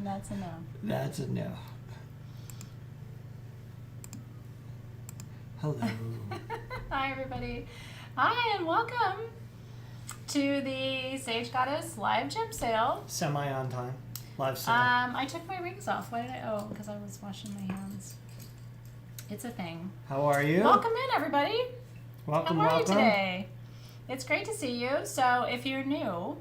That's a no. That's a no. Hello. Hi, everybody. Hi, and welcome to the Sage Goddess live gem sale. Semi on time. Live sale. I took my rings off. Why did I? Oh, because I was washing my hands. It's a thing. How are you? Welcome in, everybody. Welcome, How are welcome. you today? It's great to see you. So if you're new,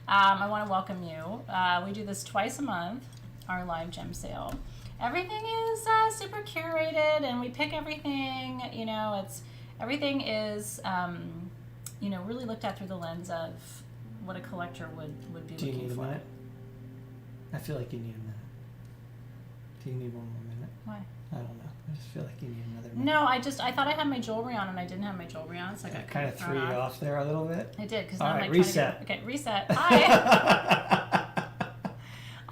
I want to welcome you. We do this twice a month, our live gem sale. Everything is super curated, and we pick everything. You know, everything is really looked at through the lens of what a collector would be Do you looking need a for. minute? I feel like you need a minute. Do you need one more minute? Why? I don't know. I just feel like you need another minute. No, I thought I had my jewelry on, and I didn't have my jewelry on, so I got kind of threw you off there a little bit. I did, because All now right, I'm like reset. trying to reset. Hi.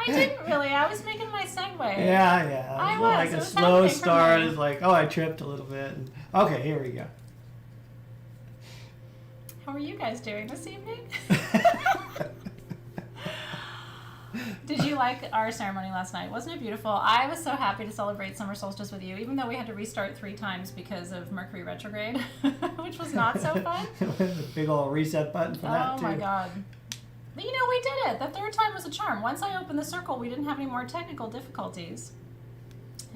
I didn't really. I was making my segue. Yeah. I It was. like It a was slow happening for start. me. It's like, oh, I tripped a little bit. And, okay, here we go. How are you guys doing this evening? Did you like our ceremony last night? Wasn't it beautiful? I was so happy to celebrate summer solstice with you, even though we had to restart 3 times because of Mercury retrograde, which was not so fun. The big old reset button for that, too. Oh my God. But you know, we did it. The 3rd time was a charm. Once I opened the circle, we didn't have any more technical difficulties.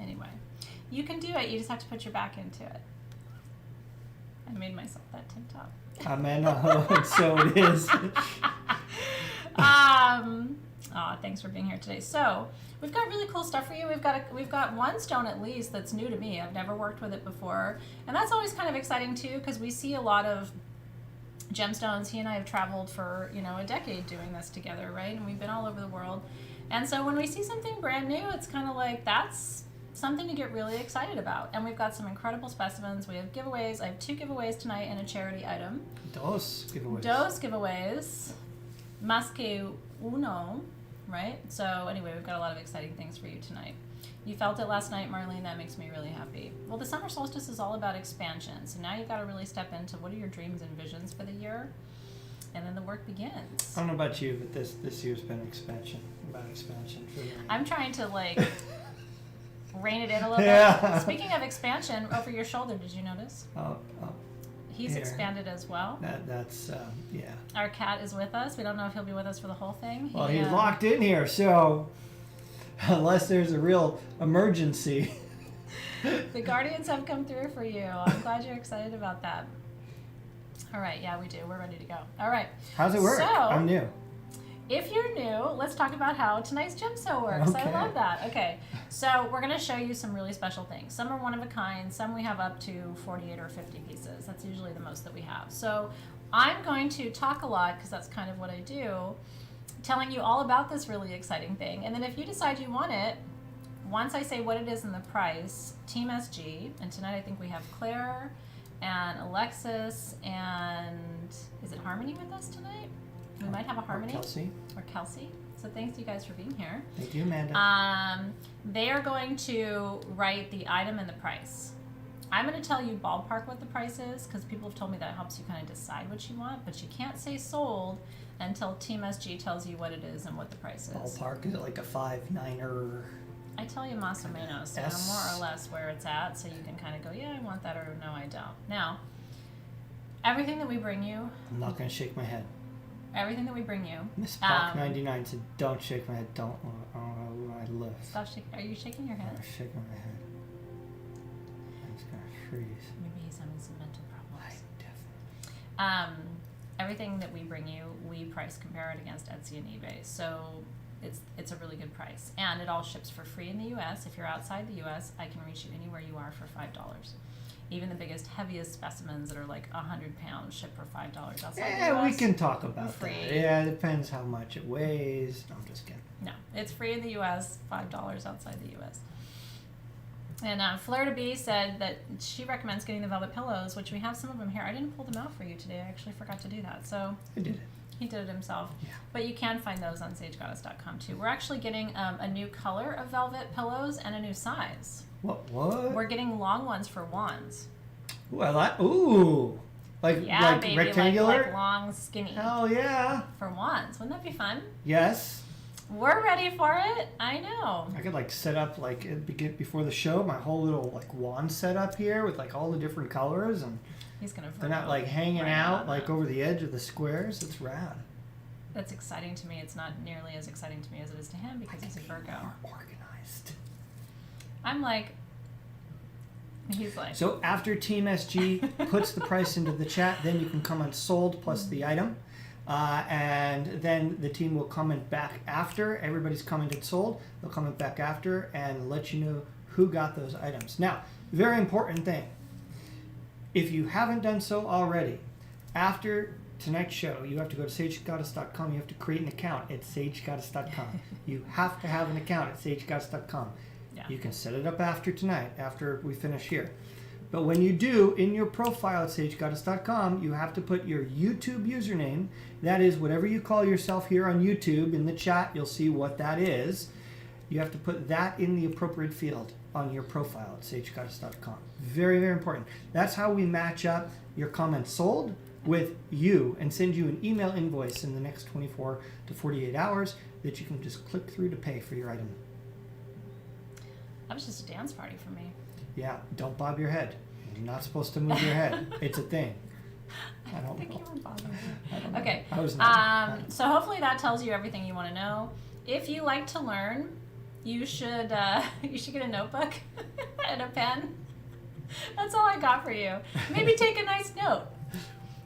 Anyway, you can do it. You just have to put your back into it. I made myself that tank top. Amanda, so it is. Thanks for being here today. So we've got really cool stuff for you. We've got one stone at least that's new to me. I've never worked with it before, and that's always kind of exciting too, because we see a lot of gemstones. He and I have traveled for a decade doing this together, right? And we've been all over the world. And so when we see something brand new, it's kind of like that's something to get really excited about. And we've got some incredible specimens. We have giveaways. I have 2 giveaways tonight and a charity item. Dos giveaways. Dos giveaways. Más que uno, right? So anyway, we've got a lot of exciting things for you tonight. You felt it last night, Marlene. That makes me really happy. Well, the summer solstice is all about expansion. So now you've got to really step into what are your dreams and visions for the year, and then the work begins. I don't know about you, but this year's been expansion. About expansion for me. I'm trying to rein it in a little Yeah. bit. Speaking of expansion, over your shoulder, did you notice? Oh, He's here. expanded as well. That's yeah. Our cat is with us. We don't know if he'll be with us for the whole thing. Well, he's locked in here, so unless there's a real emergency. The guardians have come through for you. I'm glad you're excited about that. All right, yeah, we do. We're ready to go. All right. How's it work? So, I'm new. If you're new, let's talk about how tonight's gem sale works. Okay. I love that. Okay, so we're going to show you some really special things. Some are one of a kind. Some we have up to 48 or 50 pieces. That's usually the most that we have. So I'm going to talk a lot, because that's kind of what I do, telling you all about this really exciting thing. And then if you decide you want it, once I say what it is and the price, Team SG, and tonight I think we have Claire and Alexis and, is it Harmony with us tonight? We might have a Harmony. Or Kelsey. So thanks you guys for being here. Thank you, Amanda. They are going to write the item and the price. I'm going to tell you ballpark what the price is, because people have told me that helps you kind of decide what you want, but you can't say sold until Team SG tells you what it is and what the price is. Ballpark, is it like a 5-9er? I tell you más o menos, so you know more or less where it's at, so you can kind of go, yeah, I want that, or no, I don't. Now, everything that we bring you... I'm not going to shake my head. Everything that we bring you... Miss Park 99 said, don't shake my head, don't know where I live. Stop shaking. Are you shaking your head? I'm shaking my head. I'm just going to freeze. Maybe he's having some mental problems. Definitely. Everything that we bring you, we price compare it against Etsy and eBay. So it's a really good price. And it all ships for free in the US. If you're outside the US, I can reach you anywhere you are for $5. Even the biggest, heaviest specimens that are like 100 pounds ship for $5 outside the US. Yeah, we can talk about free. that. Yeah, it depends how much it weighs. No, I'm just kidding. No, it's free in the US, $5 outside the US. And Fleur de Bee said that she recommends getting the velvet pillows, which we have some of them here. I didn't pull them out for you today. I actually forgot to do that. So I did it. he did it himself. Yeah. But you can find those on sagegoddess.com too. We're actually getting a new color of velvet pillows and a new size. What? We're getting long ones for wands. Ooh. Like baby, rectangular? like long, skinny. Hell yeah. For wands. Wouldn't that be fun? Yes. We're ready for it. I know. I could like set up like before the show my whole little like wand set up here with like all the different colors, and He's gonna. they're not like hanging right out like over the edge of the squares. It's rad. That's exciting to me. It's not nearly as exciting to me as it is to him because he's a Virgo. More organized. I'm like. He's like. So after Team SG puts the price into the chat, then you can comment sold plus the item. And then the team will comment back after. Everybody's commented sold. They'll comment back after and let you know who got those items. Now, very important thing. If you haven't done so already, after tonight's show, you have to go to sagegoddess.com. You have to create an account at sagegoddess.com. You have to have an account at sagegoddess.com. Yeah. You can set it up after tonight, after we finish here. But when you do, in your profile at sagegoddess.com, you have to put your YouTube username. That is whatever you call yourself here on YouTube. In the chat, you'll see what that is. You have to put that in the appropriate field on your profile at sagegoddess.com. Very, very important. That's how we match up your comment sold with you and send you an email invoice in the next 24 to 48 hours that you can just click through to pay for your item. That was just a dance party for me. Yeah, don't bob your head. You're not supposed to move your head. It's a thing. I don't think know. you were bothering me. I don't know. Okay. I was not. So hopefully that tells you everything you want to know. If you like to learn, you should get a notebook and a pen. That's all I got for you. Maybe take a nice note.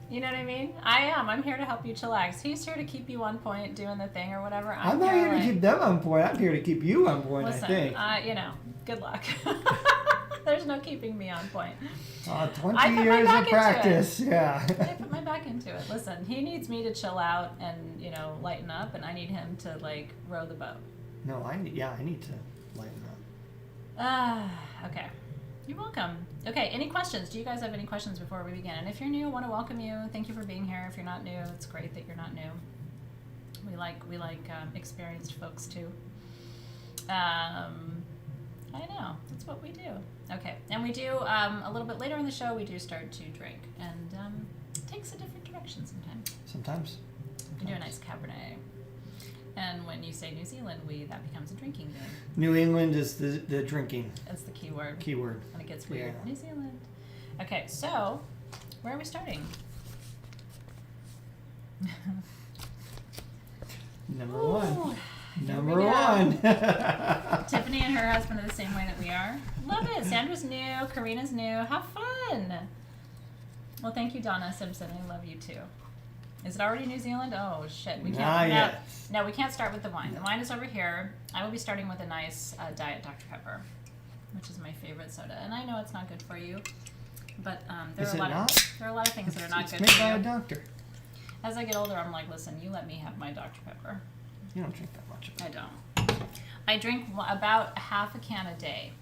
You know what I mean? I'm here to help you chillax. He's here to keep you on point doing the thing or whatever. I'm not here to keep them on point. I'm here to keep you on point, listen, I think. Good luck. There's no keeping me on point. 20 years of practice, yeah. I put my back into it. Listen, he needs me to chill out and, lighten up, and I need him to, row the boat. No, I need to lighten up. Okay. You're welcome. Okay, any questions? Do you guys have any questions before we begin? And if you're new, I want to welcome you. Thank you for being here. If you're not new, it's great that you're not new. We like experienced folks too. I know. That's what we do. Okay. And we do, a little bit later in the show, we do start to drink. And it takes a different direction sometimes. Sometimes. We do a nice Cabernet. And when you say New Zealand, that becomes a drinking game. New England is the drinking. That's the key word. Keyword. And it gets weird. Yeah. New Zealand. Okay, so where are we starting? Number Ooh, one. here Number we go. one. Tiffany and her husband are the same way that we are. Love it. Sandra's new. Karina's new. Have fun. Well, thank you, Donna Simpson. I love you too. Is it already New Zealand? Oh, shit. We can't. Not yet. No, we can't start with the wine. The wine is over here. I will be starting with a nice Diet Dr. Pepper, which is my favorite soda. And I know it's not good for you, but there are a lot of things that are not it's good made for by you. a doctor. As I get older, I'm like, listen, you let me have my Dr. Pepper. You don't drink that much of it. I don't. I drink about half a can a day,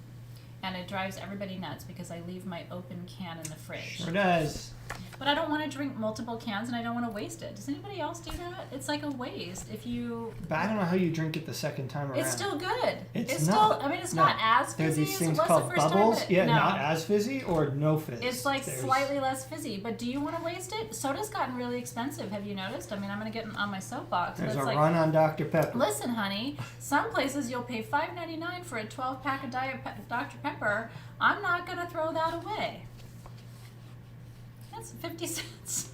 and it drives everybody nuts because I leave my open can in the fridge. Sure does. But I don't want to drink multiple cans, and I don't want to waste it. Does anybody else do that? It's like a waste if you... But I don't know how you drink it the second time around. It's still good. It's still... not. I mean, it's No. not as There are fizzy these as it things was called the first bubbles. time. Yeah, no. not as fizzy or no fizz. It's like slightly less fizzy. But do you want to waste it? Soda's gotten really expensive. Have you noticed? I mean, I'm going to get on my soapbox. There's but a it's run on Dr. Pepper. Listen, honey, some places you'll pay $5.99 for a 12-pack of Dr. Pepper. I'm not going to throw that away. That's 50 cents.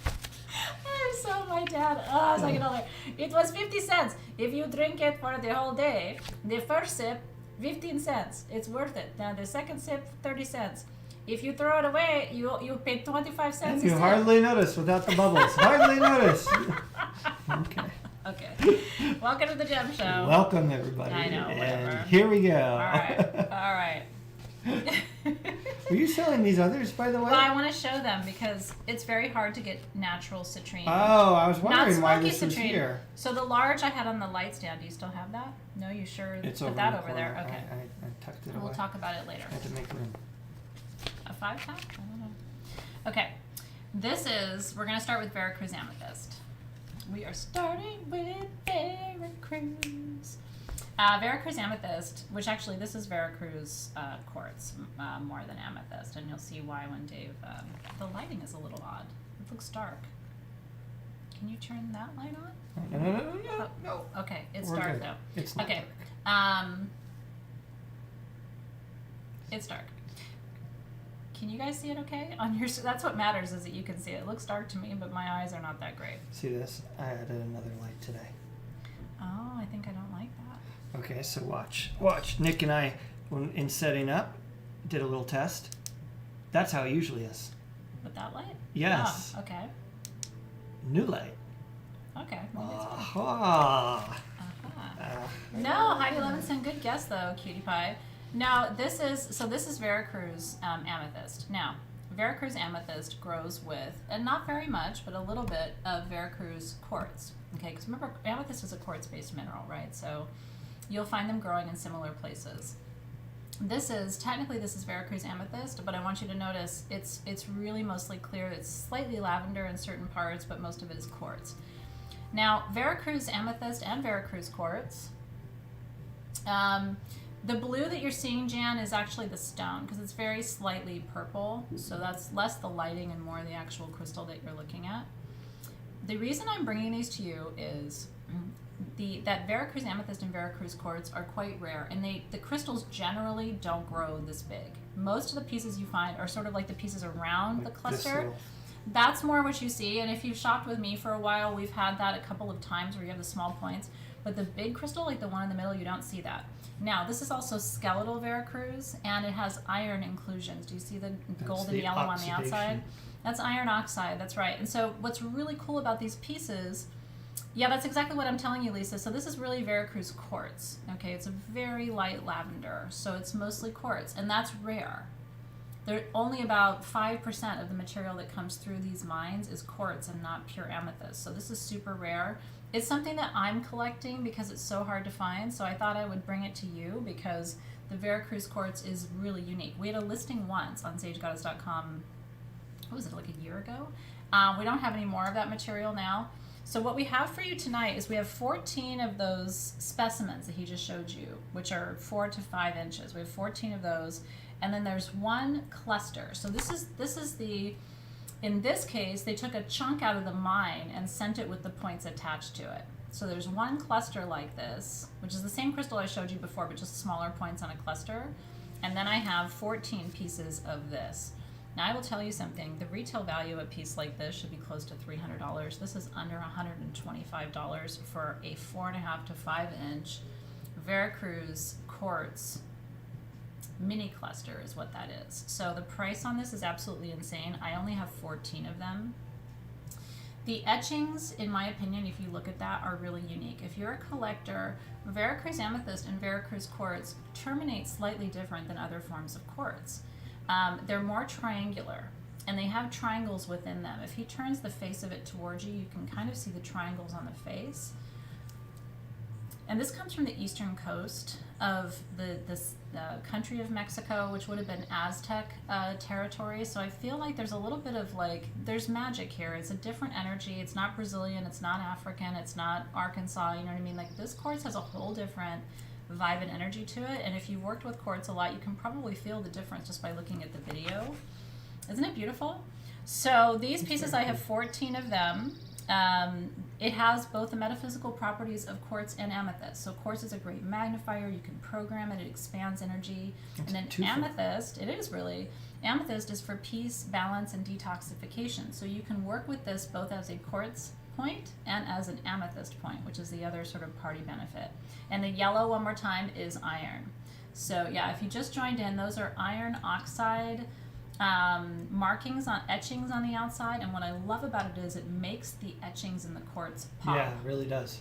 I'm so my dad. Oh, it's like another. It was 50 cents. If you drink it for the whole day, the first sip, 15 cents. It's worth it. Now the second sip, 30 cents. If you throw it away, you pay 25 cents. And you hardly notice without the bubbles. Hardly notice. Okay. Okay. Welcome to the Gem Show. Welcome, everybody. I know, whatever. And here we go. All right. Were you selling these others, by the way? Well, I want to show them because it's very hard to get natural citrine. Oh, I was Not wondering why smoky this was citrine. here. So the large I had on the light stand, do you still have that? No, you sure It's put over that in the over there? corner. Okay. I tucked it away. We'll talk about it later. I had to make room. A 5-pack? I don't know. Okay. We're going to start with Varicose Amethyst. We are starting with Varicose. Varicose Amethyst, which actually this is Varicose quartz more than amethyst, and you'll see why when Dave, the lighting is a little odd. It looks dark. Can you turn that light on? No. Okay, it's We're dark good. though. It's not Okay. dark. It's dark. Can you guys see it okay? On your, that's what matters, is that you can see it. It looks dark to me, but my eyes are not that great. See this? I added another light today. Oh, I think I don't like that. Okay, so watch. Nick and I, in setting up, did a little test. That's how it usually is. With that light? Yes. Oh, okay. New light. Okay. Maybe it's fine. Aha. No, Heidi Levinson, good guess though, cutie pie. Now this is Veracruz amethyst. Now, Veracruz amethyst grows with, and not very much, but a little bit of Veracruz quartz. Okay, because remember, amethyst is a quartz-based mineral, right? So you'll find them growing in similar places. This is Veracruz amethyst, but I want you to notice it's really mostly clear. It's slightly lavender in certain parts, but most of it is quartz. Now, Veracruz amethyst and Veracruz quartz, the blue that you're seeing, Jan, is actually the stone because it's very slightly purple. So that's less the lighting and more the actual crystal that you're looking at. The reason I'm bringing these to you is that Veracruz amethyst and Veracruz quartz are quite rare, and the crystals generally don't grow this big. Most of the pieces you find are sort of like the pieces around the cluster. That's more what you see, and if you've shopped with me for a while, we've had that a couple of times where you have the small points, but the big crystal, like the one in the middle, you don't see that. Now, this is also skeletal Veracruz, and it has iron inclusions. Do you see the gold and yellow on the outside? That's iron oxide, that's right. And so what's really cool about these pieces, yeah, that's exactly what I'm telling you, Lisa. So this is really Veracruz quartz, okay? It's a very light lavender, so it's mostly quartz, and that's rare. There only about 5% of the material that comes through these mines is quartz and not pure amethyst. So this is super rare. It's something that I'm collecting because it's so hard to find. So I thought I would bring it to you because the Veracruz quartz is really unique. We had a listing once on sagegoddess.com. What was it, like a year ago? We don't have any more of that material now. So what we have for you tonight is we have 14 of those specimens that he just showed you, which are 4 to 5 inches. We have 14 of those. And then there's one cluster. So this is the, in this case, they took a chunk out of the mine and sent it with the points attached to it. So there's one cluster like this, which is the same crystal I showed you before, but just smaller points on a cluster. And then I have 14 pieces of this. Now I will tell you something, the retail value of a piece like this should be close to $300. This is under $125 for a 4.5 to 5 inch Veracruz quartz mini cluster is what that is. So the price on this is absolutely insane. I only have 14 of them. The etchings, in my opinion, if you look at that, are really unique. If you're a collector, Veracruz amethyst and Veracruz quartz terminate slightly different than other forms of quartz. They're more triangular, and they have triangles within them. If he turns the face of it towards you, you can kind of see the triangles on the face. And this comes from the eastern coast of the country of Mexico, which would have been Aztec territory. So I feel like there's a little bit of there's magic here. It's a different energy. It's not Brazilian, it's not African, it's not Arkansas, you know what I mean? Like this quartz has a whole different vibe and energy to it. And if you've worked with quartz a lot, you can probably feel the difference just by looking at the video. Isn't it beautiful? So these pieces, I have 14 of them. It has both the metaphysical properties of quartz and amethyst. So quartz is a great magnifier. You can program it. It expands energy. And then amethyst, it is really, amethyst is for peace, balance, and detoxification. So you can work with this both as a quartz point and as an amethyst point, which is the other sort of party benefit. And the yellow, one more time, is iron. So yeah, if you just joined in, those are iron oxide markings on etchings on the outside, and what I love about it is it makes the etchings in the quartz pop. Yeah, it really does.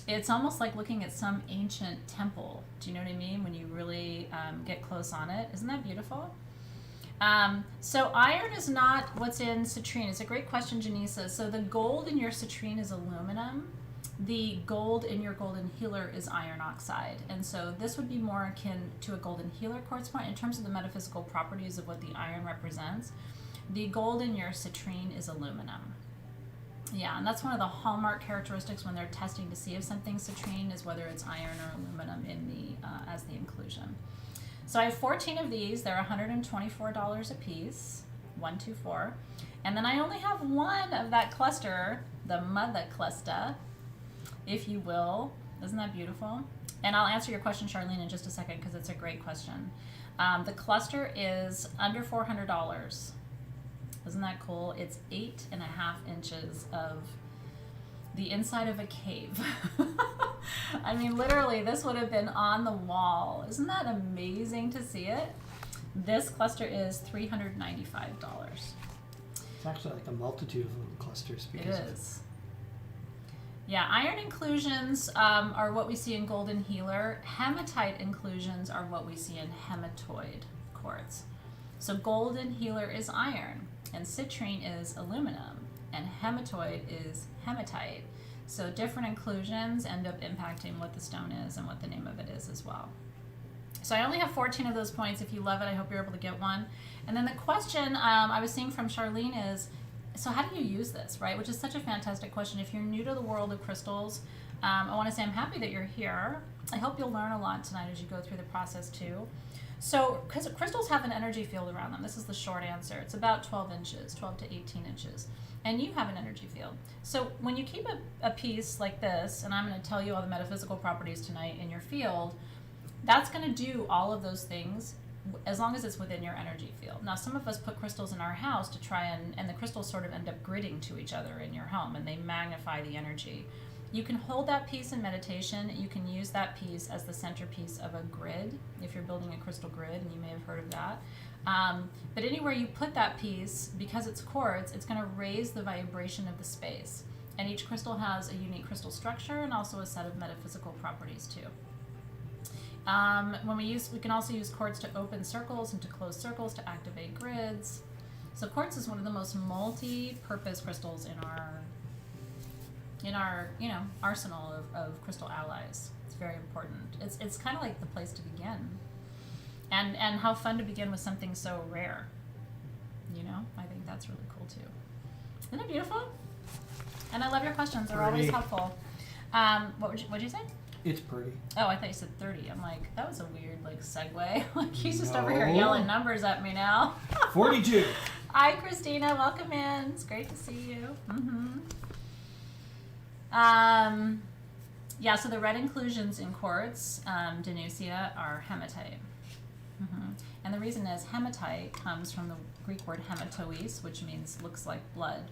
It's almost like looking at some ancient temple. Do you know what I mean? When you really get close on it. Isn't that beautiful? So iron is not what's in citrine. It's a great question, Janisa. So the gold in your citrine is aluminum. The gold in your golden healer is iron oxide. And so this would be more akin to a golden healer quartz point in terms of the metaphysical properties of what the iron represents. The gold in your citrine is aluminum. Yeah, and that's one of the hallmark characteristics when they're testing to see if something's citrine is whether it's iron or aluminum in the as the inclusion. So I have 14 of these. They're $124 a piece, 124. And then I only have one of that cluster the mother cluster, if you will. Isn't that beautiful? And I'll answer your question, Charlene, in just a second because it's a great question. The cluster is under $400. Isn't that cool? It's 8.5 inches of the inside of a cave. I mean, literally, this would have been on the wall. Isn't that amazing to see it? This cluster is $395. It's actually like a multitude of little clusters. It is. Yeah, iron inclusions are what we see in golden healer. Hematite inclusions are what we see in hematoid quartz. So golden healer is iron, and citrine is aluminum, and hematoid is hematite. So different inclusions end up impacting what the stone is and what the name of it is as well. So I only have 14 of those points. If you love it, I hope you're able to get one. And then the question I was seeing from Charlene is, so how do you use this, right? Which is such a fantastic question. If you're new to the world of crystals, I want to say I'm happy that you're here. I hope you'll learn a lot tonight as you go through the process too. So, because crystals have an energy field around them. This is the short answer. It's about 12 inches, 12 to 18 inches. And you have an energy field. So when you keep a piece like this, and I'm going to tell you all the metaphysical properties tonight in your field, that's going to do all of those things as long as it's within your energy field. Now, some of us put crystals in our house to try and the crystals sort of end up gridding to each other in your home, and they magnify the energy. You can hold that piece in meditation. You can use that piece as the centerpiece of a grid, if you're building a crystal grid, and you may have heard of that. But anywhere you put that piece, because it's quartz, it's going to raise the vibration of the space. And each crystal has a unique crystal structure and also a set of metaphysical properties too. We can also use quartz to open circles and to close circles to activate grids. So quartz is one of the most multi-purpose crystals in our arsenal of crystal allies. It's very important. It's kind of like the place to begin. And how fun to begin with something so rare. I think that's really cool too. Isn't it beautiful? And I love your questions. They're always helpful. What'd you say? It's pretty. Oh, I thought you said 30. I'm like, that was a weird segue. He's just over here yelling numbers at me now. 42. Hi, Christina. Welcome in. It's great to see you. Yeah, so the red inclusions in quartz, Denusia, are hematite. And the reason is hematite comes from the Greek word hematois, which means looks like blood.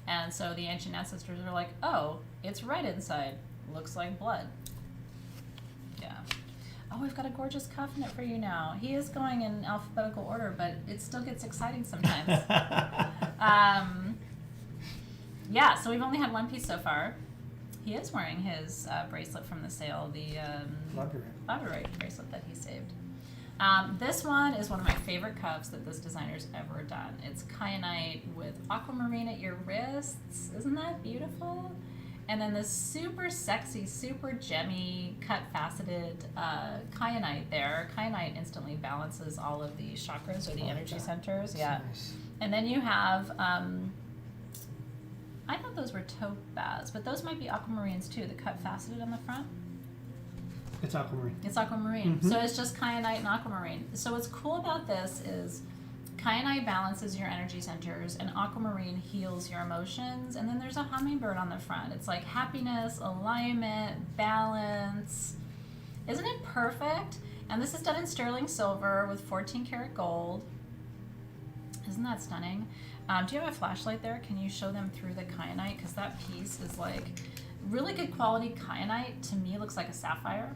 And so the ancient ancestors are like, oh, it's red inside. Looks like blood. Yeah. Oh, we've got a gorgeous covenant for you now. He is going in alphabetical order, but it still gets exciting sometimes. Yeah, so we've only had one piece so far. He is wearing his bracelet from the sale, the labradorite bracelet that he saved. This one is one of my favorite cuffs that this designer's ever done. It's kyanite with aquamarine at your wrists. Isn't that beautiful? And then this super sexy, super gemmy, cut faceted kyanite there. Kyanite instantly balances all of the chakras or the energy centers. Yeah. Nice. And then you have, I thought those were topaz, but those might be aquamarines too, the cut faceted on the front. It's aquamarine. It's aquamarine. So it's just kyanite and aquamarine. So what's cool about this is kyanite balances your energy centers and aquamarine heals your emotions. And then there's a hummingbird on the front. It's like happiness, alignment, balance. Isn't it perfect? And this is done in sterling silver with 14 karat gold. Isn't that stunning? Do you have a flashlight there? Can you show them through the kyanite? Because that piece is like really good quality kyanite. To me, looks like a sapphire,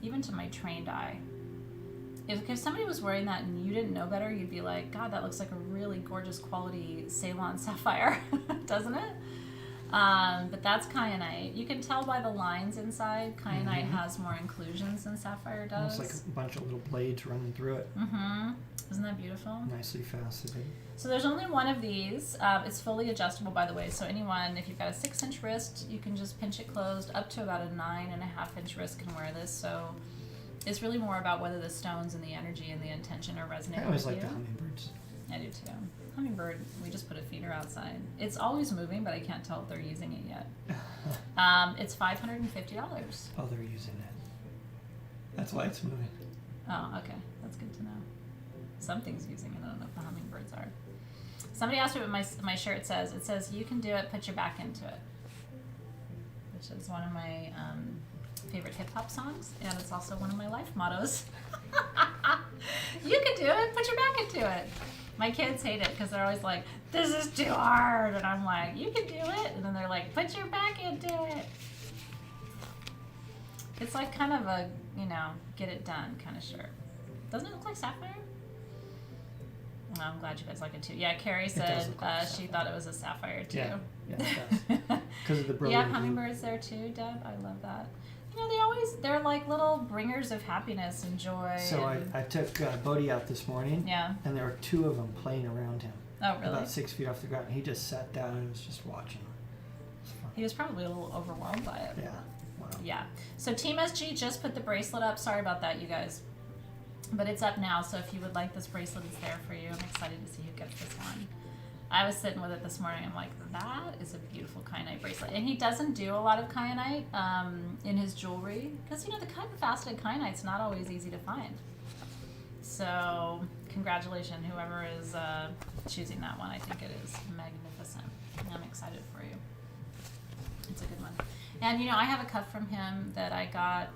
even to my trained eye. If somebody was wearing that and you didn't know better, you'd be like, God, that looks like a really gorgeous quality Ceylon sapphire, doesn't it? But that's kyanite. You can tell by the lines inside, kyanite has more inclusions than sapphire does. Almost like a bunch of little blades running through it. Isn't that beautiful? Nicely faceted. So there's only one of these. It's fully adjustable, by the way. So anyone, if you've got a 6-inch wrist, you can just pinch it closed. Up to about a 9.5-inch wrist can wear this. So it's really more about whether the stones and the energy and the intention are resonating. I always with like you. the hummingbirds. I do too. Hummingbird, we just put a feeder outside. It's always moving, but I can't tell if they're using it yet. It's $550. Oh, they're using it. That's why it's moving. Oh, okay. That's good to know. Something's using it. I don't know if the hummingbirds are. Somebody asked me what my shirt says. It says, you can do it, put your back into it. which is one of my favorite hip hop songs, and it's also one of my life mottos. You can do it. Put your back into it. My kids hate it because they're always like, "This is too hard," and I'm like, "You can do it." And then they're like, "Put your back into it." It's like kind of a, get it done kind of shirt. Doesn't it look like sapphire? Oh, I'm glad you guys like it too. Yeah, Carrie said she thought it was a sapphire too. Yeah, it does. Because of the brilliant. You have hummingbirds there too, Deb? I love that. They're like little bringers of happiness and joy. So I took Bodhi out this morning. Yeah. And there were 2 of them playing around him. Oh, really? About 6 feet off the ground. He just sat down and was just watching. He was probably a little overwhelmed by it. Yeah. Wow. Yeah. So Team SG just put the bracelet up. Sorry about that, you guys. But it's up now, so if you would like this bracelet, it's there for you. I'm excited to see who gets this one. I was sitting with it this morning. I'm like, that is a beautiful kyanite bracelet. And he doesn't do a lot of kyanite in his jewelry because, the cut and faceted kyanite's not always easy to find. So congratulations, whoever is choosing that one. I think it is magnificent. I'm excited for you. It's a good one. And, I have a cuff from him that I got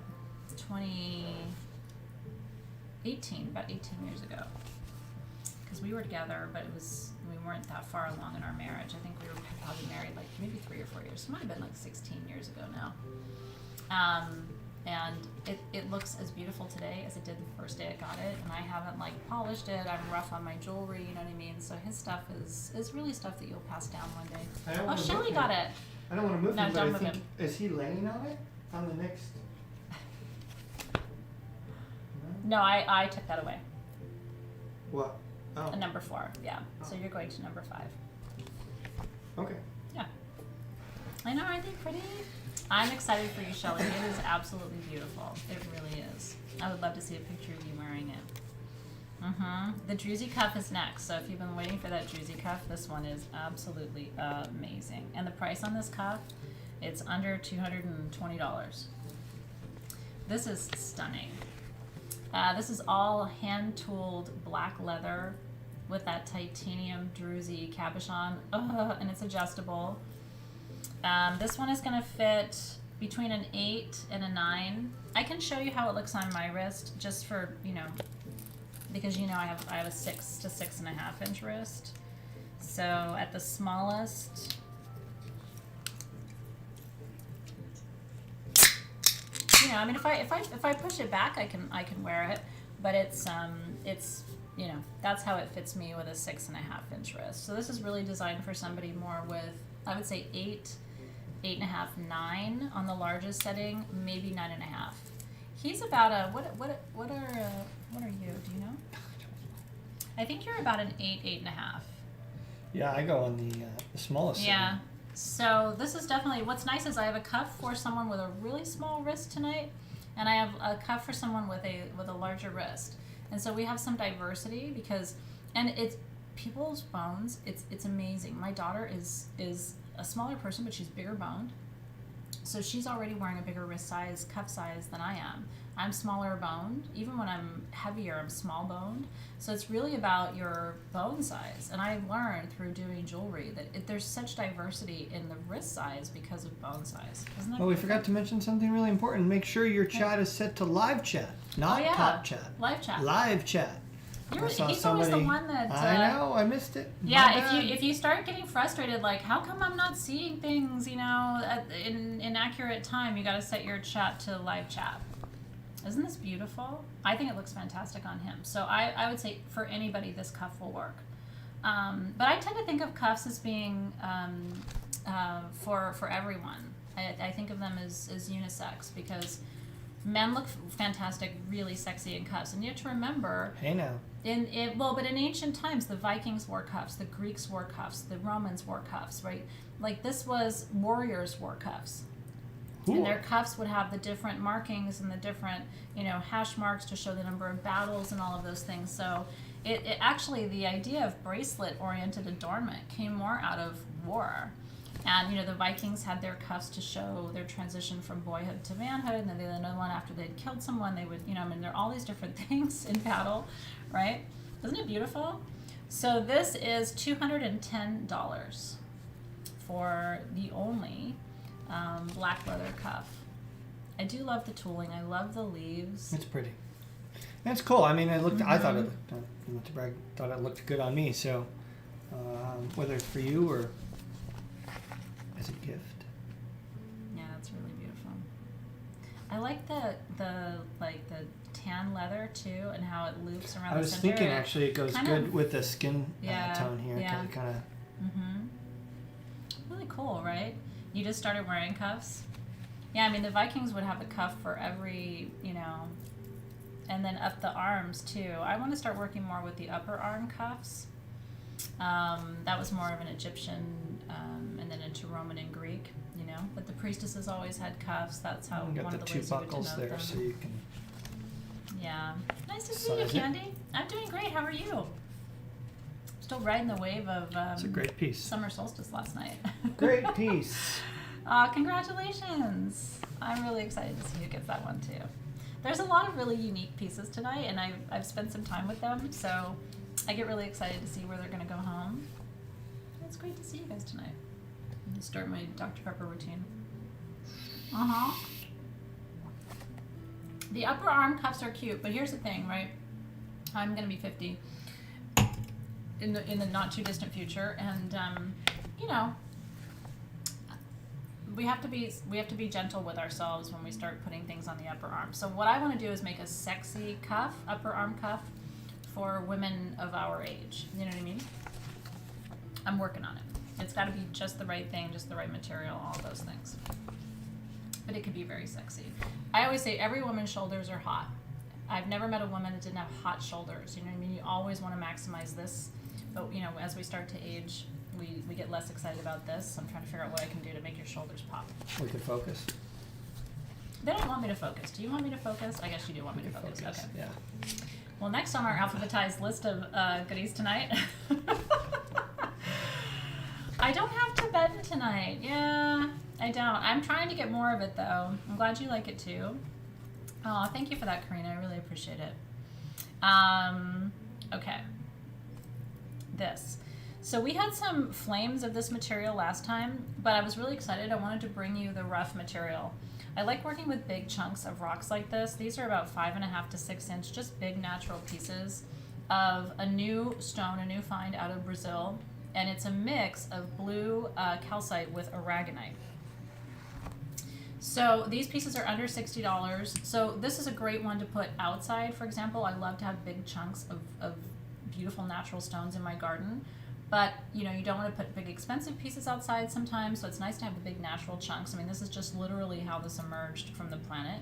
2018, about 18 years ago. Because we were together, but we weren't that far along in our marriage. I think we were probably married like maybe 3 or 4 years. It might have been like 16 years ago now. And it looks as beautiful today as it did the first day I got it. And I haven't like polished it. I'm rough on my jewelry, you know what I mean? So his stuff is really stuff that you'll pass down one day. Oh, Shelly got it. I don't want to move No, him, but don't I move think, him. is he laying on it? On the next? No, I took that away. What? Oh. A number 4, yeah. So you're going to number 5. Okay. Yeah. I know, aren't they pretty? I'm excited for you, Shelly. It is absolutely beautiful. It really is. I would love to see a picture of you wearing it. The Druzy cuff is next. So if you've been waiting for that Druzy cuff, this one is absolutely amazing. And the price on this cuff, it's under $220. This is stunning. This is all hand-tooled black leather with that titanium druzy cabochon, and it's adjustable. This one is going to fit between an 8 and a 9. I can show you how it looks on my wrist, just for, because I have a 6 to 6.5 inch wrist. So at the smallest, if I push it back, I can wear it, but it's that's how it fits me with a 6.5 inch wrist. So this is really designed for somebody more with, I would say 8.5, 9 on the largest setting, maybe 9.5. He's about a what are you? Do you know? I think you're about an 8, 8.5. Yeah, I go on the smallest. Yeah. setting. So this is definitely, what's nice is I have a cuff for someone with a really small wrist tonight, and I have a cuff for someone with a larger wrist. And so we have some diversity and it's people's bones. It's amazing. My daughter is a smaller person, but she's bigger boned. So she's already wearing a bigger wrist size, cuff size than I am. I'm smaller boned. Even when I'm heavier, I'm small boned. So it's really about your bone size. And I learned through doing jewelry that there's such diversity in the wrist size because of bone size. Isn't that Oh, we forgot to mention something really important. Make sure your chat is set to live chat, not top chat. Live chat. Live chat. He's always the one that... I know, I missed it. Yeah, if you start getting frustrated, like, how come I'm not seeing things, in accurate time, you got to set your chat to live chat. Isn't this beautiful? I think it looks fantastic on him. So I would say for anybody, this cuff will work. But I tend to think of cuffs as being for everyone. I think of them as unisex because men look fantastic, really sexy in cuffs. And you have to remember... Hey now. But in ancient times, the Vikings wore cuffs, the Greeks wore cuffs, the Romans wore cuffs, right? Like this was warriors wore cuffs. Cool. And their cuffs would have the different markings and the different, hash marks to show the number of battles and all of those things. So it actually, the idea of bracelet-oriented adornment came more out of war. And, the Vikings had their cuffs to show their transition from boyhood to manhood, and then they had another one after they'd killed someone. They would, there are all these different things in battle, right? Isn't it beautiful? So this is $210 for the only black leather cuff. I do love the tooling. I love the leaves. It's pretty. That's cool. I mean, I thought it, not to brag, thought it looked good on me. So, whether it's for you or as a gift. Yeah, it's really beautiful. I like the tan leather too, and how it loops around. I was the center. thinking actually it goes good with the skin Yeah, tone here. yeah. It kind of. Really cool, right? You just started wearing cuffs. Yeah, I mean the Vikings would have a cuff for every, and then up the arms too. I want to start working more with the upper arm cuffs. That was more of an Egyptian, and then into Roman and Greek, But the priestesses always had cuffs. That's how got one the of the two ways you would buckles denote there, them. so you can. Yeah, nice to see you, Size it. Candy. I'm doing great. How are you? Still riding the wave of It's a great piece. summer solstice last night. Great piece. Congratulations! I'm really excited to see who gets that one too. There's a lot of really unique pieces tonight, and I've spent some time with them, so I get really excited to see where they're going to go home. It's great to see you guys tonight. I'm going to start my Dr. Pepper routine. The upper arm cuffs are cute, but here's the thing, right? I'm going to be 50 in the not too distant future, and we have to be gentle with ourselves when we start putting things on the upper arm. So what I want to do is make a sexy cuff, upper arm cuff, for women of our age. You know what I mean? I'm working on it. It's got to be just the right thing, just the right material, all those things. But it could be very sexy. I always say every woman's shoulders are hot. I've never met a woman that didn't have hot shoulders. You know what I mean? You always want to maximize this. But, as we start to age, we get less excited about this. I'm trying to figure out what I can do to make your shoulders pop. We can focus. They don't want me to focus. Do you want me to focus? I guess you do want me to focus. Okay. Yeah. Well, next on our alphabetized list of goodies tonight. I don't have Tibetan tonight. Yeah, I don't. I'm trying to get more of it, though. I'm glad you like it, too. Oh, thank you for that, Karina. I really appreciate it. Okay. This. So we had some flames of this material last time, but I was really excited. I wanted to bring you the rough material. I like working with big chunks of rocks like this. These are about 5.5 to 6 inch, just big natural pieces of a new stone, a new find out of Brazil. And it's a mix of blue calcite with aragonite. So these pieces are under $60. So this is a great one to put outside, for example. I love to have big chunks of beautiful natural stones in my garden. But, you don't want to put big expensive pieces outside sometimes, so it's nice to have the big natural chunks. I mean, this is just literally how this emerged from the planet.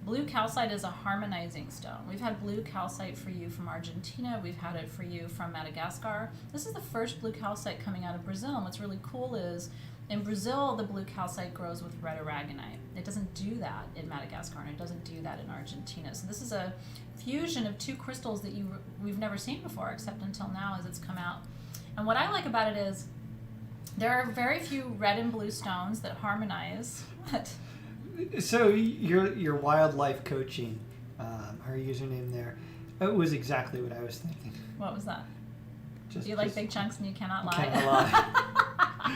Blue calcite is a harmonizing stone. We've had blue calcite for you from Argentina. We've had it for you from Madagascar. This is the first blue calcite coming out of Brazil, and what's really cool is in Brazil, the blue calcite grows with red aragonite. It doesn't do that in Madagascar, and it doesn't do that in Argentina. So this is a fusion of two crystals that we've never seen before, except until now as it's come out. And what I like about it is there are very few red and blue stones that harmonize. So your wildlife coaching, her username there, it was exactly what I was thinking. What was that? Just, you like big chunks and you cannot lie. Cannot lie.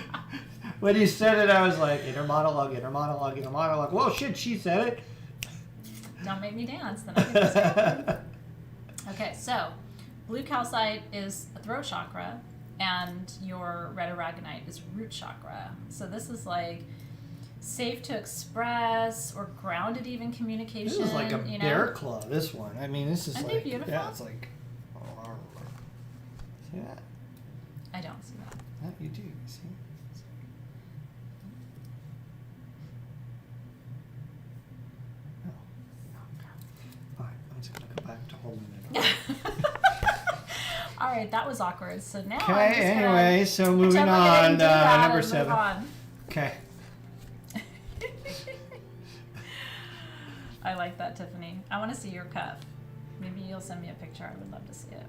When you said it, I was like, inner monologue, inner monologue, inner monologue. Well, shit, she said it. Don't make me dance. Then I can just go. Okay, so blue calcite is a throat chakra, and your red aragonite is root chakra. So this is like safe to express or grounded even communication. This is like a bear claw, this one. I mean, this is Aren't like, they beautiful? yeah, it's like, see that? I don't see that. That you do, see? All right, I'm just going to go back to holding it. All right, that was awkward. So now Okay, anyway, so moving on, number 7. Okay. I like that, Tiffany. I want to see your cuff. Maybe you'll send me a picture. I would love to see it.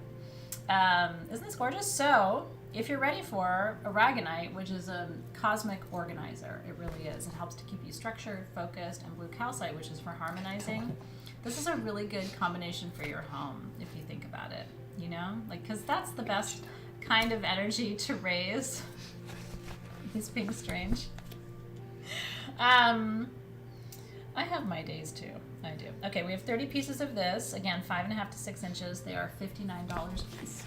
Isn't this gorgeous? So, if you're ready for aragonite, which is a cosmic organizer, it really is. It helps to keep you structured, focused, and blue calcite, which is for harmonizing. This is a really good combination for your home, if you think about it. Because that's the best kind of energy to raise. He's being strange. I have my days too. I do. Okay, we have 30 pieces of this. Again, 5.5 to 6 inches. They are $59 a piece.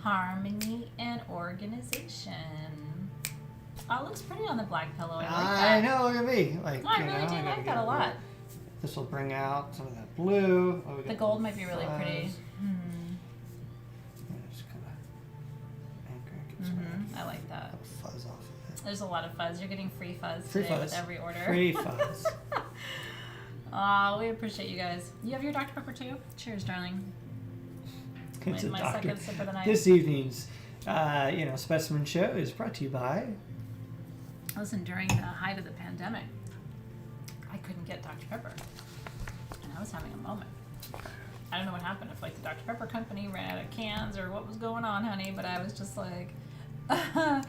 Harmony and organization. Oh, it looks pretty on the black pillow. I like that. I know, look at me. Like, I really do like that a lot. This will bring out some of that blue. Oh, The gold might be really pretty. Just kind of anchor. Mm-hmm. I like that. Fuzz off of it. There's a lot of fuzz. You're getting free fuzz Free today fuzz. with every order. Free fuzz. Aw, we appreciate you guys. You have your Dr. Pepper too? Cheers, darling. It's my second sip of the night. This evening's, specimen show is brought to you by. Listen, during the height of the pandemic, I couldn't get Dr. Pepper, and I was having a moment. I don't know what happened, if like the Dr. Pepper company ran out of cans or what was going on, honey, but I was just like, I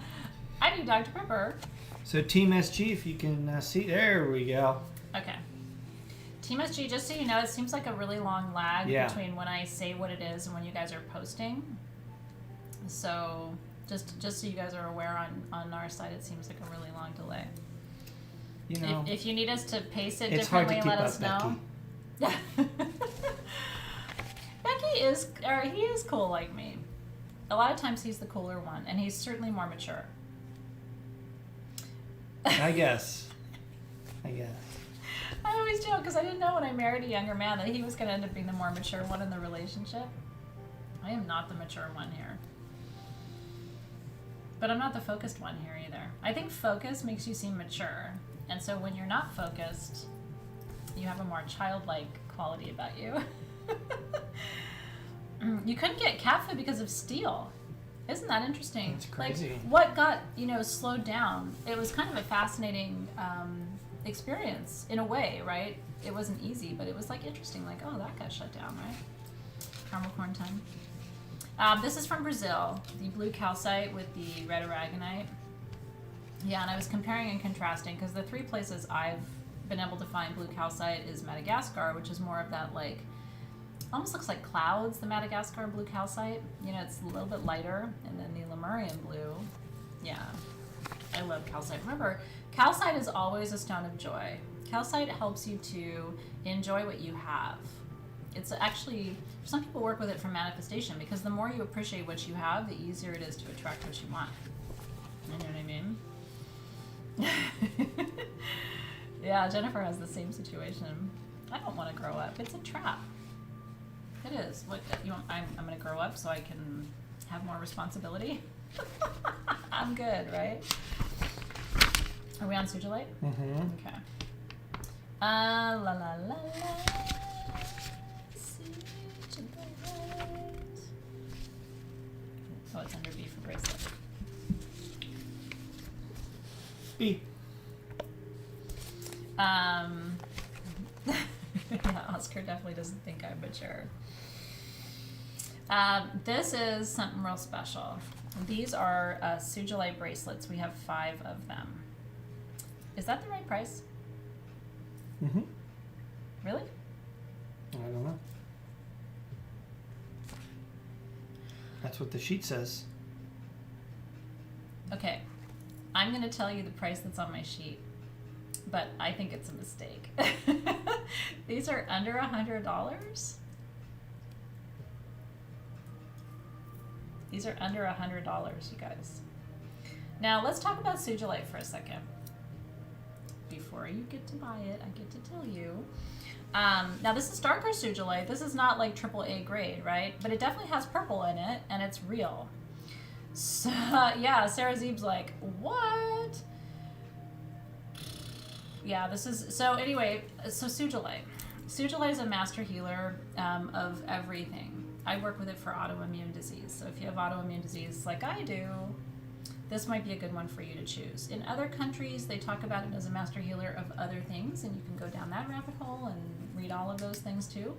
need Dr. Pepper. So Team SG, if you can see, there we go. Okay. Team SG, just so you know, it seems like a really long lag between when I say what it is and when you guys are posting. So just so you guys are aware, on our side, it seems like a really long delay. You know, if you need us to pace it it's hard differently, to keep let us know. Becky he is cool like me. A lot of times he's the cooler one, and he's certainly more mature. I guess. I always joke because I didn't know when I married a younger man that he was going to end up being the more mature one in the relationship. I am not the mature one here. But I'm not the focused one here either. I think focus makes you seem mature. And so when you're not focused, you have a more childlike quality about you. You couldn't get cat food because of steel. Isn't that interesting? It's crazy. Like, what got, slowed down? It was kind of a fascinating experience in a way, right? It wasn't easy, but it was like interesting. Like, oh, that got shut down, right? Caramel corn time. This is from Brazil, the blue calcite with the red aragonite. Yeah, and I was comparing and contrasting because the 3 places I've been able to find blue calcite is Madagascar, which is more of that, like, almost looks like clouds, the Madagascar blue calcite. It's a little bit lighter. And then the Lemurian blue, yeah, I love calcite. Remember, calcite is always a stone of joy. Calcite helps you to enjoy what you have. It's actually, some people work with it for manifestation because the more you appreciate what you have, the easier it is to attract what you want. You know what I mean? Yeah, Jennifer has the same situation. I don't want to grow up. It's a trap. It is. What I'm going to grow up so I can have more responsibility. I'm good, right? Are we on Sushilite? Mm-hmm. Okay. La la la la. Oh, it's under B for bracelet. B. Yeah, Oscar definitely doesn't think I'm mature. This is something real special. These are Sushilite bracelets. We have 5 of them. Is that the right price? Mm-hmm. Really? I don't know. That's what the sheet says. Okay. I'm going to tell you the price that's on my sheet, but I think it's a mistake. These are under $100. These are under $100, you guys. Now, let's talk about Sushilite for a second. Before you get to buy it, I get to tell you. Now, this is darker Sushilite. This is not like AAA grade, right? But it definitely has purple in it, and it's real. So, yeah, Sarah Zeeb's like, what? Yeah, this is, so anyway, so Sushilite. Sushilite is a master healer of everything. I work with it for autoimmune disease. So if you have autoimmune disease like I do, this might be a good one for you to choose. In other countries, they talk about it as a master healer of other things, and you can go down that rabbit hole and read all of those things too.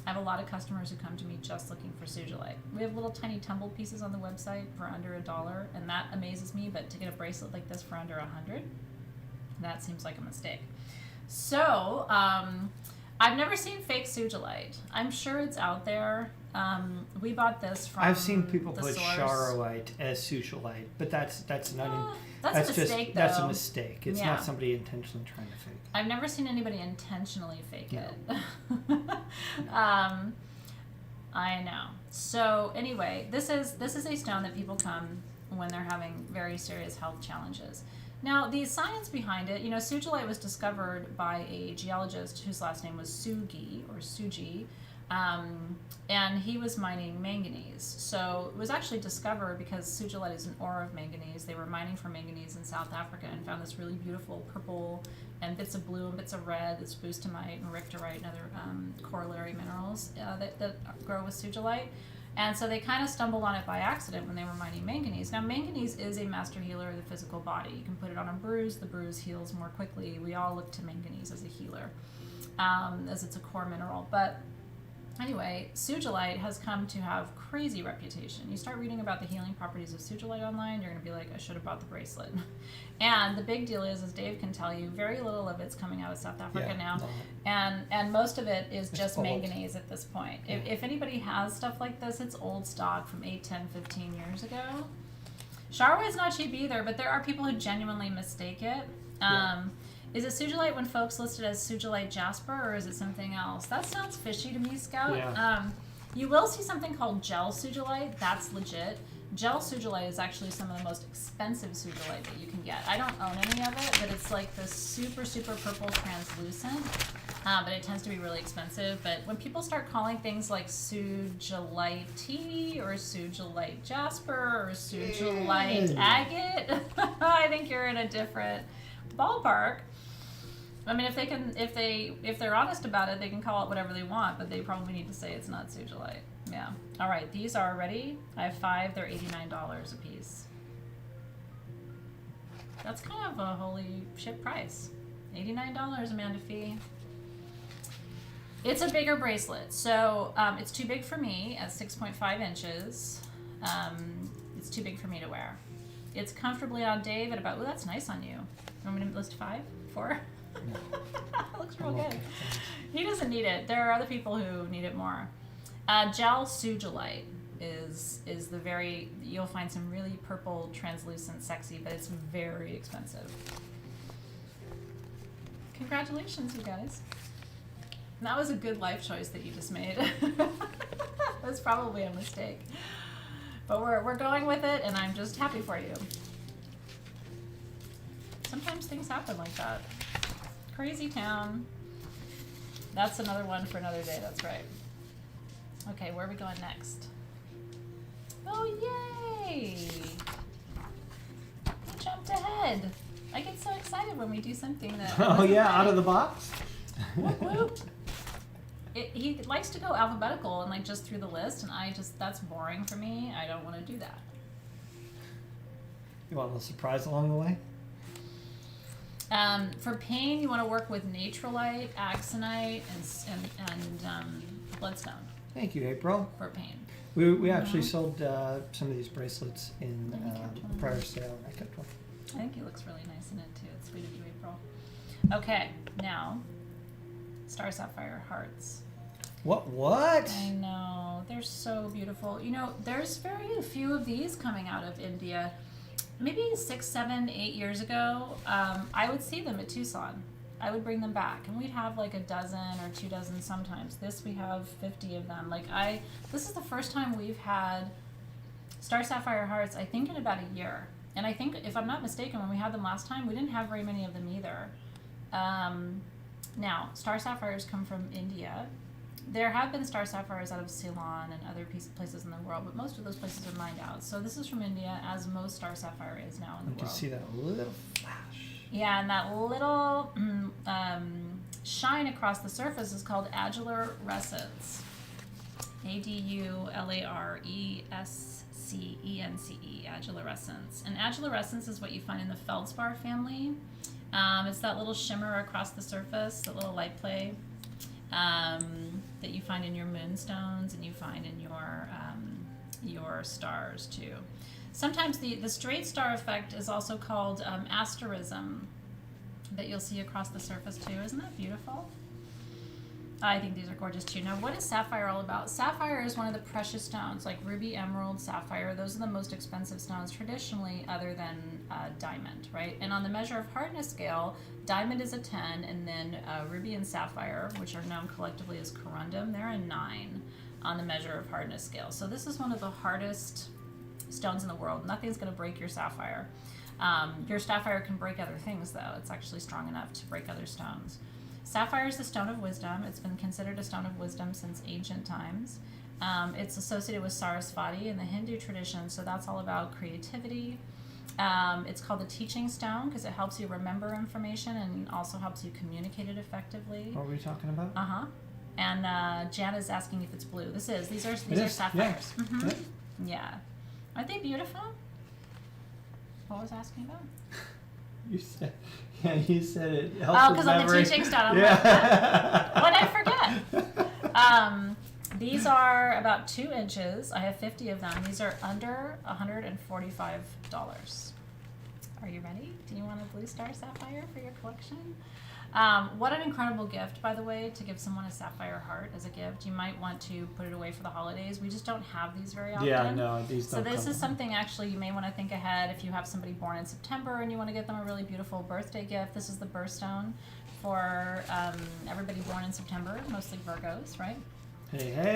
I have a lot of customers who come to me just looking for Sushilite. We have little tiny tumbled pieces on the website for under $1, and that amazes me, but to get a bracelet like this for under $100, that seems like a mistake. So, I've never seen fake Sushilite. I'm sure it's out there. We bought this from I've seen people the put source. Charolite as Sushilite, but that's not. That's a mistake, though. That's a mistake. It's Yeah. not somebody intentionally trying to fake. I've never seen anybody intentionally fake No. it. I know. So anyway, this is a stone that people come when they're having very serious health challenges. Now, the science behind it, Sushilite was discovered by a geologist whose last name was Suji, and he was mining manganese. So it was actually discovered because Sushilite is an ore of manganese. They were mining for manganese in South Africa and found this really beautiful purple and bits of blue and bits of red, that's spustomite and rictorite and other corollary minerals that grow with Sushilite. And so they kind of stumbled on it by accident when they were mining manganese. Now, manganese is a master healer of the physical body. You can put it on a bruise. The bruise heals more quickly. We all look to manganese as a healer, as it's a core mineral. But anyway, Sushilite has come to have crazy reputation. You start reading about the healing properties of Sushilite online, you're going to be like, I should have bought the bracelet. And the big deal is, as Dave can tell you, very little of it's coming out of South Africa now. And most of it is just old. manganese at this point. If anybody has stuff like this, it's old stock from 8, 10, 15 years ago. Charolite's not cheap either, but there are people who genuinely mistake it. Is it Sushilite when folks list it as Sushilite Jasper, or is it something else? That sounds fishy to me, Scout. Yeah. You will see something called gel Sushilite. That's legit. Gel Sushilite is actually some of the most expensive Sushilite that you can get. I don't own any of it, but it's like this super, super purple translucent. But it tends to be really expensive. But when people start calling things like Sushilite Tea or Sushilite Jasper or Sushilite Agate, I think you're in a different ballpark. I mean, if they're honest about it, they can call it whatever they want, but they probably need to say it's not Sushilite. Yeah. All right, these are ready. I have 5. They're $89 a piece. That's kind of a holy shit price. $89, Amanda Fee. It's a bigger bracelet, so it's too big for me at 6.5 inches. It's too big for me to wear. It's comfortably on Dave at about, that's nice on you. You want me to list 5? 4? That looks real good. He doesn't need it. There are other people who need it more. Gel Sushilite is the you'll find some really purple, translucent, sexy, but it's very expensive. Congratulations, you guys. That was a good life choice that you just made. That was probably a mistake. But we're going with it, and I'm just happy for you. Sometimes things happen like that. Crazy town. That's another one for another day, that's right. Okay, where are we going next? Oh, yay! You jumped ahead. I get so excited when we do something that... Oh yeah, out of the box? Whoop, whoop. He likes to go alphabetical and like just through the list, and that's boring for me. I don't want to do that. You want a little surprise along the way? For pain, you want to work with Natrolite, Axonite, and Bloodstone. Thank you, April. For pain. We actually sold some of these bracelets in kept one. prior sale, and I kept one. I think he looks really nice in it too. It's sweet of you, April. Okay, now Star Sapphire hearts. What? I know, they're so beautiful. There's very few of these coming out of India. Maybe 6, 7, 8 years ago, I would see them at Tucson. I would bring them back, and we'd have like a dozen or 2 dozen sometimes. We have 50 of them. This is the first time we've had Star Sapphire hearts, I think, in about a year. And I think, if I'm not mistaken, when we had them last time, we didn't have very many of them either. Now, Star Sapphires come from India. There have been Star Sapphires out of Ceylon and other places in the world, but most of those places are mined out. So this is from India, as most Star Sapphire is now in the world. You can see that little flash. Yeah, and that little shine across the surface is called adularrescence. ADULARESCENCE, adularrescence. And adularrescence is what you find in the feldspar family. It's that little shimmer across the surface, that little light play that you find in your moonstones and you find in your stars too. Sometimes the straight star effect is also called asterism, that you'll see across the surface too. Isn't that beautiful? I think these are gorgeous too. Now, what is sapphire all about? Sapphire is one of the precious stones, like ruby, emerald, sapphire. Those are the most expensive stones traditionally, other than diamond, right? And on the measure of hardness scale, diamond is a 10, and then ruby and sapphire, which are known collectively as corundum, they're a 9 on the measure of hardness scale. So this is one of the hardest stones in the world. Nothing's going to break your sapphire. Your sapphire can break other things, though. It's actually strong enough to break other stones. Sapphire is the stone of wisdom. It's been considered a stone of wisdom since ancient times. It's associated with Sarasvati in the Hindu tradition, so that's all about creativity. It's called the teaching stone because it helps you remember information and also helps you communicate it effectively. What were we talking about? Uh-huh. And Jana's asking if it's blue. These are sapphires. Yeah. Mm-hmm. Yeah. Aren't they beautiful? What was I asking about? You said it helps Oh, with because I'm the memory. teaching stone. I'm Yeah. like, what did I forget? These are about 2 inches. I have 50 of them. These are under $145. Are you ready? Do you want a blue star sapphire for your collection? What an incredible gift, by the way, to give someone a sapphire heart as a gift. You might want to put it away for the holidays. We just don't have these very often. Yeah, no, these don't. So this is something actually you may want to think ahead if you have somebody born in September and you want to get them a really beautiful birthday gift. This is the birthstone for everybody born in September, mostly Virgos, right? Hey.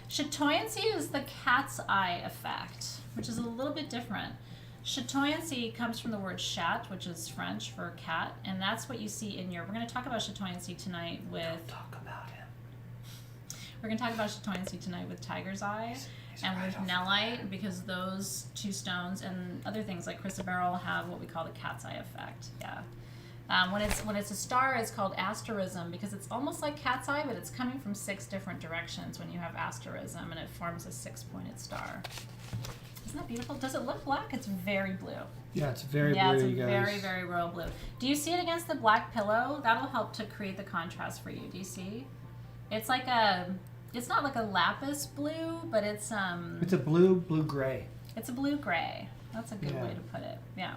Chatoyancy is the cat's eye effect, which is a little bit different. Chatoyancy comes from the word chat, which is French for cat, and that's what you see in your... We're going to talk about chatoyancy tonight with... Don't talk about him. We're going to talk about chatoyancy tonight with tiger's eye and right with Nellite, because those two stones and other things like chrysoberyl have what we call the cat's eye effect. Yeah. When it's a star, it's called asterism because it's almost like cat's eye, but it's coming from 6 different directions when you have asterism, and it forms a 6-pointed star. Isn't that beautiful? Does it look black? It's very blue. Yeah, it's very yeah, blue, it's a you guys. very, very royal blue. Do you see it against the black pillow? That'll help to create the contrast for you. Do you see? It's like it's not like a lapis blue, but it's It's a blue-gray. It's a blue-gray. That's a good Yeah. way to put it. Yeah.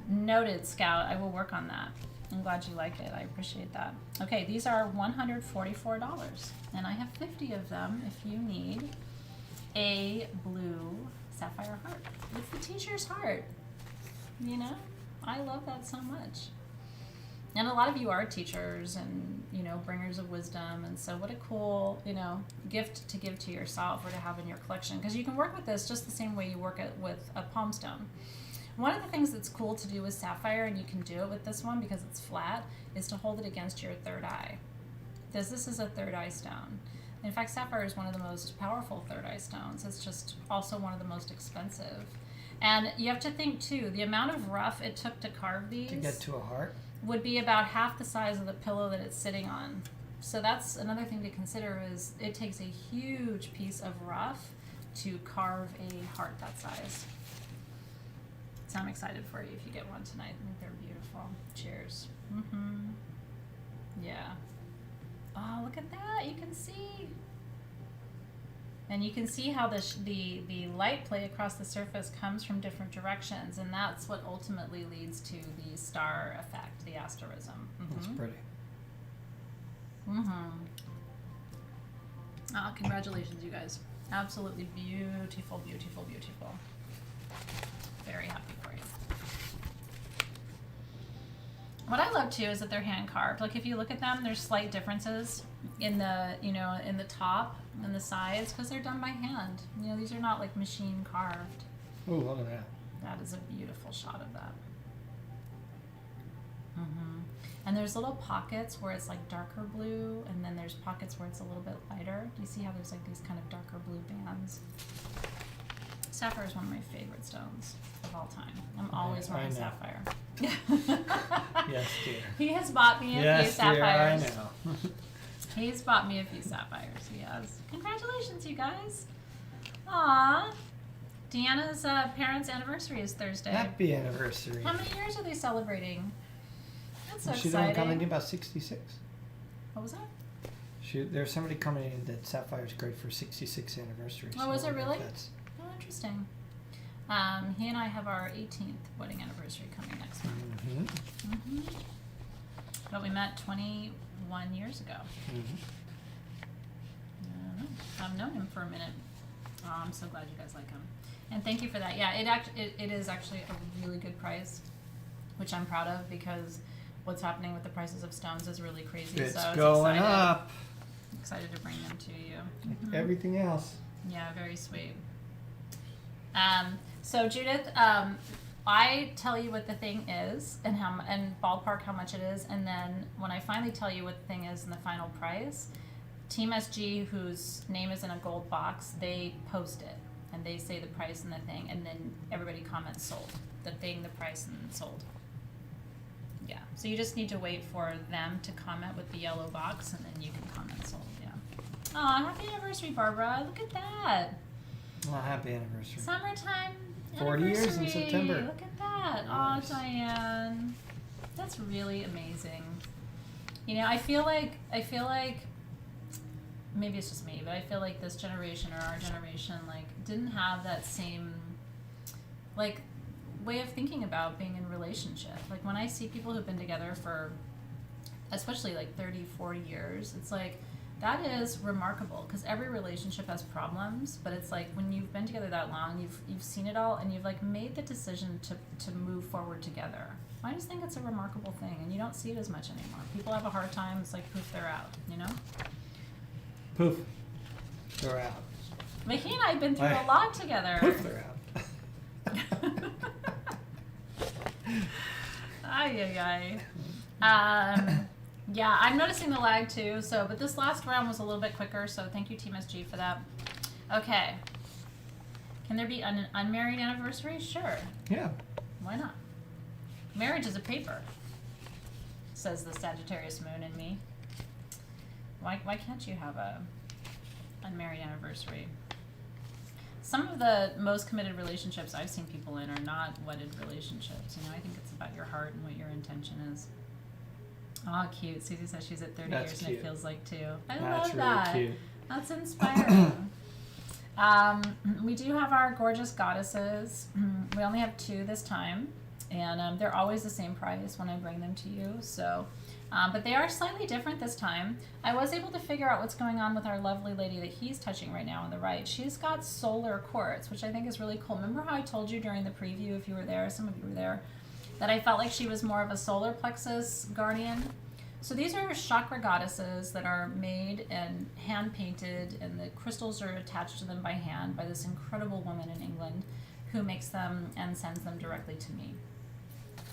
Noted, Scout. I will work on that. I'm glad you liked it. I appreciate that. Okay, these are $144, and I have 50 of them if you need a blue sapphire heart. It's the teacher's heart. You know? I love that so much. And a lot of you are teachers and, bringers of wisdom. And so what a cool, gift to give to yourself or to have in your collection. Because you can work with this just the same way you work it with a palm stone. One of the things that's cool to do with sapphire, and you can do it with this one because it's flat, is to hold it against your third eye. Because this is a third eye stone. In fact, sapphire is one of the most powerful third eye stones. It's just also one of the most expensive. And you have to think, too, the amount of rough it took to carve these To get to a heart? would be about half the size of the pillow that it's sitting on. So that's another thing to consider is it takes a huge piece of rough to carve a heart that size. So I'm excited for you if you get one tonight. I think they're beautiful. Cheers. Mm-hmm. Yeah. Oh, look at that. You can see. And you can see how the light play across the surface comes from different directions, and that's what ultimately leads to the star effect, the asterism. Mm-hmm. That's pretty. Mm-hmm. Oh, congratulations, you guys. Absolutely beautiful, beautiful, beautiful. Very happy for you. What I love too is that they're hand carved. Like if you look at them, there's slight differences in the, in the top and the sides because they're done by hand. These are not like machine carved. Oh, look at that. That is a beautiful shot of that. Mm-hmm. And there's little pockets where it's like darker blue, and then there's pockets where it's a little bit lighter. Do you see how there's like these kind of darker blue bands? Sapphire is one of my favorite stones of all time. I'm always wearing sapphire. Yes, dear. He has bought me a few sapphires. Dear, I know. He's bought me a few sapphires. He has. Congratulations, you guys. Aw. Deanna's parents' anniversary is Thursday. Happy anniversary. How many years are they celebrating? That's so She's exciting. only coming in about 66. What was that? There's somebody coming in that Sapphire's great for 66th anniversary. Oh, is it really? That's... Oh, interesting. He and I have our 18th wedding anniversary coming next month. Mm-hmm. Mm-hmm. But we met 1 years ago. Mm-hmm. I don't know. I've known him for a minute. Oh, I'm so glad you guys like him. And thank you for that. Yeah, it is actually a really good price, which I'm proud of because what's happening with the prices of stones is really crazy. It's so going up. Excited to bring them to you. Like everything else. Yeah, very sweet. So Judith, I tell you what the thing is and ballpark how much it is, and then when I finally tell you what the thing is and the final price, Team SG, whose name is in a gold box, they post it and they say the price and the thing, and then everybody comments sold. The thing, the price, and sold. Yeah. So you just need to wait for them to comment with the yellow box, and then you can comment sold. Yeah. Aw, happy anniversary, Barbara. Look at that. Well, happy anniversary. Summertime 40 years in September. Look at that. Nice. Oh, Diane. That's really amazing. You know, I feel like maybe it's just me, but I feel like this generation or our generation like didn't have that same like way of thinking about being in a relationship. Like when I see people who've been together for especially like 30, 40 years, it's like that is remarkable because every relationship has problems, but it's like when you've been together that long, you've seen it all and you've like made the decision to move forward together. I just think it's a remarkable thing, and you don't see it as much anymore. People have a hard time. It's like poof, they're out, you know? Poof. They're out. But he and I have been through a lot together. Poof, they're out. Ay. Yeah, I'm noticing the lag too. So, but this last round was a little bit quicker. So, thank you, Team SG, for that. Okay. Can there be an unmarried anniversary? Sure. Yeah. Why not? Marriage is a paper, says the Sagittarius moon in me. Why can't you have a unmarried anniversary? Some of the most committed relationships I've seen people in are not wedded relationships. You know, I think it's about your heart and what your intention is. Oh, cute. Susie says she's at 30 That's years cute. and it feels like 2. I That's love really that. cute. That's inspiring. We do have our gorgeous goddesses. We only have 2 this time, and they're always the same price when I bring them to you. So, but they are slightly different this time. I was able to figure out what's going on with our lovely lady that he's touching right now on the right. She's got solar quartz, which I think is really cool. Remember how I told you during the preview, if you were there, some of you were there, that I felt like she was more of a solar plexus guardian? So these are chakra goddesses that are made and hand painted, and the crystals are attached to them by hand by this incredible woman in England who makes them and sends them directly to me.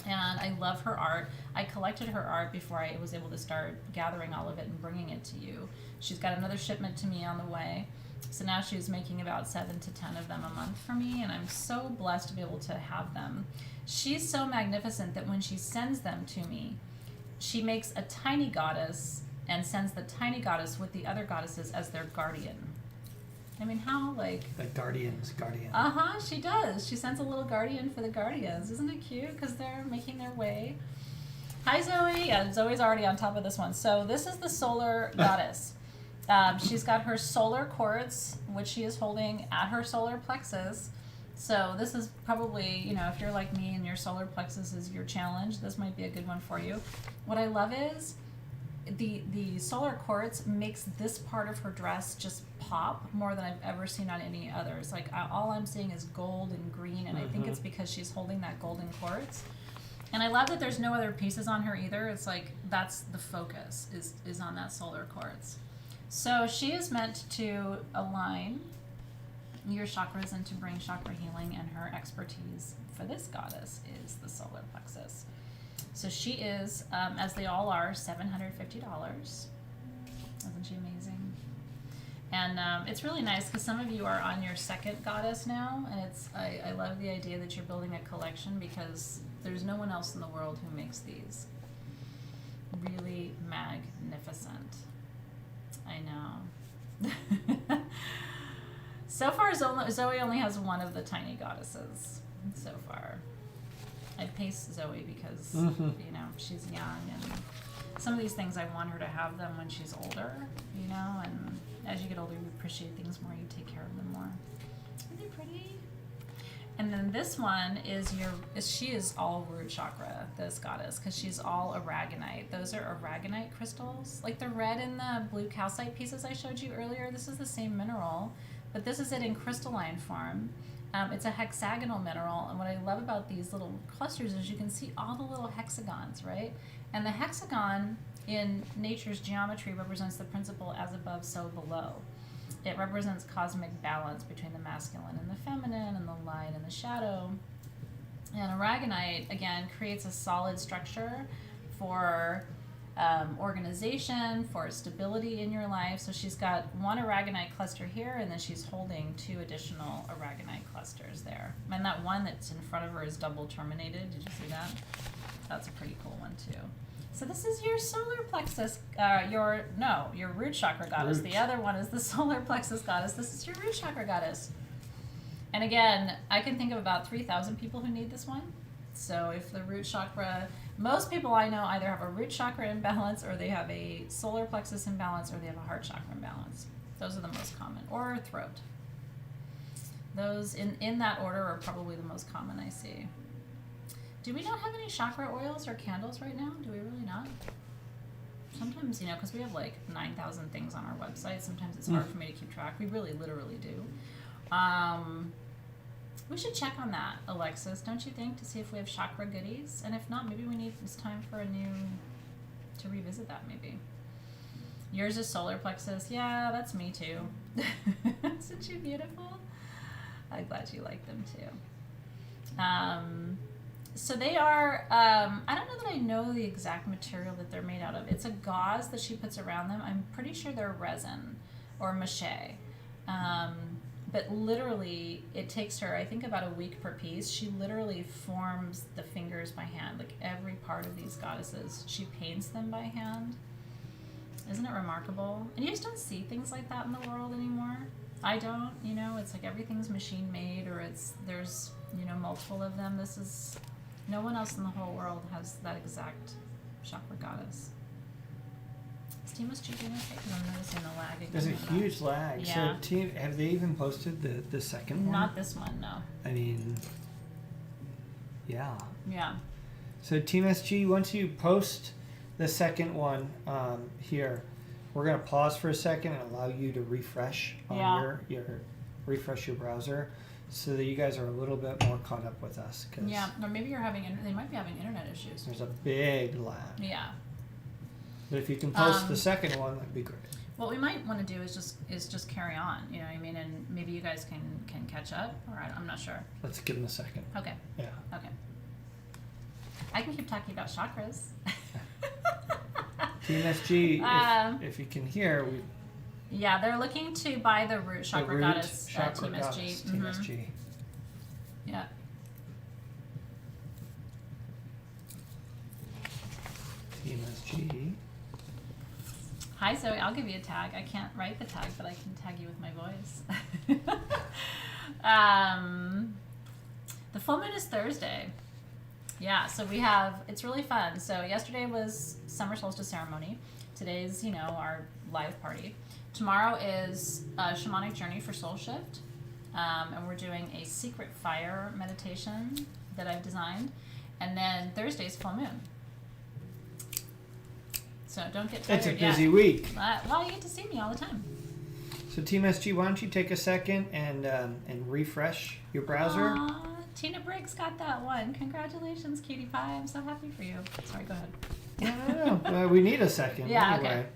And I love her art. I collected her art before I was able to start gathering all of it and bringing it to you. She's got another shipment to me on the way. So now she's making about 7 to 10 of them a month for me, and I'm so blessed to be able to have them. She's so magnificent that when she sends them to me, she makes a tiny goddess and sends the tiny goddess with the other goddesses as their guardian. I mean, how, like... The guardian's guardian. Uh-huh, she does. She sends a little guardian for the guardians. Isn't it cute? Because they're making their way. Hi, Zoe. Yeah, Zoe's already on top of this one. So this is the solar goddess. She's got her solar quartz, which she is holding at her solar plexus. So this is probably, you know, if you're like me and your solar plexus is your challenge, this might be a good one for you. What I love is the solar quartz makes this part of her dress just pop more than I've ever seen on any others. Like all I'm seeing is gold and green, and I think it's because she's holding that golden quartz. And I love that there's no other pieces on her either. It's like that's the focus is on that solar quartz. So she is meant to align your chakras and to bring chakra healing, and her expertise for this goddess is the solar plexus. So she is, as they all are, $750. Isn't she amazing? And it's really nice because some of you are on your second goddess now, and I love the idea that you're building a collection because there's no one else in the world who makes these. Really magnificent. I know. So far, Zoe only has one of the tiny goddesses so far. I pace Zoe because, you know, she's young, and some of these things I want her to have them when she's older, you know, and as you get older, you appreciate things more, you take care of them more. Isn't it pretty? And then this one she is all root chakra, this goddess, because she's all aragonite. Those are aragonite crystals. Like the red and the blue calcite pieces I showed you earlier, this is the same mineral, but this is it in crystalline form. It's a hexagonal mineral, and what I love about these little clusters is you can see all the little hexagons, right? And the hexagon in nature's geometry represents the principle as above, so below. It represents cosmic balance between the masculine and the feminine, and the light and the shadow. And aragonite, again, creates a solid structure for organization, for stability in your life. So she's got one aragonite cluster here, and then she's holding 2 additional aragonite clusters there. And that one that's in front of her is double terminated. Did you see that? That's a pretty cool one too. So this is your solar plexus, your root chakra goddess. Root. The other one is the solar plexus goddess. This is your root chakra goddess. And again, I can think of about 3,000 people who need this one. So if the root chakra, most people I know either have a root chakra imbalance, or they have a solar plexus imbalance, or they have a heart chakra imbalance. Those are the most common, or throat. Those in that order are probably the most common I see. Do we not have any chakra oils or candles right now? Do we really not? Sometimes, because we have like 9,000 things on our website, sometimes it's hard for me to keep track. We really literally do. We should check on that, Alexis, don't you think, to see if we have chakra goodies? And if not, maybe it's time for to revisit that maybe. Yours is solar plexus. Yeah, that's me too. Isn't she beautiful? I'm glad you like them too. So they are, I don't know that I know the exact material that they're made out of. It's a gauze that she puts around them. I'm pretty sure they're resin or mache. But literally, it takes her, I think, about a week per piece. She literally forms the fingers by hand, like every part of these goddesses. She paints them by hand. Isn't it remarkable? And you just don't see things like that in the world anymore. I don't, it's like everything's machine made, or there's, multiple of them. No one else in the whole world has that exact chakra goddess. Is Team SG doing okay? Because I'm noticing the lag again. There's a huge lag. Yeah. So have they even posted the second one? Not this one, no. I mean, yeah. Yeah. So Team SG, once you post the second one here, we're going to pause for a second and allow you to refresh on your refresh your browser, so that you guys are a little bit more caught up with us. Yeah, or maybe they might be having internet issues. There's a big lag. Yeah. But if you can post the second one, that'd be great. What we might want to do is just carry on, you know what I mean? And maybe you guys can catch up, or I'm not sure. Let's give them a second. Okay. Yeah. Okay. I can keep talking about chakras. Team SG, if you can hear, yeah, they're looking to buy the root chakra goddess at Team goddess, SG. Team SG. Yeah. Team SG. Hi Zoe, I'll give you a tag. I can't write the tag, but I can tag you with my voice. The full moon is Thursday. Yeah, so it's really fun. So yesterday was summer solstice ceremony. Today's, our live party. Tomorrow is a shamanic journey for soul shift. And we're doing a secret fire meditation that I've designed. And then Thursday's full moon. So don't get tired yet. It's a busy week. Well, you get to see me all the time. So Team SG, why don't you take a second and refresh your browser? Aww, Tina Briggs got that one. Congratulations, cutie pie. I'm so happy for you. Sorry, go ahead. No. We need a second. Yeah, anyway. okay.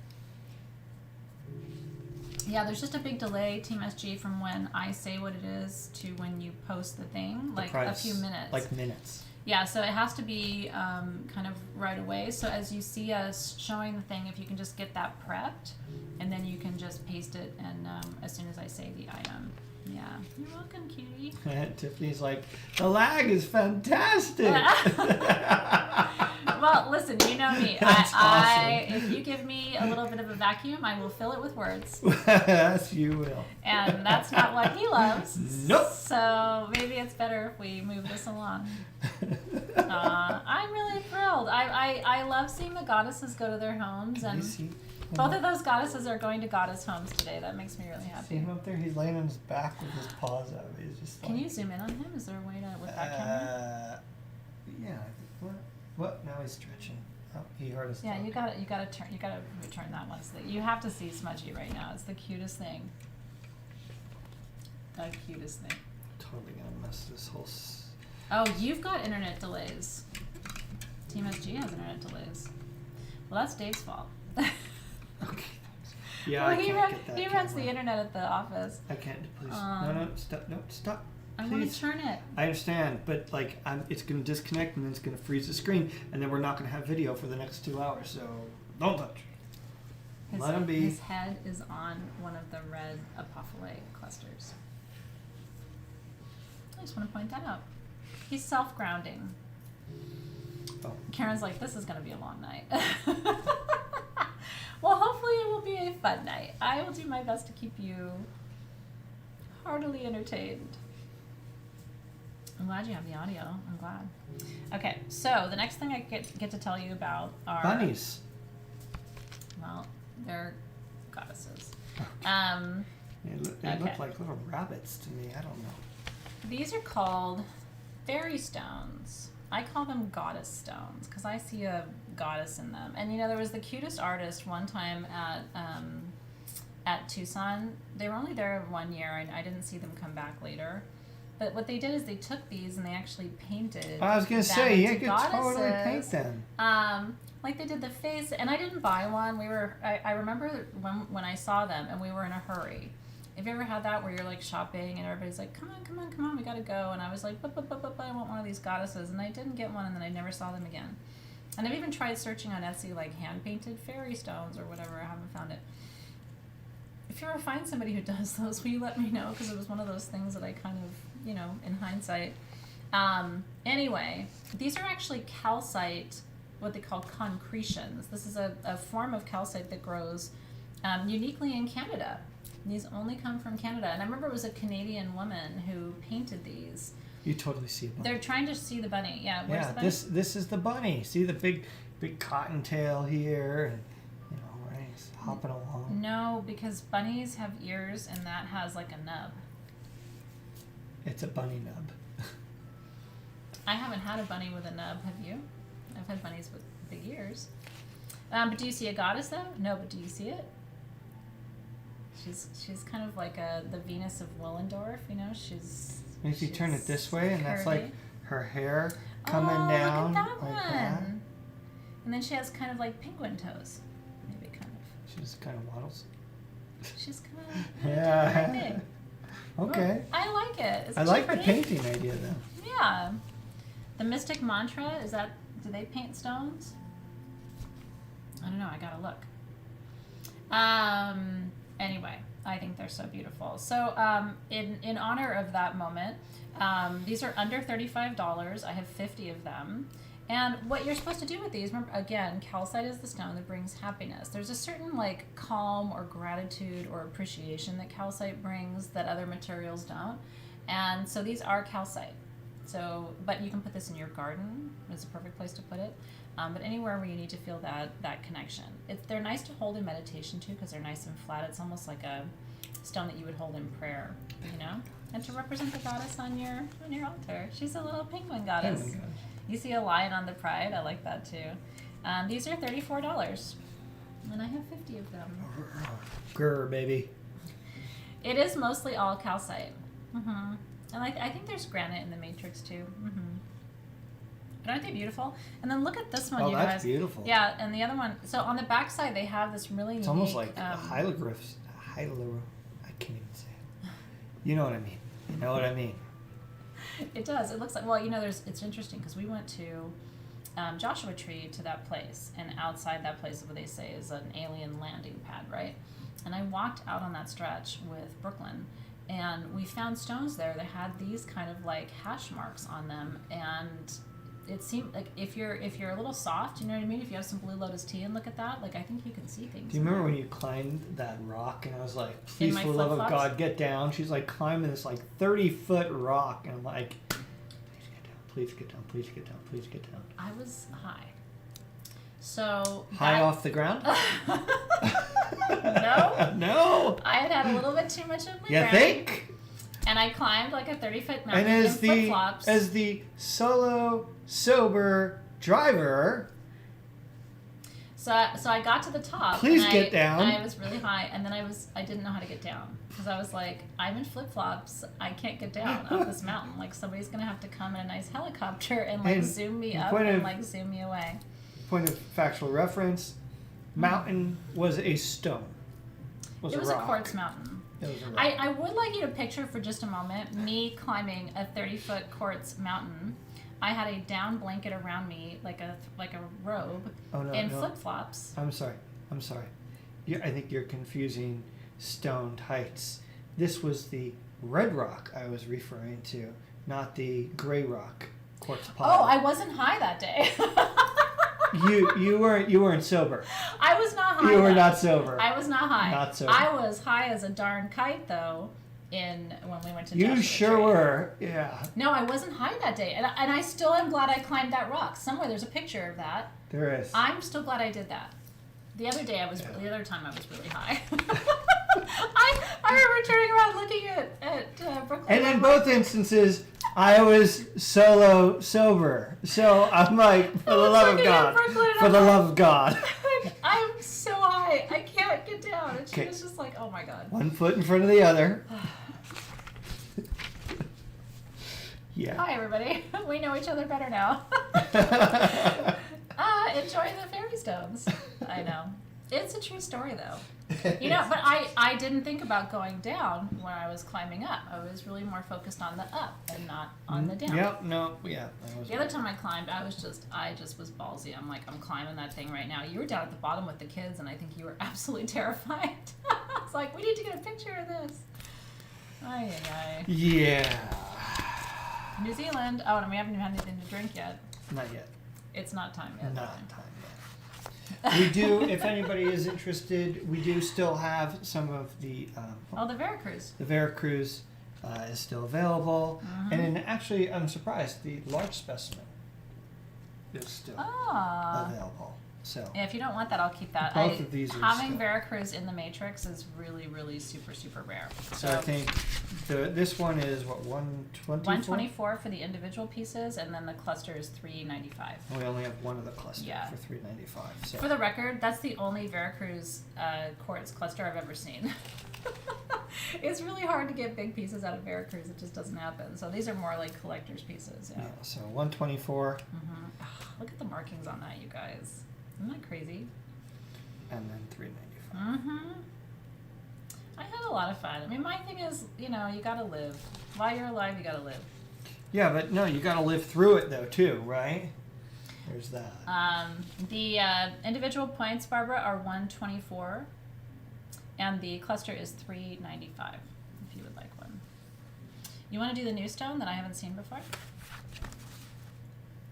Yeah, there's just a big delay, Team SG, from when I say what it is to when you post the thing, like a few minutes. Like minutes. Yeah, so it has to be kind of right away. So as you see us showing the thing, if you can just get that prepped, and then you can just paste it, and as soon as I say the item. Yeah, you're welcome, cutie. Tiffany's like, the lag is fantastic. Well, listen, you know me. That's awesome. If you give me a little bit of a vacuum, I will fill it with words. Yes, you will. And that's not what he loves. Nope. So maybe it's better if we move this along. I'm really thrilled. I love seeing the goddesses go to their homes, and Both of those goddesses are going to goddess homes today. That makes me really See happy. him up there? He's laying on his back with his paws out. He's just like... Can you zoom in on him? Is there a way to with that camera? Yeah. What? Now he's stretching. Oh, he hurt his Yeah, tongue. you gotta return that one. So that you have to see Smudgy right now. It's the cutest thing. The cutest thing. Totally gonna mess this whole... Oh, you've got internet delays. Team SG has internet delays. Well, that's Dave's fault. Okay, thanks. Yeah, well, I can't get that he runs the camera. internet at the office. I can't, please. No, stop. No, stop. I want Please. to turn it. I understand, but like, it's going to disconnect and then it's going to freeze the screen, and then we're not going to have video for the next 2 hours. So don't touch. Let him be. His head is on one of the red apophyllite clusters. I just want to point that out. He's self-grounding. Oh. Karen's like, this is going to be a long night. Well, hopefully it will be a fun night. I will do my best to keep you heartily entertained. I'm glad you have the audio. I'm glad. Okay, so the next thing I get to tell you about are... Bunnies. Well, they're goddesses. They look like little rabbits to me. I don't know. These are called fairy stones. I call them goddess stones because I see a goddess in them. And you know, there was the cutest artist one time at Tucson. They were only there 1 year, and I didn't see them come back later. But what they did is they took these and they actually painted. I was gonna them say, you into could totally paint goddesses. them. Like they did the face, and I didn't buy one. I remember when I saw them, and we were in a hurry. Have you ever had that where you're like shopping and everybody's like, come on, we gotta go. And I was like, but, I want one of these goddesses. And I didn't get one, and then I never saw them again. And I've even tried searching on Etsy, like hand-painted fairy stones or whatever. I haven't found it. If you ever find somebody who does those, will you let me know? Because it was one of those things that I kind of, you know, in hindsight. Anyway, these are actually calcite, what they call concretions. This is a form of calcite that grows uniquely in Canada. These only come from Canada. And I remember it was a Canadian woman who painted these. You totally see a bunny. They're trying to see the bunny. Yeah, where's Yeah, the bunny? this is the bunny. See the big cottontail here, and you know, right? He's hopping along. No, because bunnies have ears, and that has like a nub. It's a bunny nub. I haven't had a bunny with a nub, have you? I've had bunnies with big ears. But do you see a goddess though? No, but do you see it? She's kind of like the Venus of Willendorf, you know. She's. And if you turn it this way, and that's like curvy. her hair coming Oh, down look at that like one. that. And then she has kind of like penguin toes, maybe kind of. She just kind of waddles. She's kind of Yeah. big. Okay. I like it. Isn't I she like the pretty? painting idea though. Yeah. The Mystic Mantra, do they paint stones? I don't know, I gotta look. Anyway, I think they're so beautiful. So in honor of that moment, these are under $35. I have 50 of them. And what you're supposed to do with these, remember, again, calcite is the stone that brings happiness. There's a certain like calm or gratitude or appreciation that calcite brings that other materials don't. And so these are calcite. So, but you can put this in your garden. It's a perfect place to put it. But anywhere where you need to feel that connection. They're nice to hold in meditation too, because they're nice and flat. It's almost like a stone that you would hold in prayer, you know? And to represent the goddess on your altar. She's a little penguin goddess. Penguin goddess. You see a lion on the pride. I like that too. These are $34, and I have 50 of them. Grr, baby. It is mostly all calcite. Mm-hmm. And I think there's granite in the matrix too. Mm-hmm. But aren't they beautiful? And then look at this one, Oh, you that's guys. beautiful. Yeah, and the other one. So on the back side, they have this really It's unique. almost like hieroglyphs. I can't even say it. You know what I mean. You know what I mean. It does. It looks like, well, you know, it's interesting because we went to Joshua Tree to that place, and outside that place, what they say is an alien landing pad, right? And I walked out on that stretch with Brooklyn, and we found stones there that had these kind of like hash marks on them, and it seemed like if you're a little soft, you know what I mean? If you have some Blue Lotus tea and look at that, like I think you can see things. Do you remember when you climbed that rock and I was like, In please, my for the love of flip-flops? God, get down. She's like climbing this like 30-foot rock, and I'm like, please get down, please get down, please get down, please get down. I was high. So high off the ground? No. No. I had a little bit too much of my You brain. think? And I climbed like a 30-foot mountain And in flip-flops. as the solo sober driver, So I got to the top. Please and get down. I was really high, and then I didn't know how to get down because I was like, I'm in flip-flops. I can't get down off this mountain. Like somebody's gonna have to come in a nice helicopter and like And zoom me up point and of- like zoom me away. point of factual reference, mountain was a stone. It was a quartz mountain. It was a rock. I would like you to picture for just a moment me climbing a 30-foot quartz mountain. I had a down blanket around me, like a robe, Oh, no, and no. flip-flops. I'm sorry. I think you're confusing stoned heights. This was the red rock I was referring to, not the gray rock quartz pile. Oh, I wasn't high that day. You weren't sober. I was not high. You were though. not sober. I was not high. Not sober. I was high as a darn kite though. When we went to You Joshua sure Tree. were. Yeah. No, I wasn't high that day, and I still am glad I climbed that rock. Somewhere there's a picture of that. There is. I'm still glad I did that. The other day the other time I was really high. I remember turning around looking at Brooklyn. And in I'm both instances, I was solo sober. So I'm like, for the was love of looking at God. Brooklyn and For I'm the like- love of God. I'm so high, I can't get down. And she Okay. was just like, oh my God. One foot in front of the other. Yeah. Hi everybody, we know each other better now. Enjoy the fairy stones. I know. It's a true story though. You know, but I didn't think about going down when I was climbing up. I was really more focused on the up and not on the down. Yep, no, yeah. I was The other time I climbed, I just was ballsy. I'm like, I'm climbing that thing right now. You were down at the bottom with the kids, and I think you were absolutely terrified. It's like, we need to get a picture of this. Ay, ay, ay. Yeah. New Zealand. Oh, and we haven't even had anything to drink yet. Not yet. It's not time yet. Not time yet. We do, if anybody is interested, we do still have some of the Oh, the Veracruz. the Veracruz is still available, Mhm. and then actually, I'm surprised the large specimen is still Ah. available. So Yeah, if you don't want that, I'll keep that. Both of these are having still- Veracruz in the Matrix is really, really super, super rare. so I think this one is what 124. 124 for the individual pieces, and then the cluster is 395. We only have one of the cluster Yeah. for 395. So For the record, that's the only Veracruz quartz cluster I've ever seen. It's really hard to get big pieces out of Veracruz. It just doesn't happen. So these are more like collector's pieces. Yeah. yeah, so 124 Look at the markings on that, you guys. Isn't that crazy? and then 395. I had a lot of fun. I mean, my thing is, you gotta live. While you're alive, you gotta live. Yeah, but no, you got to live through it though too, right? There's that. The individual points, Barbara, are 124, and the cluster is 395. If you would like one, you want to do the new stone that I haven't seen before.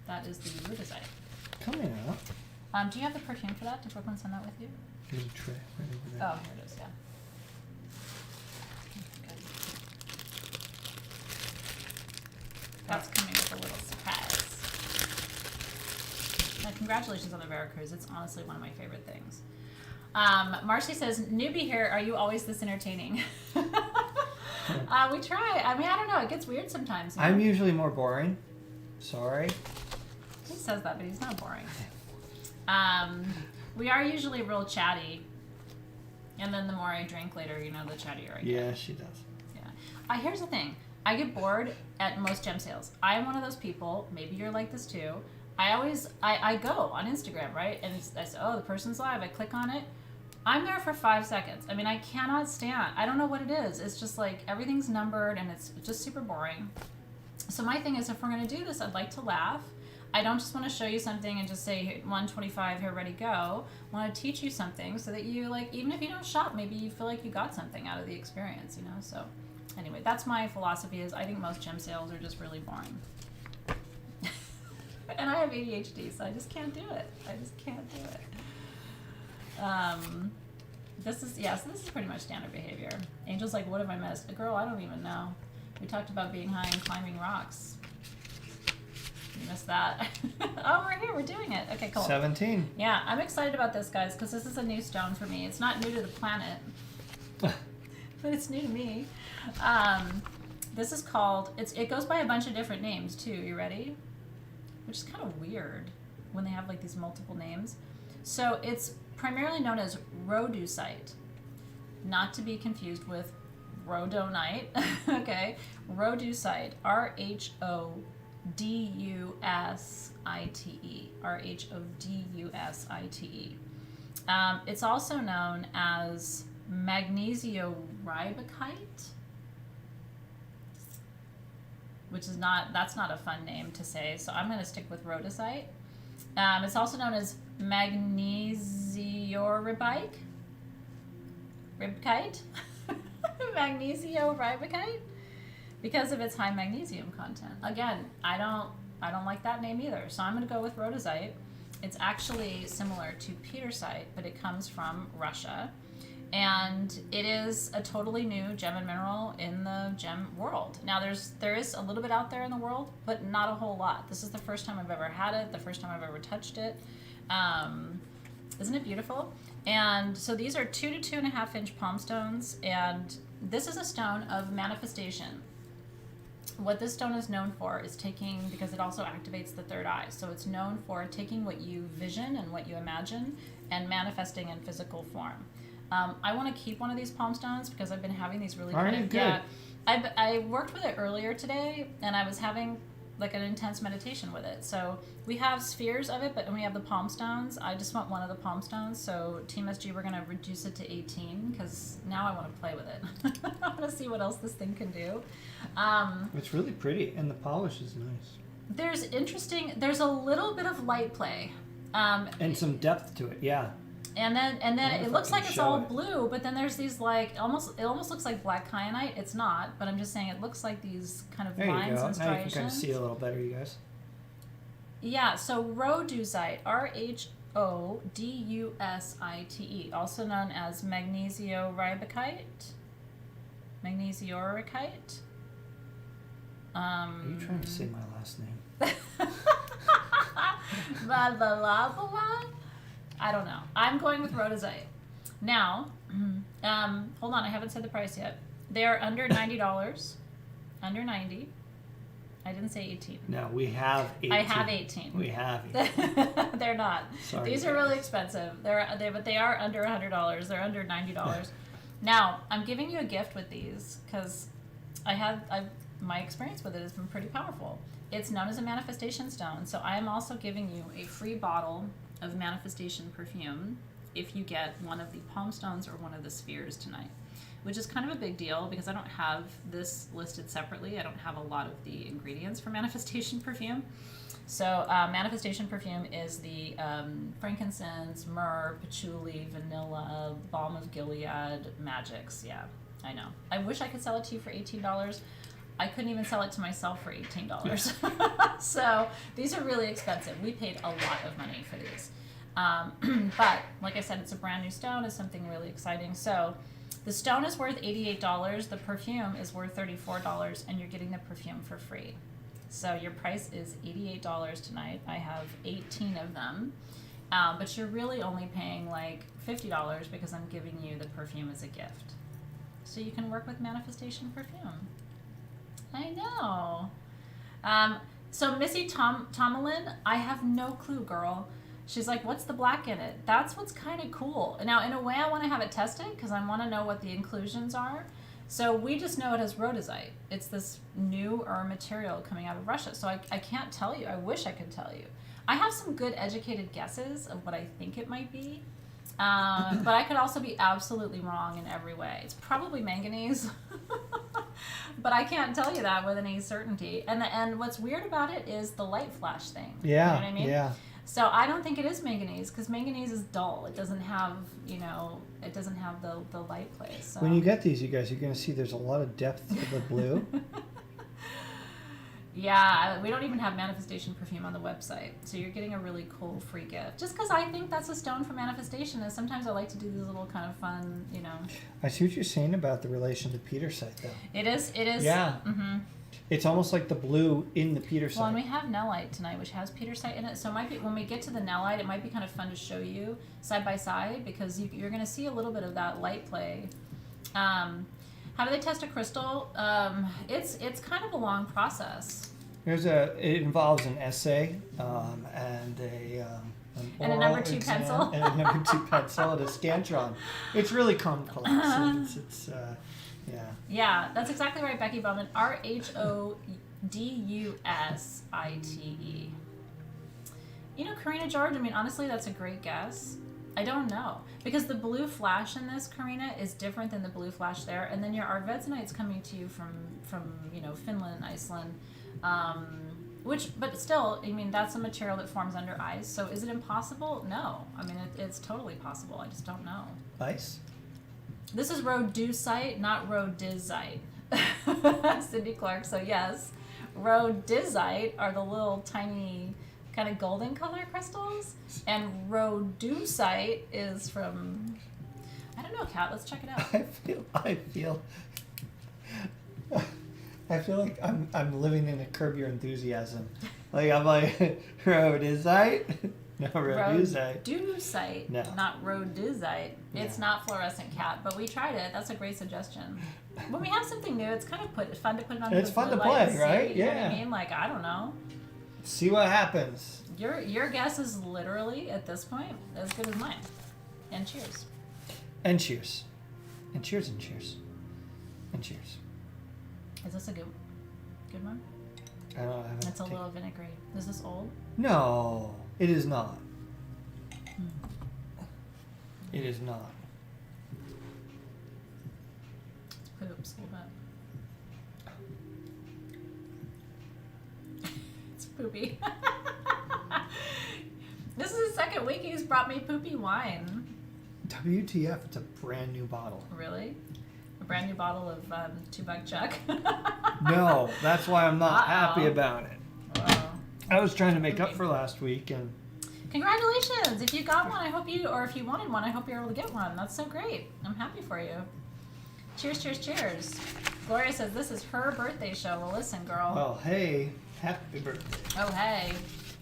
That is the Rudazite. Coming up. Do you have the perfume for that? Did Brooklyn send that with you? Here's a tray right over there. Oh, here it is. Yeah. Okay. That's coming with a little surprise. Congratulations on the Veracruz. It's honestly one of my favorite things. Marcy says, newbie here, are you always this entertaining? We try. I mean, I don't know. It gets weird sometimes. I'm usually more boring. Sorry. He says that, but he's not boring. We are usually real chatty. And then the more I drink later, the chattier I get. Yeah, she does. Yeah. Here's the thing. I get bored at most gem sales. I am one of those people. Maybe you're like this too. I go on Instagram, right? And I say, oh, the person's live. I click on it. I'm there for 5 seconds. I mean, I cannot stand. I don't know what it is. It's just like everything's numbered and it's just super boring. So my thing is, if we're going to do this, I'd like to laugh. I don't just want to show you something and just say 125 here, ready, go. I want to teach you something so that you, like, even if you don't shop, maybe you feel like you got something out of the experience, So anyway, that's my philosophy is I think most gem sales are just really boring. And I have ADHD, so I just can't do it. This is pretty much standard behavior. Angel's like, what have I missed? Girl, I don't even know. We talked about being high and climbing rocks. You missed that. Oh, we're here. We're doing it. Okay, cool. 17. Yeah, I'm excited about this, guys, because this is a new stone for me. It's not new to the planet, but it's new to me. This is called, it goes by a bunch of different names, too. You ready? Which is kind of weird when they have, like, these multiple names. So it's primarily known as rhodocite, not to be confused with rhodonite. Okay, rhodocite, Rhodusite, Rhodusite. It's also known as magnesioribacite, which is that's not a fun name to say, so I'm going to stick with rhodocite. It's also known as magnesioribike, ribkite, magnesioribacite, because of its high magnesium content. Again, I don't like that name either, so I'm going to go with rhodocite. It's actually similar to petersite, but it comes from Russia, and it is a totally new gem and mineral in the gem world. Now, there is a little bit out there in the world, but not a whole lot. This is the first time I've ever had it, the first time I've ever touched it. Isn't it beautiful? And so these are 2 to 2.5 inch palm stones, and this is a stone of manifestation. What this stone is known for is because it also activates the third eye. So it's known for taking what you vision and what you imagine and manifesting in physical form. I want to keep one of these palm stones because I've been having these really I worked with it earlier today, and I was having like an intense meditation with it. So we have spheres of it, but we have the palm stones. I just want one of the palm stones. So Team SG, we're going to reduce it to 18 because now I want to play with it. I want to see what else this thing can do. It's really pretty, and the polish is nice. There's a little bit of light play. And some depth to it, yeah. And then it looks like it's all blue, but then there's these like it almost looks like black kyanite. It's not, but I'm just saying it looks like these kind of lines and striations. Now you can kind of see a little better, you guys. Yeah, so rhodusite, Rhodusite, also known as magnesioribacite. Magnesioricite. Are you trying to say my last name? Blah, blah, blah, blah. I don't know. I'm going with rhodosite. Now, hold on. I haven't said the price yet. They are under $90. Under 90. I didn't say 18. No, we have 18. I have 18. We have 18. They're not. Sorry, These are really expensive. But they are under $100. They're under $90. Now, I'm giving you a gift with these because my experience with it has been pretty powerful. It's known as a manifestation stone, so I am also giving you a free bottle of manifestation perfume if you get one of the palm stones or one of the spheres tonight, which is kind of a big deal because I don't have this listed separately. I don't have a lot of the ingredients for manifestation perfume. So manifestation perfume is the frankincense, myrrh, patchouli, vanilla, balm of Gilead, magics. Yeah, I know. I wish I could sell it to you for $18. I couldn't even sell it to myself for $18. So these are really expensive. We paid a lot of money for these. But like I said, it's a brand new stone. It's something really exciting. So the stone is worth $88. The perfume is worth $34, and you're getting the perfume for free. So your price is $88 tonight. I have 18 of them. But you're really only paying like $50 because I'm giving you the perfume as a gift. So you can work with manifestation perfume. I know. So Missy Tomalin, I have no clue, girl. She's like, what's the black in it? That's what's kind of cool. Now, in a way, I want to have it tested because I want to know what the inclusions are. So we just know it as rhodosite. It's this newer material coming out of Russia. So I can't tell you. I wish I could tell you. I have some good educated guesses of what I think it might be. But I could also be absolutely wrong in every way. It's probably manganese. But I can't tell you that with any certainty. And what's weird about it is the light flash thing. Yeah, you know what I mean? yeah. So I don't think it is manganese because manganese is dull. It doesn't have, the light play. So. When you get these, you guys, you're going to see there's a lot of depth to the blue. Yeah, we don't even have manifestation perfume on the website. So you're getting a really cool free gift. Just because I think that's a stone for manifestation. And sometimes I like to do these little kind of fun, I see what you're saying about the relation to petersite, though. It is. Yeah. Mm-hmm. It's almost like the blue in the petersite. Well, and we have Nellite tonight, which has petersite in it. So it might be, when we get to the Nellite, it might be kind of fun to show you side by side, because you're going to see a little bit of that light play. How do they test a crystal? It's kind of a long process. It involves an essay and an a number oral 2 exam pencil. and a number 2 pencil and a Scantron. It's really complex. It's Yeah, that's exactly right, Becky Bowman. RHODUSITE. You know, Karina George, I mean, honestly, that's a great guess. I don't know. Because the blue flash in this, Karina, is different than the blue flash there. And then your Arvedzenite's coming to you from Finland and Iceland. But still, I mean, that's a material that forms under ice. So is it impossible? No. I mean, it's totally possible. I just don't know. ice. This is rhodocite, not rhodizite. Cindy Clark, so yes. Rhodizite are the little tiny kind of golden color crystals. And rhodocite is from, I don't know, Kat, let's check it out. I feel like I'm living in a Curb Your Enthusiasm. Like I'm like rhodizite. No, rhodocite. Rhodocite, No. not rhodizite. It's not fluorescent, Cat, but we tried it. That's a great suggestion. When we have something new, it's kind of fun to put it on. It's fun to play, right? You know what I mean? Like, I don't know. See what happens. Your guess is literally at this point as good as mine. And cheers. And cheers. And cheers and cheers. And cheers. Is this a good one? I don't know. It's a little vinegary. Is this old? No, it is not. It is not. It's poops a little bit. It's poopy. This is the second week he's brought me poopy wine. WTF, it's a brand new bottle. Really? A brand new bottle of 2-Buck Chuck? No, that's why I'm not happy about it. Wow. I was trying to make up for last week and... Congratulations! If you got one, I hope or if you wanted one, I hope you're able to get one. That's so great. I'm happy for you. Cheers, cheers, cheers. Gloria says this is her birthday show. Well, listen, girl. Well, hey, happy birthday. Oh, hey.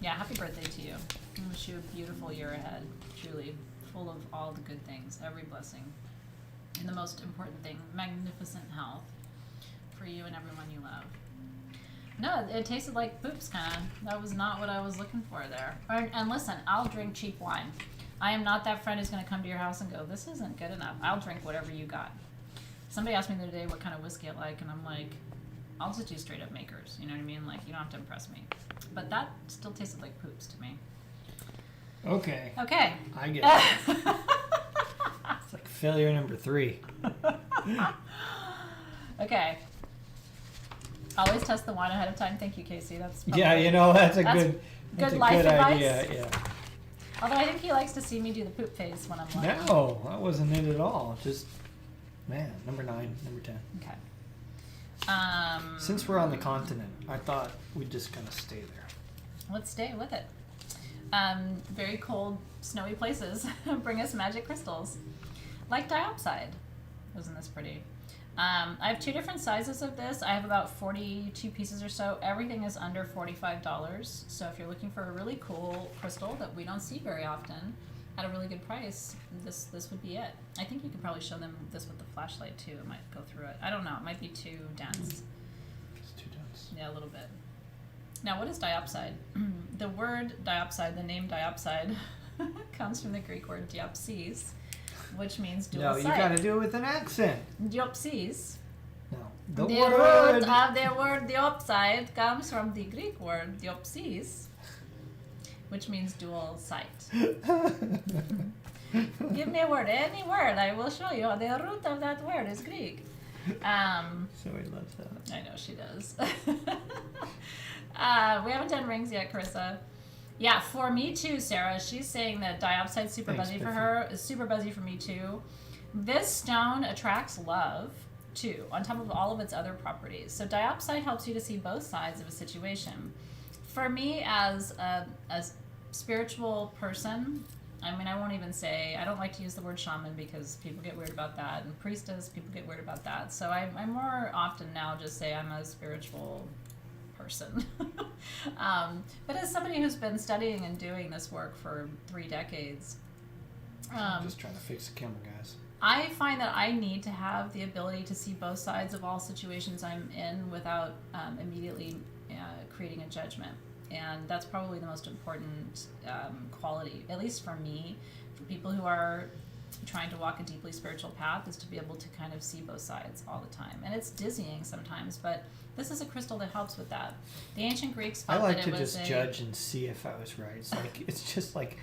Yeah, happy birthday to you. I wish you a beautiful year ahead. Truly. Full of all the good things. Every blessing. And the most important thing, magnificent health for you and everyone you love. No, it tasted like poops, kind of. That was not what I was looking for there. And listen, I'll drink cheap wine. I am not that friend who's going to come to your house and go, this isn't good enough. I'll drink whatever you got. Somebody asked me the other day what kind of whiskey I like, and I'm like, I'll just do straight up makers. You know what I mean? Like, you don't have to impress me. But that still tasted like poops to me. Okay. Okay. I get it. It's like failure number 3. Okay. Always test the wine ahead of time. Thank you, Casey. That's probably, Yeah, that's a that's good, good life advice. idea. Yeah. Although I think he likes to see me do the poop face when I'm like, No, that wasn't it at all. Just, man, number 9, number 10. okay. Since we're on the continent, I thought we'd just kind of stay there. Let's stay with it. Very cold, snowy places bring us magic crystals, like diopside. Isn't this pretty? I have 2 different sizes of this. I have about 42 pieces or so. Everything is under $45. So if you're looking for a really cool crystal that we don't see very often at a really good price, this would be it. I think you could probably show them this with the flashlight too. It might go through it. I don't know. It might be too dense. It's too dense. Yeah, a little bit. Now, what is diopside? The word diopside, the name diopside, comes from the Greek word diopsis, which means dual No, sight. you gotta do it with an accent. Diopsis. No. The root of the word diopside comes from the Greek word diopsis, which means dual sight. Give me a word, any word, I will show you. The root of that word is Greek. Zoe loves that. I know she does. We haven't done rings yet, Carissa. Yeah, for me too, Sarah. She's saying that diopside's super Thanks, buzzy for Biffy. her. It's super buzzy for me too. This stone attracts love too, on top of all of its other properties. So diopside helps you to see both sides of a situation. For me, as a spiritual person, I mean, I won't even say, I don't like to use the word shaman because people get weird about that, and priestess, people get weird about that. So I more often now just say I'm a spiritual person. But as somebody who's been studying and doing this work for 3 decades, I'm just trying to fix the camera, guys. I find that I need to have the ability to see both sides of all situations I'm in without immediately creating a judgment. And that's probably the most important quality, at least for me, for people who are trying to walk a deeply spiritual path, is to be able to kind of see both sides all the time. And it's dizzying sometimes, but this is a crystal that helps with that. The ancient Greeks I felt like that to it was just judge and see if I was right. It's just like,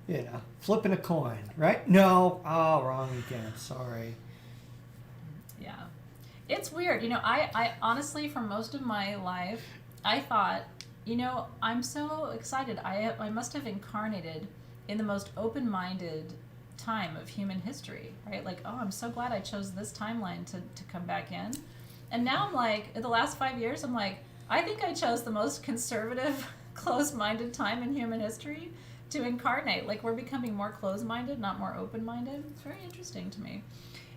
you know, flipping a coin, right? No, oh, wrong again. Sorry. Yeah, it's weird. You know, I honestly, for most of my life, I thought, you know, I'm so excited. I must have incarnated in the most open-minded time of human history, right? Like, oh, I'm so glad I chose this timeline to come back in. And now I'm like, in the last 5 years, I'm like, I think I chose the most conservative, closed-minded time in human history to incarnate. Like, we're becoming more closed-minded, not more open-minded. It's very interesting to me.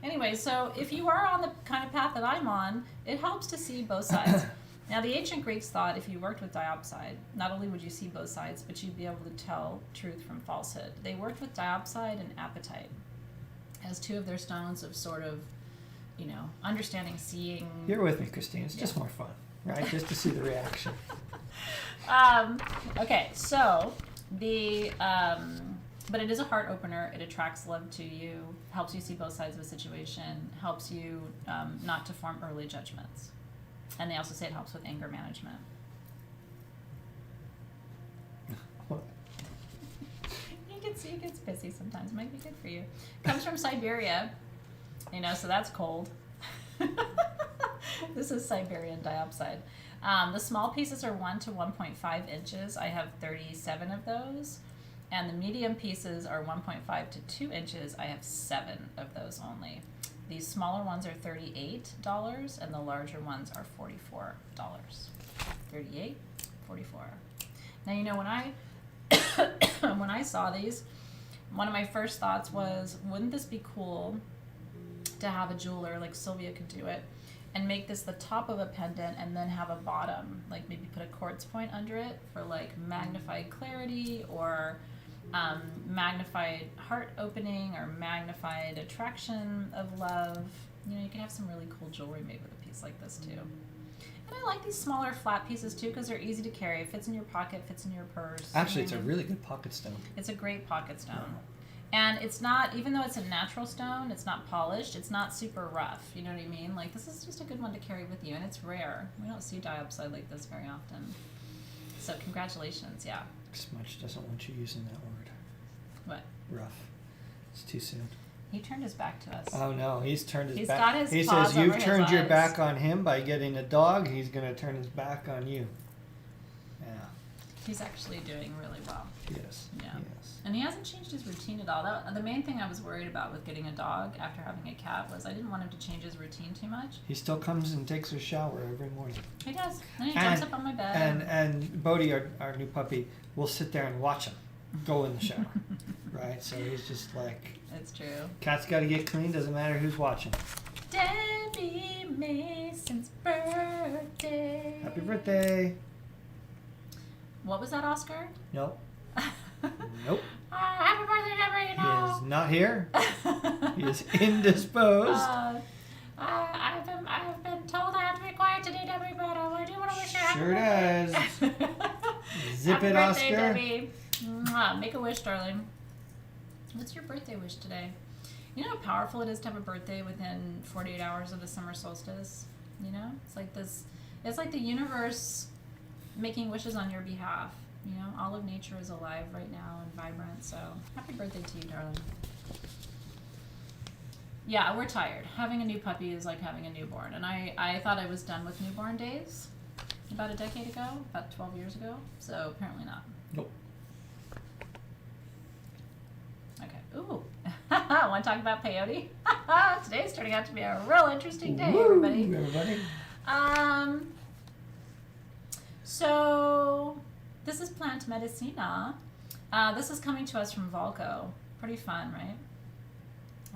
Anyway, so if you are on the kind of path that I'm on, it helps to see both sides. Now, the ancient Greeks thought if you worked with diopside, not only would you see both sides, but you'd be able to tell truth from falsehood. They worked with diopside and apatite as 2 of their stones of sort of, you know, understanding, seeing. You're with me, Christine. It's just more fun, right? Just to see the reaction. Okay, so the, but it is a heart opener. It attracts love to you, helps you see both sides of a situation, helps you not to form early judgments. And they also say it helps with anger management. He gets pissy sometimes. Might be good for you. Comes from Siberia, you know, so that's cold. This is Siberian diopside. The small pieces are 1 to 1.5 inches. I have 37 of those. And the medium pieces are 1.5 to 2 inches. I have 7 of those only. These smaller ones are $38, and the larger ones are $44. 38, 44. Now, you know, when I when I saw these, one of my first thoughts was, wouldn't this be cool to have a jeweler like Sylvia could do it and make this the top of a pendant and then have a bottom, like maybe put a quartz point under it for like magnified clarity or magnified heart opening or magnified attraction of love. You know, you can have some really cool jewelry made with a piece like this too. And I like these smaller flat pieces too because they're easy to carry. It fits in your pocket, fits in your purse. Actually, it's a really good pocket stone. It's a great pocket stone. And it's not, even though it's a natural stone, it's not polished, it's not super rough. You know what I mean? Like, this is just a good one to carry with you, and it's rare. We don't see diopside like this very often. So congratulations, yeah. Smudge doesn't want you using that word. What? Rough. It's too soon. He turned his back to us. Oh no, he's turned his He's back. got his He paws says you've over turned his your eyes. back on him by getting a dog. He's going to turn his back on you. Yeah. He's actually doing really well. Yes. Yeah. Yes. And he hasn't changed his routine at all. The main thing I was worried about with getting a dog after having a cat was I didn't want him to change his routine too much. He still comes and takes a shower every morning. He does. And he jumps up on my bed. And Bodhi, our new puppy, will sit there and watch him go in the shower. Right? So he's just like... It's true. Cat's got to get clean. Doesn't matter who's watching. Debbie Mason's birthday. Happy birthday. What was that, Oscar? Nope. Nope. Happy birthday, Debbie, you know. He is not here. He is indisposed. I've been told I have to be quiet today, Debbie, but I do want to wish you a happy Sure birthday. does. Zip happy it, birthday, Oscar. Debbie. Mwah. Make a wish, darling. What's your birthday wish today? You know how powerful it is to have a birthday within 48 hours of the summer solstice? You know? It's like this, it's like the universe making wishes on your behalf. You know, all of nature is alive right now and vibrant, so happy birthday to you, darling. Yeah, we're tired. Having a new puppy is like having a newborn, and I thought I was done with newborn days about a decade ago, about 12 years ago, so apparently not. Nope. Okay. Ooh. Want to talk about peyote? Today's turning out to be a real interesting day, Woo, everybody. So this is plant medicina. This is coming to us from Valco. Pretty fun, right?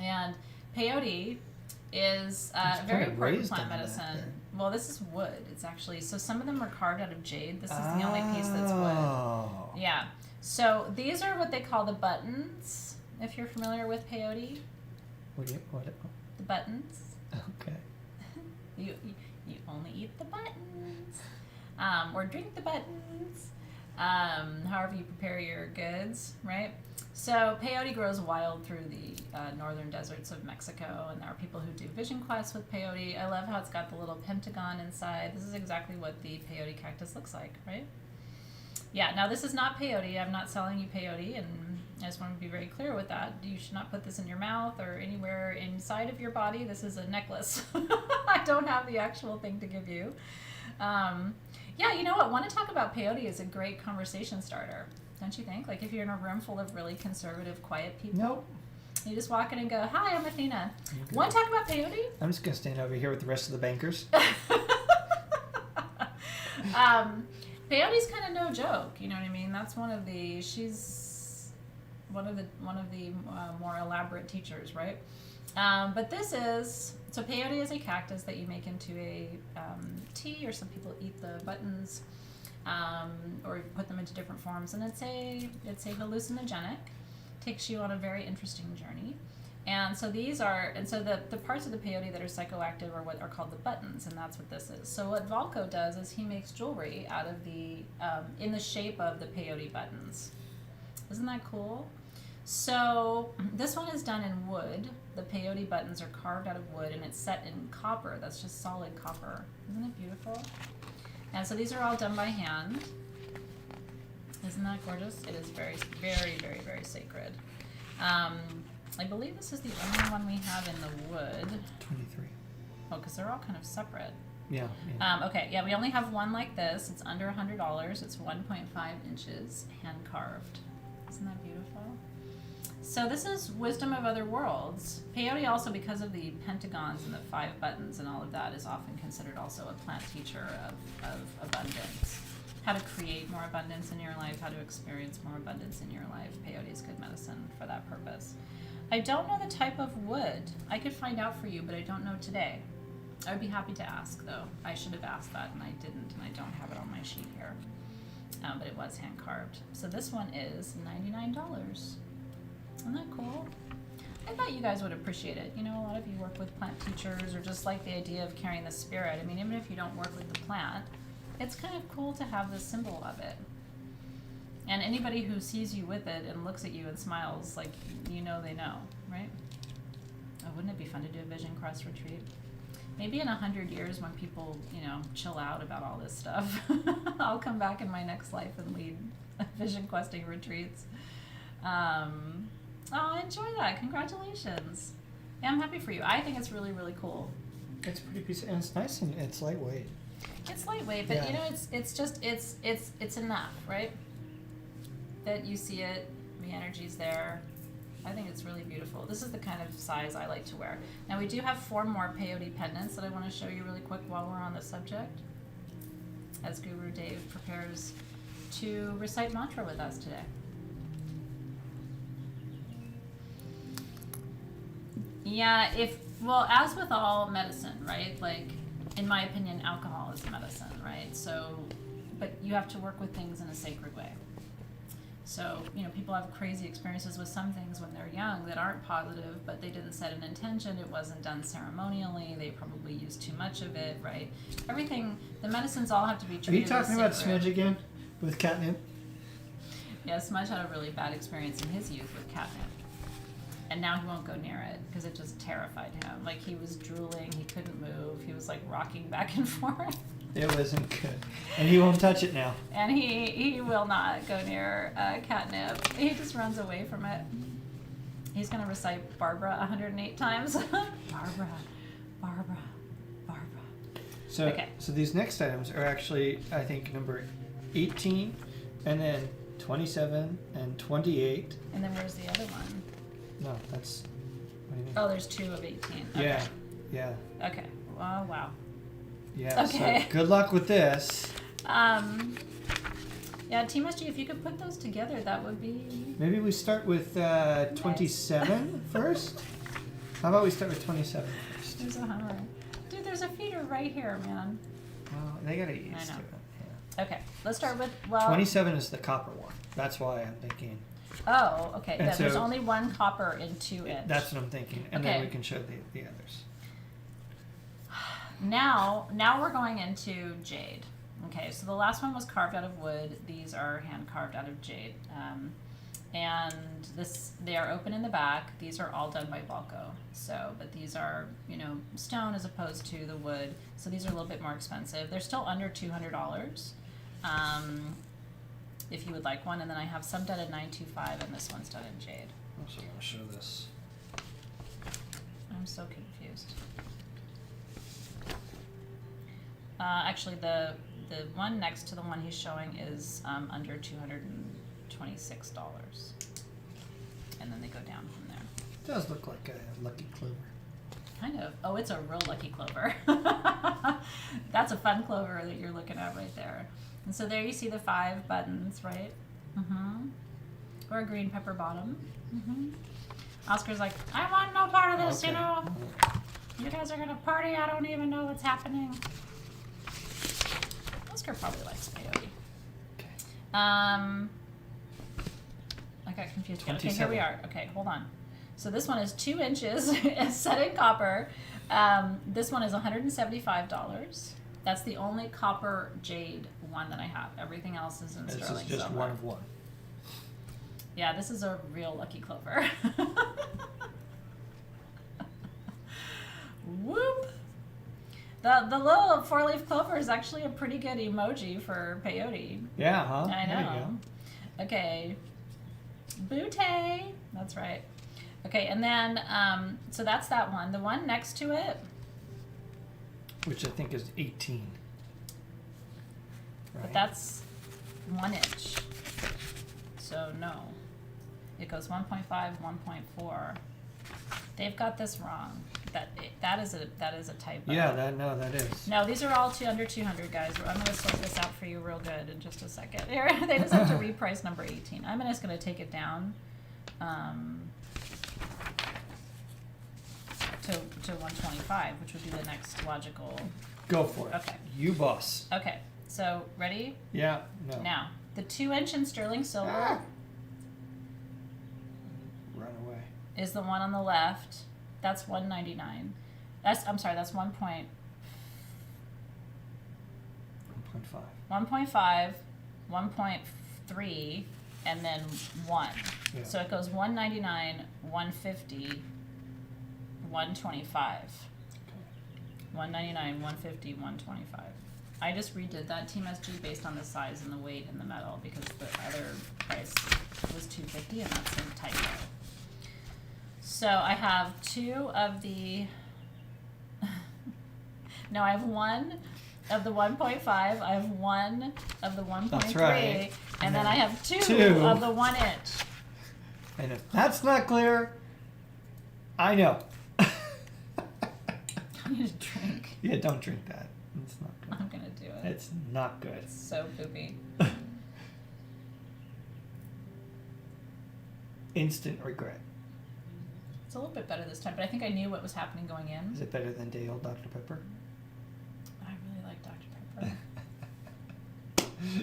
And peyote is It's very kind of important raised plant on that medicine. there. Well, this is wood. It's actually, so some of them are carved out of jade. This is the only piece that's wood. Oh. Yeah. So these are what they call the buttons, if you're familiar with peyote. What? The buttons. Okay. You only eat the buttons. Or drink the buttons. However you prepare your goods, right? So peyote grows wild through the northern deserts of Mexico, and there are people who do vision quests with peyote. I love how it's got the little pentagon inside. This is exactly what the peyote cactus looks like, right? Yeah, now this is not peyote. I'm not selling you peyote, and I just want to be very clear with that. You should not put this in your mouth or anywhere inside of your body. This is a necklace. I don't have the actual thing to give you. Yeah, you know what? Want to talk about peyote is a great conversation starter. Don't you think? Like if you're in a room full of really conservative, quiet people, Nope. you just walk in and go, "Hi, I'm Athena. Want to talk about peyote?" I'm just gonna stand over here with the rest of the bankers. Peyote's kind of no joke. You know what I mean? That's one of the. She's one of the more elaborate teachers, right? But this is so peyote is a cactus that you make into a tea, or some people eat the buttons. Or put them into different forms, and it's a hallucinogenic, takes you on a very interesting journey. And so the parts of the peyote that are psychoactive are what are called the buttons, and that's what this is. So what Valco does is he makes jewelry out of the in the shape of the peyote buttons. Isn't that cool? So this one is done in wood. The peyote buttons are carved out of wood, and it's set in copper. That's just solid copper. Isn't it beautiful? And so these are all done by hand. Isn't that gorgeous? It is very, very, very, very sacred. I believe this is the only one we have in the wood. 23. Oh, because they're all kind of separate. Yeah. Okay, yeah, we only have one like this. It's under $100. It's 1.5 inches, hand carved. Isn't that beautiful? So this is Wisdom of Other Worlds. Peyote also, because of the pentagons and the 5 buttons and all of that, is often considered also a plant teacher of abundance. How to create more abundance in your life, how to experience more abundance in your life. Peyote is good medicine for that purpose. I don't know the type of wood. I could find out for you, but I don't know today. I would be happy to ask, though. I should have asked that, and I didn't, and I don't have it on my sheet here. But it was hand carved. So this one is $99. Isn't that cool? I thought you guys would appreciate it. You know, a lot of you work with plant teachers or just like the idea of carrying the spirit. I mean, even if you don't work with the plant, it's kind of cool to have the symbol of it. And anybody who sees you with it and looks at you and smiles, like, you know they know, right? Oh, wouldn't it be fun to do a vision cross retreat? Maybe in 100 years when people, you know, chill out about all this stuff, I'll come back in my next life and lead vision questing retreats. Oh, enjoy that. Congratulations. Yeah, I'm happy for you. I think it's really, really cool. It's a pretty piece, and it's nice and it's lightweight. It's lightweight, but Yeah. you know, it's enough, right? That you see it, the energy's there. I think it's really beautiful. This is the kind of size I like to wear. Now we do have 4 more peyote pendants that I want to show you really quick while we're on the subject, as Guru Dave prepares to recite mantra with us today. Yeah, well, as with all medicine, right? Like, in my opinion, alcohol is medicine, right? So, but you have to work with things in a sacred way. So, you know, people have crazy experiences with some things when they're young that aren't positive, but they didn't set an intention, it wasn't done ceremonially, they probably used too much of it, right? Everything, the medicines all have to be Are you treated as talking about sacred. Smidge again with catnip? Yeah, Smudge had a really bad experience in his youth with catnip. And now he won't go near it because it just terrified him. Like, he was drooling, he couldn't move, he was like rocking back and forth. It wasn't good. And he won't touch it now. And he will not go near catnip. He just runs away from it. He's going to recite Barbara 108 times. Barbara, Barbara, Barbara. So, Okay. So these next items are actually, I think, number 18, and then 27 and 28. And then where's the other one? No, that's. What do you mean? Oh, there's 2 of 18. Okay. Yeah, yeah, Okay. Oh, wow. yeah. Okay. So good luck with this. Yeah, Yeah, Team SG, if you could put those together, that would be... Maybe we start with 27 first? How about we start with 27 first? There's a hammer. Dude, there's a feeder right here, man. Well, they gotta get used I know. to it. Yeah. Okay, let's start with, well... 27 is the copper one. That's why I'm thinking. Oh, okay. And Yeah, there's so- only one copper in 2 inch. That's what I'm thinking. And Okay. then we can show the others. Now we're going into jade. Okay, so the last one was carved out of wood. These are hand carved out of jade. And they are open in the back. These are all done by Valco. So, but these are, you know, stone as opposed to the wood. So these are a little bit more expensive. They're still under $200. If you would like one. And then I have some done at $925 and this one's done in jade. I also want to show this. I'm so confused. Actually, the one next to the one he's showing is under $226, and then they go down from there. It does look like a lucky clover. Kind of. Oh, it's a real lucky clover. That's a fun clover that you're looking at right there. And so there you see the 5 buttons, right? Mm-hmm. Or a green pepper bottom. Mm-hmm. Oscar's like, I want no part of this, Okay. you know? You guys are gonna party, I don't even know what's happening. Oscar probably likes peyote. Okay. I got confused again. Okay, here 27. we are. Okay, hold on. So this one is 2 inches, it's set in copper. This one is $175. That's the only copper jade one that I have. Everything else is in This sterling is just silver. one of one. Yeah, this is a real lucky clover. Whoop! The little 4-leaf clover is actually a pretty good emoji for peyote. Yeah, huh? I There you know. Okay. Butte. That's right. Okay, and then, so that's that one. The one next to it, go. Which I think is 18. Right? but that's 1 inch. So no. It goes 1.5, 1.4. They've got this wrong. That is a typo. Yeah, that is. No, these are all under 200, guys. I'm going to sort this out for you real good in just a second. Here, they just have to reprice number 18. I'm just going to take it down to 125, which would be the next logical. Go for it. Okay. You boss. Okay, so ready? Yeah, no. Now, the 2 inch in sterling silver Run away. is the one on the left. That's $199. That's 1.5, 1.5, 1.3, and then 1. Yeah. So it goes 199, 150, 125. Okay. 199, 150, 125. I just redid that Team SG based on the size and the weight and the metal because the other price was $250 and that's a typo. So I have 2 of the no, I have 1 of the 1.5, I have 1 of the 1.3, That's right. and then I have 2 2. of the 1 inch. And if that's not clear, I know. I need a drink. Yeah, don't drink that. It's not good. I'm gonna do it. It's not good. It's so poopy. Instant regret. It's a little bit better this time, but I think I knew what was happening going in. Is it better than day old Dr. Pepper? I really like Dr. Pepper.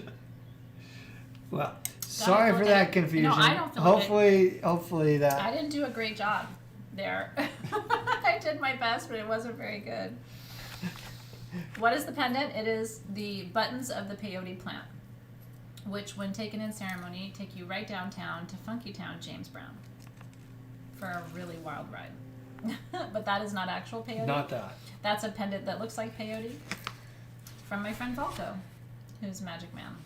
Well, sorry for that confusion. No, I don't feel Hopefully that. I didn't do a great job there. I did my best, but it wasn't very good. What is the pendant? It is the buttons of the peyote plant, which when taken in ceremony take you right downtown to Funky Town, James Brown, for a really wild ride. But that is not actual peyote. Not that. That's a pendant that looks like peyote from my friend Valco, who's Magic Man.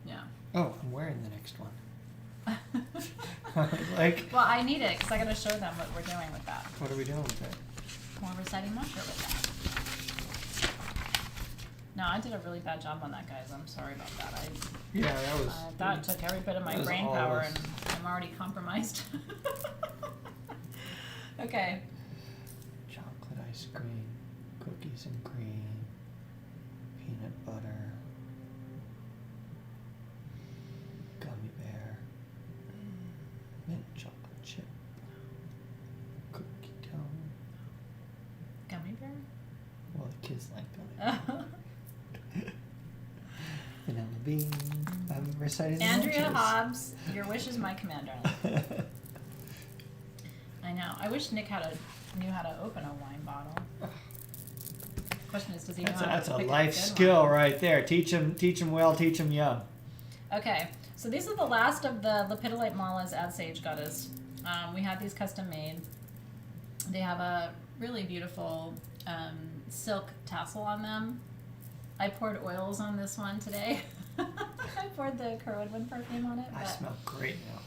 Yeah. Oh, I'm wearing the next one. Like, Well, I need it because I got to show them what we're doing with that. what are we doing with it? More reciting mantra with that. No, I did a really bad job on that, guys. I'm sorry about that. Yeah, that was. That took every bit of my That was brain all power, of us. and I'm already compromised. Okay. Chocolate ice cream, cookies and cream, peanut butter. gummy bear, mint chocolate chip, cookie dough. Gummy bear? Well, the kids like gummy bear. Vanilla bean. I'm reciting the Andrea mentions. Hobbs, your wish is my command, darling. I know. I wish Nick knew how to open a wine bottle. Question is, does he know how That's to a pick life good skill wine? right there. Teach them well, teach them young. Okay, so these are the last of the lepidolite malas at Sage Goddess. We had these custom made. They have a really beautiful silk tassel on them. I poured oils on this one today. I poured the Kerwin perfume on it. I But, smell great now.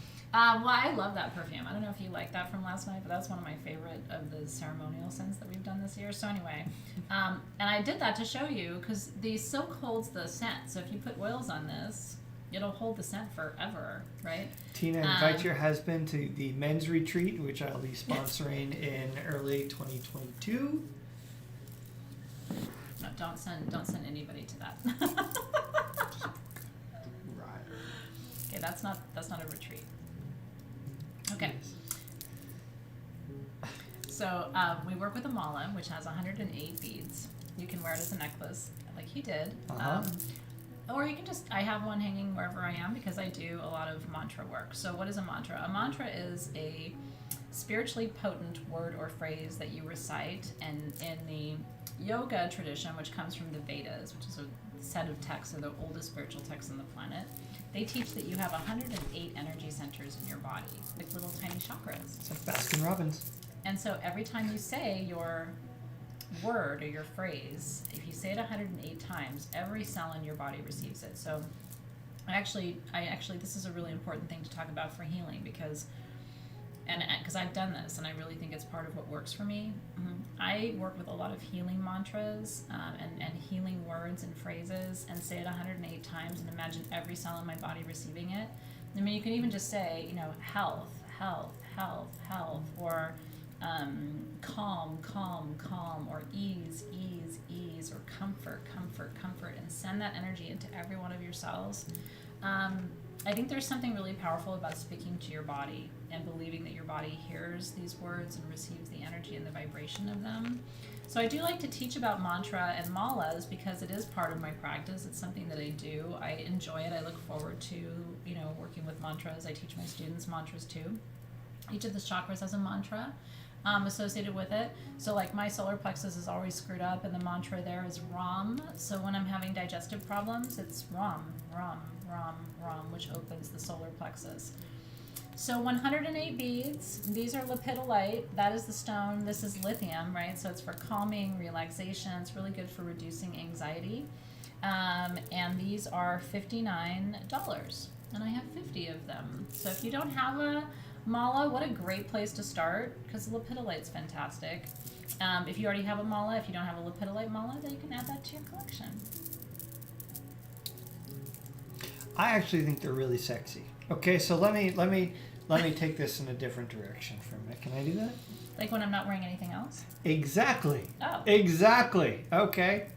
well, I love that perfume. I don't know if you like that from last night, but that's one of my favorite of the ceremonial scents that we've done this year. So anyway, and I did that to show you because the silk holds the scent. So if you put oils on this, it'll hold the scent forever, right? Tina, invite your husband to the men's retreat, which I'll be sponsoring in early 2022. No, don't send anybody to that. Right. Okay, that's not a retreat. Okay. So we work with a mala, which has 108 beads. You can wear it as a necklace, like he did. Uh-huh. Or you can I have one hanging wherever I am because I do a lot of mantra work. So what is a mantra? A mantra is a spiritually potent word or phrase that you recite, and in the yoga tradition, which comes from the Vedas, which is a set of texts, or the oldest spiritual texts on the planet, they teach that you have 108 energy centers in your body, like little tiny chakras. It's like Baskin Robbins. And so every time you say your word or your phrase, if you say it 108 times, every cell in your body receives it. So I actually this is a really important thing to talk about for healing because I've done this and I really think it's part of what works for me. I work with a lot of healing mantras and healing words and phrases and say it 108 times and imagine every cell in my body receiving it. I mean, you can even just say, health, health, health, health, or calm, calm, calm, or ease, ease, ease, or comfort, comfort, comfort, and send that energy into every one of your cells. I think there's something really powerful about speaking to your body and believing that your body hears these words and receives the energy and the vibration of them. So I do like to teach about mantra and malas because it is part of my practice. It's something that I do. I enjoy it. I look forward to, working with mantras. I teach my students mantras too. Each of the chakras has a mantra associated with it. So like my solar plexus is always screwed up and the mantra there is Ram. So when I'm having digestive problems, it's Ram, Ram, Ram, Ram, which opens the solar plexus. So 108 beads. These are lepidolite. That is the stone. This is lithium, right? So it's for calming, relaxation. It's really good for reducing anxiety. And these are $59. And I have 50 of them. So if you don't have a mala, what a great place to start because lepidolite's fantastic. If you already have a mala, if you don't have a lepidolite mala, then you can add that to your collection. I actually think they're really sexy. Okay, so let me take this in a different direction for a minute. Can I do that? Like when I'm not wearing anything else? Exactly. Oh. Exactly. Okay.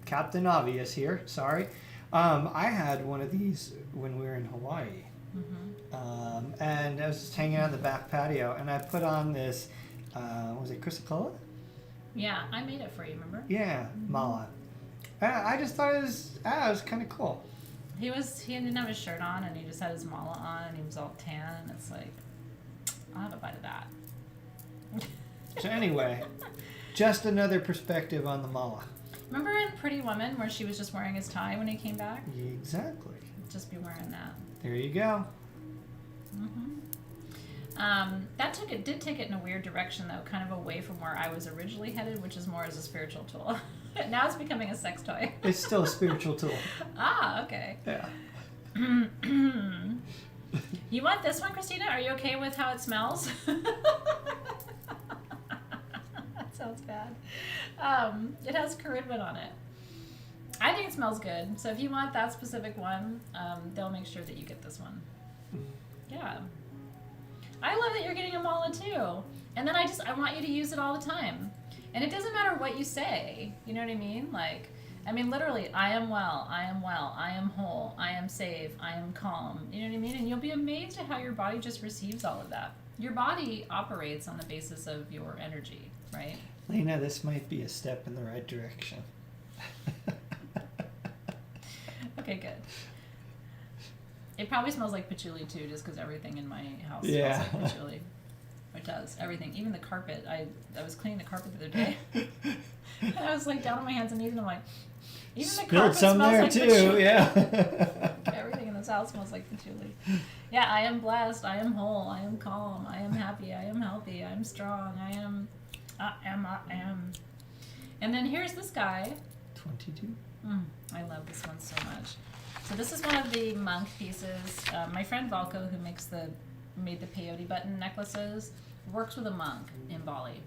Captain Obvious here. Sorry. I had one of these when we were in Hawaii. Mm-hmm. And I was just hanging out in the back patio, and I put on this, was it Chrysocolla? Yeah, I made it for you, remember? Yeah, mala. I just thought it was kind of cool. He didn't have his shirt on, and he just had his mala on, and he was all tan, and it's like, I'll have a bite of that. So anyway, just another perspective on the mala. Remember in Pretty Woman where she was just wearing his tie when he came back? Exactly. Just be wearing that. There you go. Did take it in a weird direction though, kind of away from where I was originally headed, which is more as a spiritual tool. Now it's becoming a sex toy. It's still a spiritual tool. Ah, okay. Yeah. You want this one, Christina? Are you okay with how it smells? That sounds bad. It has Caridwen on it. I think it smells good. So if you want that specific one, they'll make sure that you get this one. Yeah. I love that you're getting a mala too. And then I want you to use it all the time. And it doesn't matter what you say. You know what I mean? Like, I mean, literally, I am well, I am well, I am whole, I am safe, I am calm. You know what I mean? And you'll be amazed at how your body just receives all of that. Your body operates on the basis of your energy, right? Lena, this might be a step in the right direction. Okay, good. It probably smells like patchouli too, just because everything in my house Yeah. smells like patchouli. It does. Everything. Even the carpet. I was cleaning the carpet the other day. And I was like down on my hands and knees and I'm like, even the Spilled carpet some smells there like too, patchouli. yeah. Everything in this house smells like patchouli. Yeah, I am blessed. I am whole. I am calm. I am happy. I am healthy. I am strong. I am. And then here's this guy. 22. I love this one so much. So this is one of the monk pieces. My friend Valko, who made the peyote button necklaces, works with a monk in Bali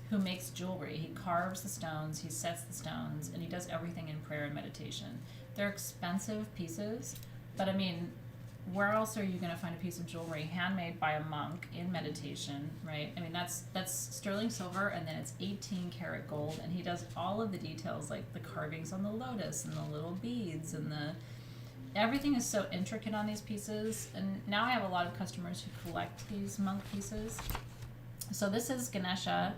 who makes jewelry. He carves the stones, he sets the stones, and he does everything in prayer and meditation. They're expensive pieces, but I mean, where else are you going to find a piece of jewelry handmade by a monk in meditation, right? I mean, that's sterling silver, and then it's 18 karat gold, and he does all of the details, like the carvings on the lotus and the little beads and everything is so intricate on these pieces. And now I have a lot of customers who collect these monk pieces. So this is Ganesha,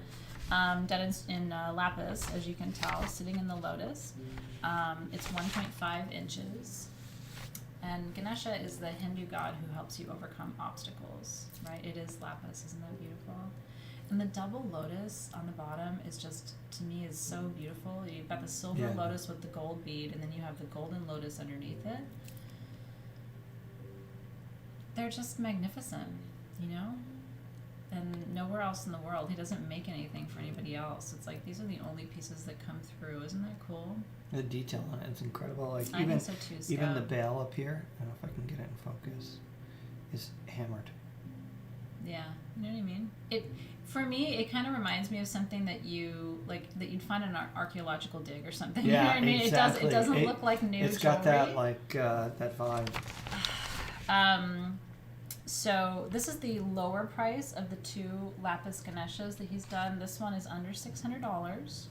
done in lapis, as you can tell, sitting in the lotus. It's 1.5 inches. And Ganesha is the Hindu god who helps you overcome obstacles, right? It is lapis, isn't that beautiful? And the double lotus on the bottom is just, to me, is so beautiful. You've got the silver lotus with the gold bead, and then you have the golden lotus underneath it. They're just magnificent, you know? And nowhere else in the world. He doesn't make anything for anybody else. It's like, these are the only pieces that come through. Isn't that cool? The detail on it is incredible. Like I think so too, even the Scott. bell up here, I don't know if I can get it in focus, is hammered. Yeah, you know what I mean? For me, it kind of reminds me of something that you'd find in an archaeological dig or something. Yeah, You know what I mean? exactly. It doesn't look like new It's jewelry. got that that vibe. So this is the lower price of the two lapis Ganeshas that he's done. This one is under $600.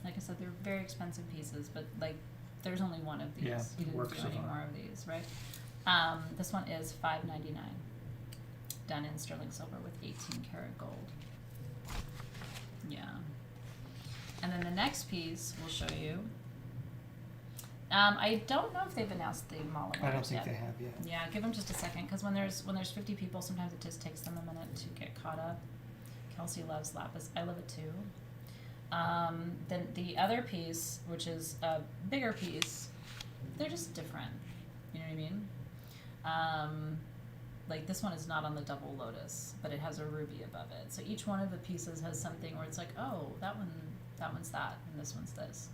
Like I said, they're very expensive pieces, but like there's only one of these. Yeah, He didn't works do so any far. more of these, right? This one is $5.99, done in sterling silver with 18 karat gold. Yeah. And then the next piece we'll show you. I don't know if they've announced the mall I don't think yet. they have yet. Yeah, give them just a second, because when there's 50 people, sometimes it just takes them a minute to get caught up. Kelsey loves lapis. I love it too. Then the other piece, which is a bigger piece, they're just different. You know what I mean? Like this one is not on the double lotus, but it has a ruby above it. So each one of the pieces has something where it's like, oh, that one's that, and this one's this.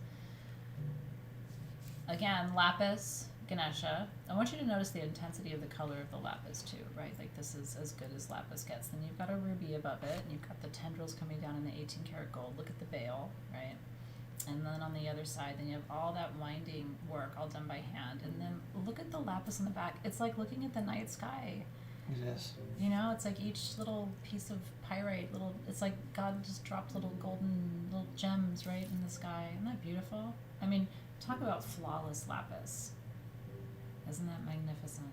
Again, lapis, Ganesha. I want you to notice the intensity of the color of the lapis too, right? Like this is as good as lapis gets. Then you've got a ruby above it, and you've got the tendrils coming down in the 18 karat gold. Look at the veil, right? And then on the other side, then you have all that winding work all done by hand. And then look at the lapis in the back. It's like looking at the night sky. It is. You know, it's like each little piece of pyrite, it's like God just dropped little golden little gems right in the sky. Isn't that beautiful? I mean, talk about flawless lapis. Isn't that magnificent?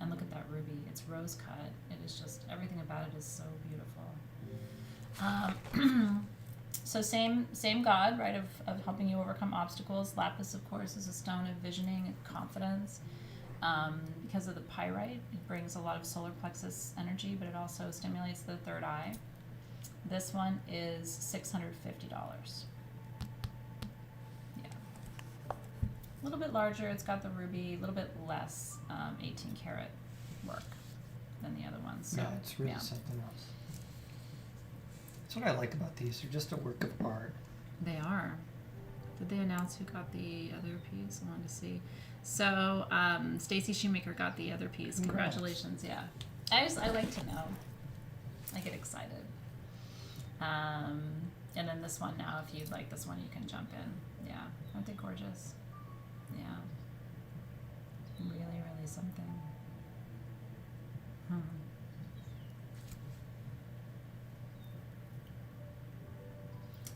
And look at that ruby. It's rose cut. It is just, everything about it is so beautiful. So same God, right, of helping you overcome obstacles. Lapis, of course, is a stone of visioning and confidence. Because of the pyrite, it brings a lot of solar plexus energy, but it also stimulates the third eye. This one is $650. Yeah. A little bit larger. It's got the ruby, a little bit less 18 karat work than the other ones. So, Yeah, it's really something else. That's what I like about these. They're just a work of art. They are. Did they announce who got the other piece? I wanted to see. So, Stacy Shoemaker got the other piece. Congrats. Congratulations, yeah. I like to know. I get excited. And then this one now, if you'd like this one, you can jump in. Yeah. Aren't they gorgeous? Yeah. Really, really something.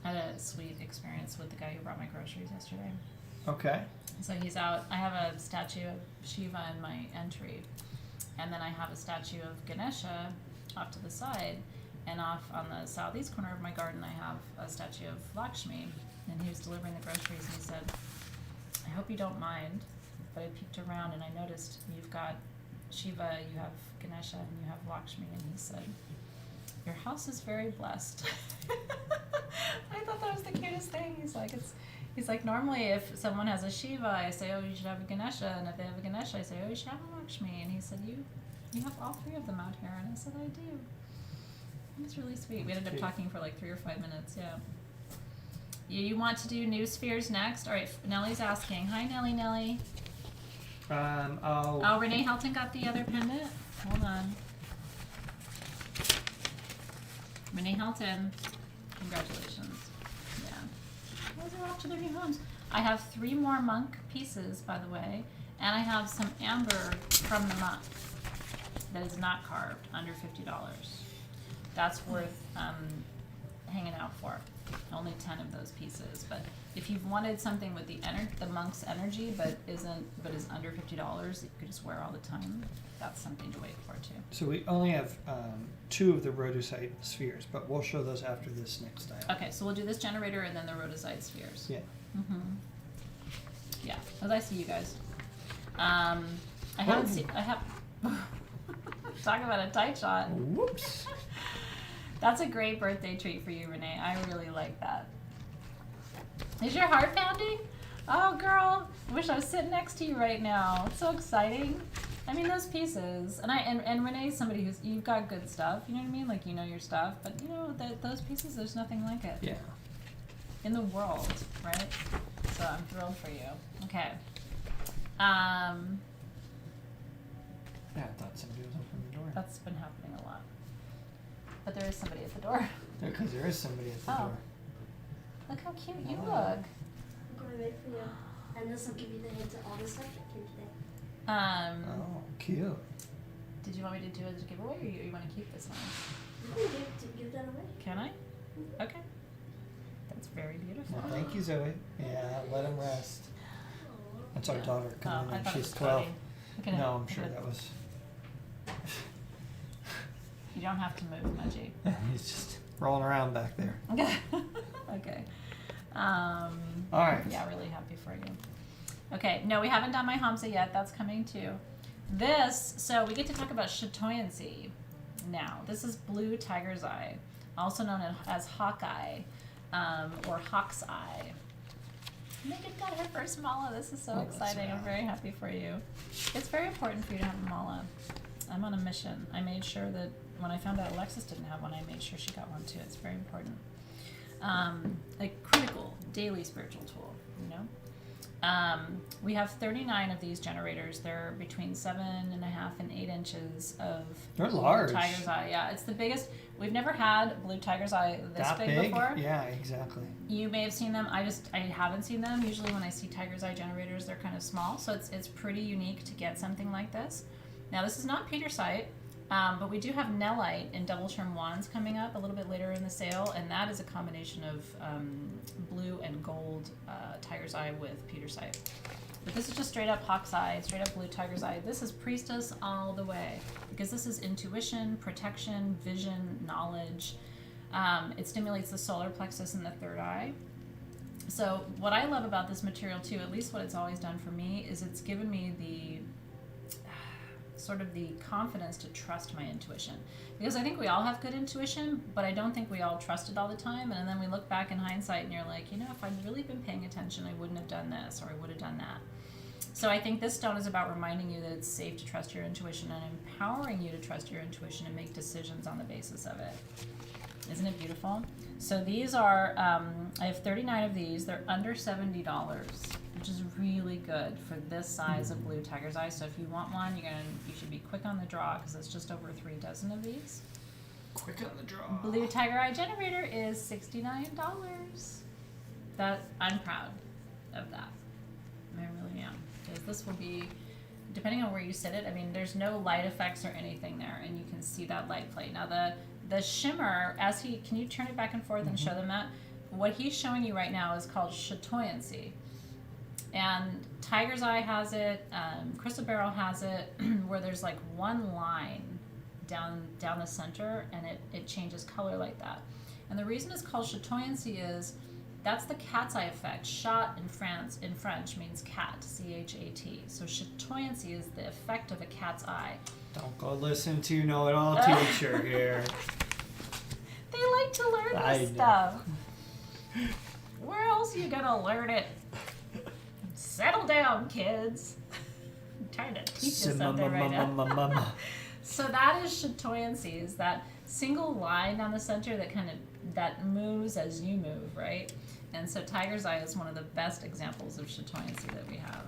I had a sweet experience with the guy who brought my groceries yesterday. Okay. So he's out. I have a statue of Shiva in my entry, and then I have a statue of Ganesha off to the side, and off on the southeast corner of my garden I have a statue of Lakshmi, and he was delivering the groceries, and he said, I hope you don't mind, but I peeked around and I noticed you've got Shiva, you have Ganesha, and you have Lakshmi, and he said, your house is very blessed. I thought that was the cutest thing. He's like, normally if someone has a Shiva, I say, oh, you should have a Ganesha, and if they have a Ganesha, I say, oh, you should have a Lakshmi, and he said, you have all three of them out here, and I said, I do. It was really sweet. We ended up talking for like 3 or 5 minutes, yeah. You want to do new spheres next? All right, Nellie's asking. Hi, Nellie. Oh, Renee Helton got the other pendant? Hold on. Renee Helton, congratulations. Yeah. Those are off to their new homes. I have 3 more monk pieces, by the way, and I have some amber from the monk that is not carved, under $50. That's worth hanging out for. Only 10 of those pieces. But if you've wanted something with the monk's energy, but is under $50, that you could just wear all the time, that's something to wait for too. So we only have 2 of the rhodocite spheres, but we'll show those after this next item. Okay, so we'll do this generator and then the rhodocite spheres. Yeah. Yeah, as I see you guys. I haven't seen. I have. Talk about a tight shot. Whoops. That's a great birthday treat for you, Renee. I really like that. Is your heart pounding? Oh, girl. I wish I was sitting next to you right now. It's so exciting. I mean, those pieces. And Renee's somebody who's, you've got good stuff. You know what I mean? Like, you know your stuff. But, you know, those pieces, there's nothing like it. Yeah. In the world, right? So I'm thrilled for you. Okay. Yeah, I thought somebody was opening the door. That's been happening a lot. But there is somebody at the door. Because there is somebody at the door. Look how cute you look. I'm going to wait for you. And this will give you the hint to all the stuff that came today. Oh, cute. Did you want me to do it as a giveaway, or you want to keep this one? You can give that away. Can I? Okay. That's very beautiful. Well, thank you, Zoe. Yeah, let him rest. That's our daughter coming I in. thought it She's was 12. funny. No, I'm sure that was. You don't have to move, Mudgy. He's just rolling around back there. Okay. All right. Yeah, really happy for you. Okay, no, we haven't done my Hamsa yet. That's coming too. So we get to talk about chatoyancy now. This is blue tiger's eye, also known as hawkeye or hawk's eye. Megan got her first mala. This is so exciting. I'm very happy for you. It's very important for you to have a mala. I'm on a mission. I made sure that when I found out Alexis didn't have one, I made sure she got one too. It's very important. A critical daily spiritual tool, you know? We have 39 of these generators. They're between 7.5 and 8 inches of They're large. tiger's eye. Yeah, it's the biggest. We've never had blue tiger's eye this big before. Yeah, exactly. You may have seen them. I haven't seen them. Usually when I see tiger's eye generators, they're kind of small. So it's pretty unique to get something like this. Now this is not Petersite, but we do have Nellite in double term wands coming up a little bit later in the sale, and that is a combination of blue and gold tiger's eye with Petersite. But this is just straight up hawk's eye, straight up blue tiger's eye. This is priestess all the way, because this is intuition, protection, vision, knowledge. It stimulates the solar plexus and the third eye. So what I love about this material too, at least what it's always done for me, is it's given me the sort of the confidence to trust my intuition, because I think we all have good intuition, but I don't think we all trust it all the time. And then we look back in hindsight and you're like, you know, if I'd really been paying attention, I wouldn't have done this, or I would have done that. So I think this stone is about reminding you that it's safe to trust your intuition and empowering you to trust your intuition and make decisions on the basis of it. Isn't it beautiful? So these are, I have 39 of these. They're under $70, which is really good for this size of blue tiger's eye. So if you want one, you should be quick on the draw, because it's just over 3 dozen of these. Quick on the draw. Blue tiger eye generator is $69. That I'm proud of that. I really am, because this will be, depending on where you sit it. I mean, there's no light effects or anything there, and you can see that light play. Now the shimmer, can you turn it back and forth and show them that? What he's showing you right now is called chatoyancy. And Tiger's Eye has it, Crystal Barrel has it, where there's like one line down the center, and it changes color like that. And the reason it's called chatoyancy is that's the cat's eye effect. Chat in French means cat, C-H-A-T. So chatoyancy is the effect of a cat's eye. Don't go listen to know-it-all teacher here. They like to learn this stuff. Where else are you gonna learn it? Settle down, kids. I'm trying to teach you something right now. So that is chatoyancy, is that single line down the center that moves as you move, right? And so Tiger's Eye is one of the best examples of chatoyancy that we have.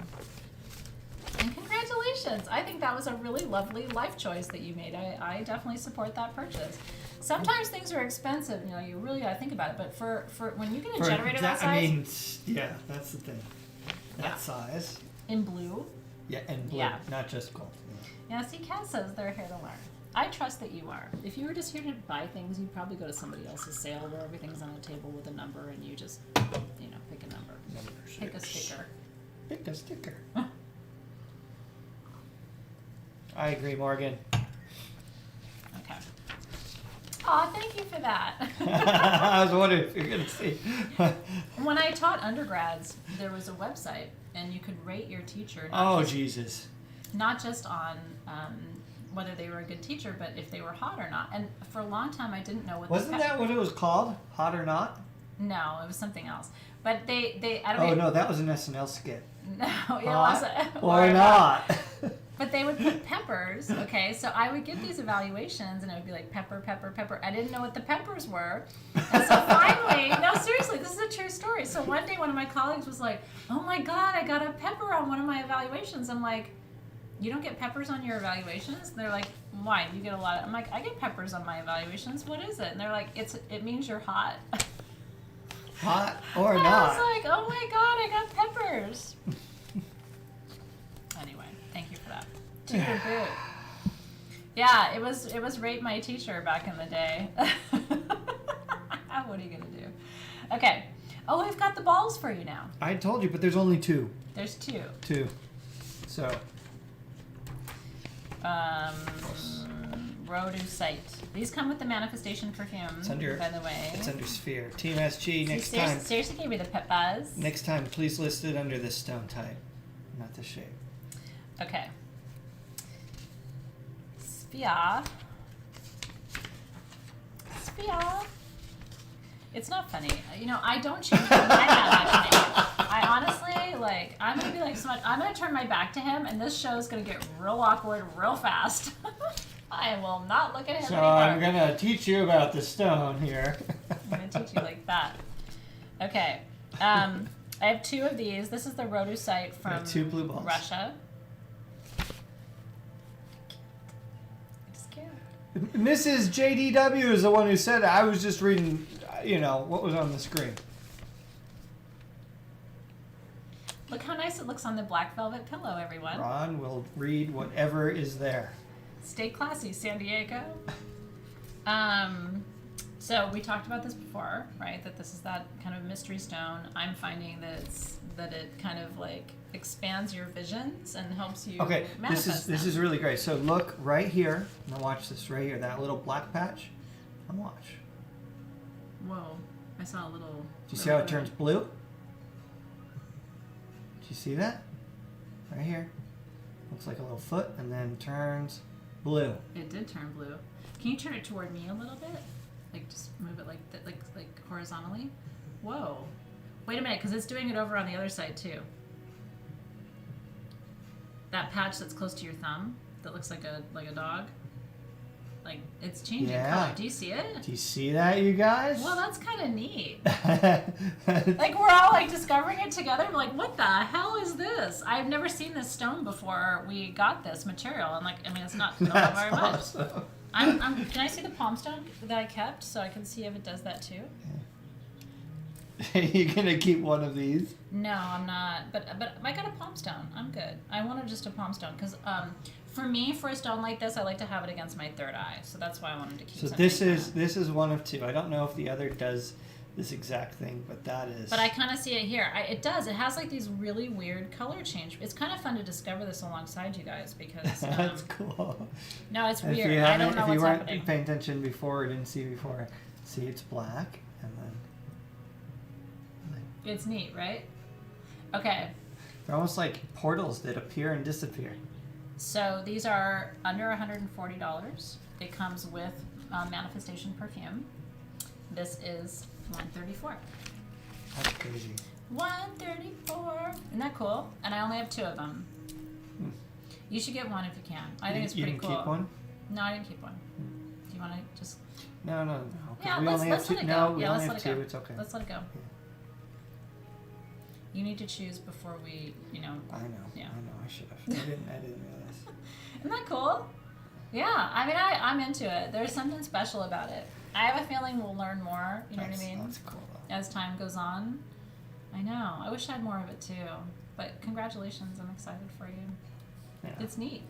And congratulations! I think that was a really lovely life choice that you made. I definitely support that purchase. Sometimes things are expensive, you really gotta think about it. But for when you get a generator that size, yeah, that's the thing. That size. In blue. Yeah, and blue, not just gold. Yeah, see, Kat says they're here to learn. I trust that you are. If you were just here to buy things, you'd probably go to somebody else's sale where everything's on a table with a number, and you just, pick a number. Pick a sticker. Pick a sticker. I agree, Morgan. Okay. Aw, thank you for that. I was wondering if you're going to see. When I taught undergrads, there was a website, and you could rate your teacher. Jesus. Not just on whether they were a good teacher, but if they were hot or not. And for a long time, I didn't know what. Wasn't that what it was called? Hot or not? No, it was something else. But they I don't Oh know. no, that was an SNL skit. No, it Hot wasn't. or not. But they would put peppers, okay? So I would get these evaluations, and it would be like pepper, pepper, pepper. I didn't know what the peppers were. And so finally, no, seriously, this is a true story. So one day, one of my colleagues was like, oh my God, I got a pepper on one of my evaluations. I'm like, you don't get peppers on your evaluations? And they're like, why? You get a lot of... I'm like, I get peppers on my evaluations. What is it? And they're like, it means you're hot. Hot or and not. I was like, oh my God, I got peppers. Anyway, thank you for that. To your boot. Yeah, it was Rate My Teacher back in the day. What are you gonna do? Okay. Oh, we've got the balls for you now. I told you, but there's only two. There's two. Two. So. Rhodocite. These come with the manifestation perfume, by the way. It's under Sphere. Team SG, next seriously, time. Seriously, give me the pep buzz. Next time, please list it under this stone type, not the shape. Okay. Sphere. It's not funny. I don't change my mind that much. I honestly, I'm going to be like so much. I'm going to turn my back to him, and this show's going to get real awkward real fast. I will not look at him anymore. I'm going to teach you about the stone here. I'm going to teach you like that. Okay. I have two of these. This is the rhodocite from two blue balls. Russia. I just can't. Mrs. JDW is the one who said it. I was just reading, what was on the screen. Look how nice it looks on the black velvet pillow, everyone. Ron will read whatever is there. Stay classy, San Diego. So we talked about this before, right? That this is that kind of mystery stone. I'm finding that it kind of expands your visions and helps you manifest this is really great. So look right here. Now watch this right here. That little black patch. Now watch. Whoa! I saw a little. Do you see how it turns blue? Do you see that? Right here. Looks like a little foot, and then turns blue. It did turn blue. Can you turn it toward me a little bit? Just move it like horizontally. Whoa! Wait a minute, because it's doing it over on the other side too. That patch that's close to your thumb, that looks like a dog. It's changing color. Do you see it? Do you see that, you guys? Well, that's kind of neat. We're all discovering it together. We're like, what the hell is this? I've never seen this stone before we got this material. And it's not very much. Awesome. Can I see the palm stone that I kept so I can see if it does that too? Yeah. You're gonna keep one of these? No, I'm not. But I got a palm stone. I'm good. I wanted just a palm stone because for me, for a stone like this, I like to have it against my third eye. So that's why I wanted to keep. So this is one of two. I don't know if the other does this exact thing, but that is. But I kind of see it here. It does. It has like these really weird color change. It's kind of fun to discover this alongside you guys because. That's cool. No, it's If weird. you I haven't, don't know if you what's weren't happening. paying attention before or didn't see before, see it's black and then. It's neat, right? Okay. They're almost like portals that appear and disappear. So these are under $140. It comes with manifestation perfume. This is $134. That's crazy. $134. Isn't that cool? And I only have 2 of them. Hmm. You should get one if you can. I think it's You pretty didn't cool. keep one? No, I didn't keep one. Do you want to just? No. 'Cause Yeah, we let's only have let two. it go. No, we Yeah, only let's have let it go. 2. It's okay. Let's let it go. You need to choose before we, I know. Yeah. I know. I should have. I didn't realize. Isn't that cool? Yeah, I mean, I'm into it. There's something special about it. I have a feeling we'll learn more, you know what I mean, That's cool though. as time goes on. I know. I wish I had more of it too. But congratulations. I'm excited for you. Yeah. It's neat.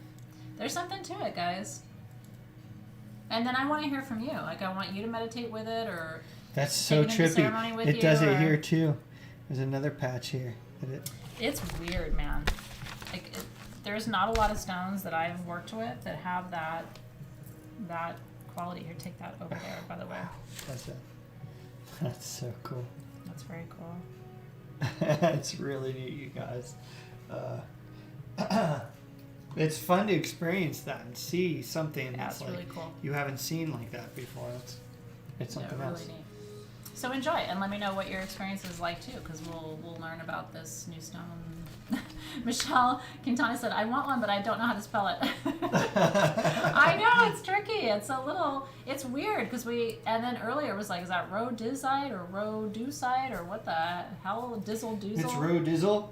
There's something to it, guys. And then I want to hear from you. Like, I want you to meditate with it or That's so take it into ceremony trippy. with It you, does it or- here too. There's another patch here. It's weird, man. Like, there's not a lot of stones that I've worked with that have that quality. Here, take that over there, by the way. That's it. That's so cool. That's very cool. It's really neat, you guys. It's fun to experience that and see something Yeah, that's it's really like cool. you haven't seen like that before. It's something really else. neat. So enjoy and let me know what your experience is like too, because we'll learn about this new stone. Michelle Quintana said, "I want one, but I don't know how to spell it." I know it's tricky. It's it's weird because and then earlier it was like, is that rhodizite or rhodusite or what the hell? Dizzle doozle. It's rodizzle.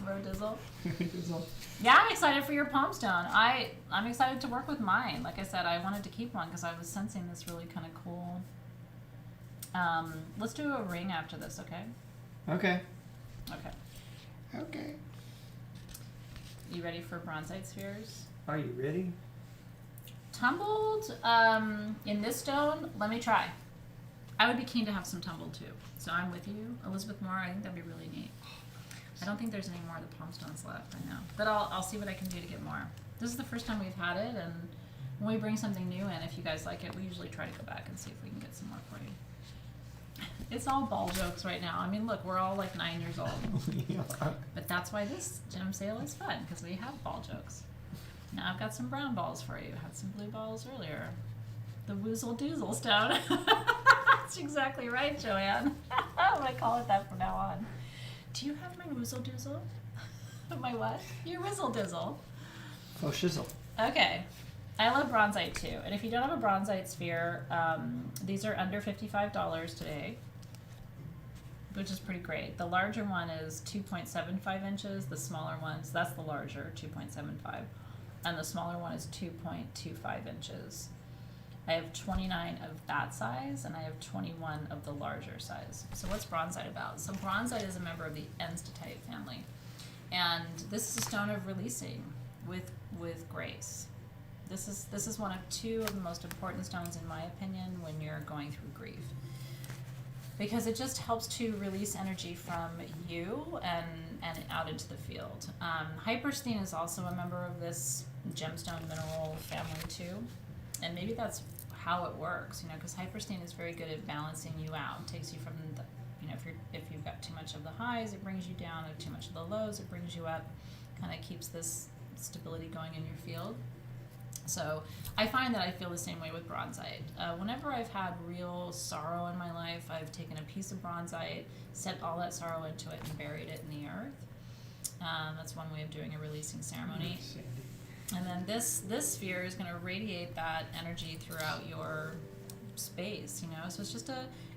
Rhodizzle. Rodizzle. Yeah, I'm excited for your palm stone. I'm excited to work with mine. Like I said, I wanted to keep one because I was sensing this really kind of cool. Let's do a ring after this, okay? Okay. Okay. Okay. You ready for bronzite spheres? Are you ready? Tumbled in this stone, let me try. I would be keen to have some tumbled too. So I'm with you, Elizabeth Moore. I think that'd be really neat. I don't think there's any more of the palm stones left, I know. But I'll see what I can do to get more. This is the first time we've had it, and when we bring something new in, if you guys like it, we usually try to go back and see if we can get some more for you. It's all ball jokes right now. I mean, look, we're all like 9 years old. But that's why this gem sale is fun, because we have ball jokes. Now I've got some brown balls for you. Had some blue balls earlier. The Woozle Doozle stone. That's exactly right, Joanne. I'm going to call it that from now on. Do you have my Woozle Doozle? My what? Your Whizzle Dizzle. Oh, shizzle. Okay. I love bronzite too. And if you don't have a bronzite sphere, these are under $55 today, which is pretty great. The larger one is 2.75 inches. The smaller ones, that's the larger, 2.75. And the smaller one is 2.25 inches. I have 29 of that size, and I have 21 of the larger size. So what's bronzite about? So bronzite is a member of the enstatite family. And this is a stone of releasing with grace. This is one of 2 of the most important stones, in my opinion, when you're going through grief. Because it just helps to release energy from you and out into the field. Hypersthene is also a member of this gemstone mineral family too. And maybe that's how it works, because hypersthene is very good at balancing you out. It takes you from the, if you've got too much of the highs, it brings you down. If too much of the lows, it brings you up. Kind of keeps this stability going in your field. So I find that I feel the same way with bronzite. Whenever I've had real sorrow in my life, I've taken a piece of bronzite, set all that sorrow into it, and buried it in the earth. That's one way of doing a releasing ceremony. And then this sphere is going to radiate that energy throughout your space, So it's just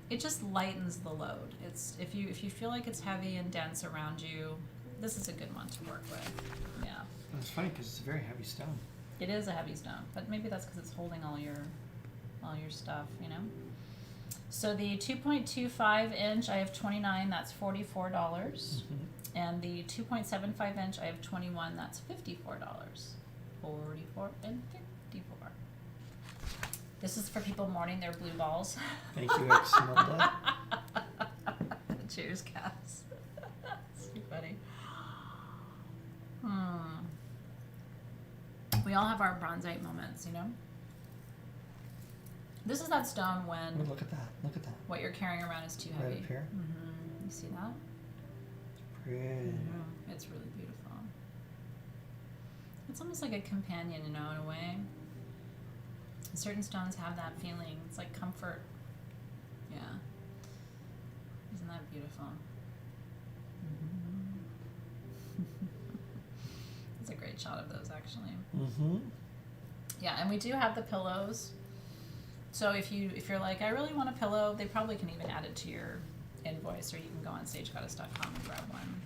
it just lightens the load. It's if you feel like it's heavy and dense around you, this is a good one to work with. Yeah. It's funny because it's a very heavy stone. It is a heavy stone, but maybe that's because it's holding all your stuff, So the 2.25 inch, I have 29. That's $44. Mm-hmm. And the 2.75 inch, I have 21. That's $54. 44 and 54. This is for people mourning their blue balls. Thank you, Esmeralda. Cheers, Cass. So funny. We all have our bronzite moments, you know? This is that stone when Oh, look at that. Look at that. what you're carrying around is too Right heavy. up here. Mm-hmm. You see that? Pretty. It's really beautiful. It's almost like a companion, you know, in a way. Certain stones have that feeling. It's like comfort. Yeah. Isn't that beautiful? It's a great shot of those, actually. Mm-hmm. Yeah, and we do have the pillows. So if you're like, I really want a pillow, they probably can even add it to your invoice, or you can go on stagegoddess.com and grab one.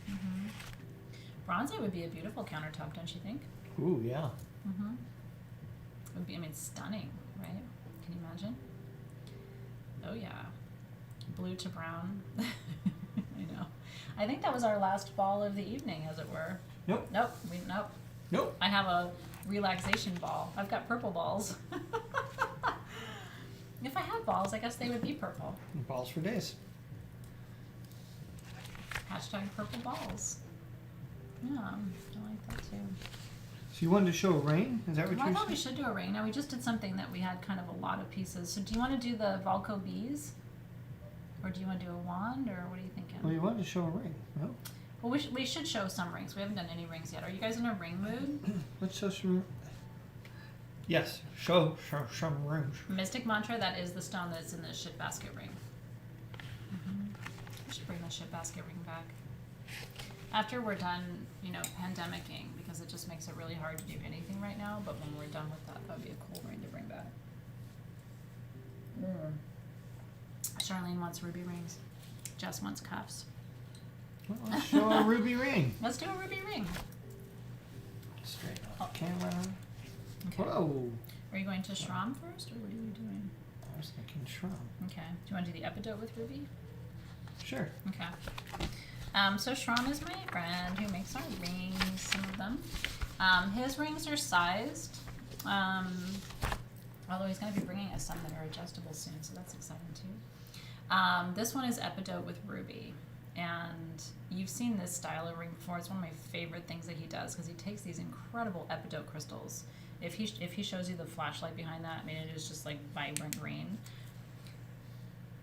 Bronzite would be a beautiful countertop, don't you think? Ooh, yeah. It would be, I mean, stunning, right? Can you imagine? Oh yeah, blue to brown. I know. I think that was our last ball of the evening, as it were. Nope. Nope. Nope. I have a relaxation ball. I've got purple balls. If I had balls, I guess they would be purple. Balls for days. Hashtag purple balls. Yeah, I like that too. So you wanted to show a ring? Is that what Well, I you're thought we saying? should do a ring. Now we just did something that we had kind of a lot of pieces. So do you want to do the Valco bees? Or do you want to do a wand? Or what are you thinking? Well, you wanted to show a ring. No? Well, we should show some rings. We haven't done any rings yet. Are you guys in a ring mood? Let's show some. Yes, show some rings. Mystic Mantra, that is the stone that's in the ship basket ring. We should bring the ship basket ring back. After we're done, you know, pandemicking, because it just makes it really hard to do anything right now, but when we're done with that, that'd be a cool ring to bring back. Charlene wants ruby rings. Jess wants cuffs. Well, let's show a ruby ring. Let's do a ruby ring. Straight off camera. Okay. Whoa. Are you going to Shram first, or what are you doing? I was thinking Shrum. Okay. Do you want to do the epidote with ruby? Sure. Okay. So Shram is my friend who makes our rings, some of them. His rings are sized, although he's going to be bringing us some that are adjustable soon, so that's exciting too. This one is epidote with ruby, and you've seen this style of ring before. It's one of my favorite things that he does, because he takes these incredible epidote crystals. If he shows you the flashlight behind that, I mean, it is just like vibrant green.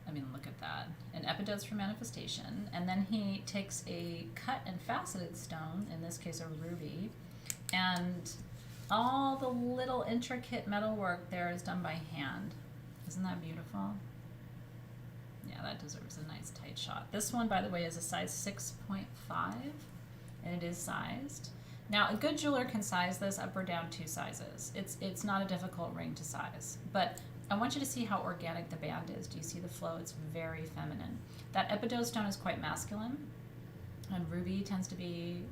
I mean, look at that. An epidote's for manifestation. And then he takes a cut and faceted stone, in this case a ruby, and all the little intricate metal work there is done by hand. Isn't that beautiful? Yeah, that deserves a nice tight shot. This one, by the way, is a size 6.5, and it is sized. Now, a good jeweler can size this up or down 2 sizes. It's not a difficult ring to size, but I want you to see how organic the band is. Do you see the flow? It's very feminine. That epidote stone is quite masculine, and ruby tends to be,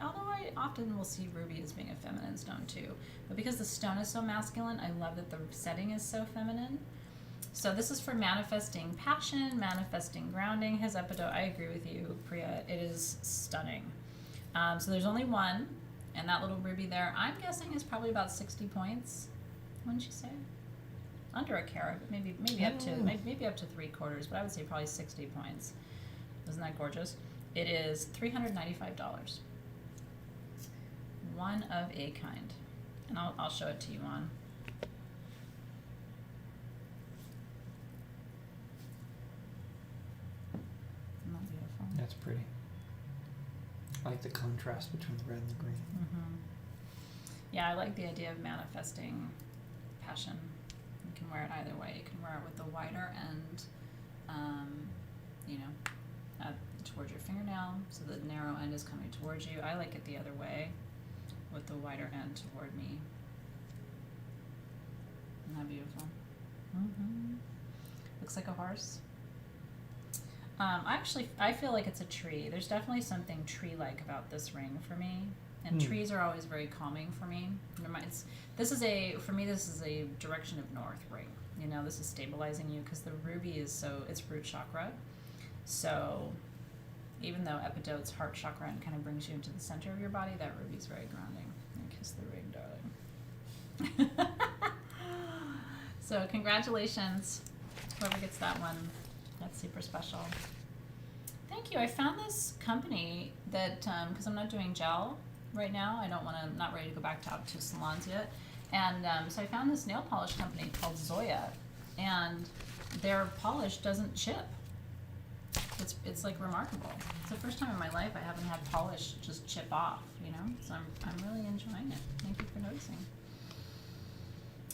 although I often will see ruby as being a feminine stone too. But because the stone is so masculine, I love that the setting is so feminine. So this is for manifesting passion, manifesting grounding. His epidote, I agree with you, Priya, it is stunning. So there's only one, and that little ruby there, I'm guessing is probably about 60 points, wouldn't you say? Under a carat, but maybe up to maybe up to 3/4, but I would say probably 60 points. Isn't that gorgeous? It is $395. One of a kind, and I'll show it to you on. Isn't that beautiful? That's pretty. I like the contrast between the red and the green. Yeah, I like the idea of manifesting passion. You can wear it either way. You can wear it with the wider end, you know, towards your fingernail, so the narrow end is coming towards you. I like it the other way, with the wider end toward me. Isn't that beautiful? Looks like a horse. I feel like it's a tree. There's definitely something tree-like about this ring for me. And trees are always very calming for me. This is a direction of north ring. You know, this is stabilizing you, because the ruby is it's root chakra. So even though epidote's heart chakra and kind of brings you into the center of your body, that ruby's very grounding. And kiss the ring, darling. So congratulations, whoever gets that one. That's super special. Thank you. I found this company that, because I'm not doing gel right now, I'm not ready to go back out to salons yet. And so I found this nail polish company called Zoya, and their polish doesn't chip. It's like remarkable. It's the first time in my life I haven't had polish just chip off, you know? So I'm really enjoying it. Thank you for noticing.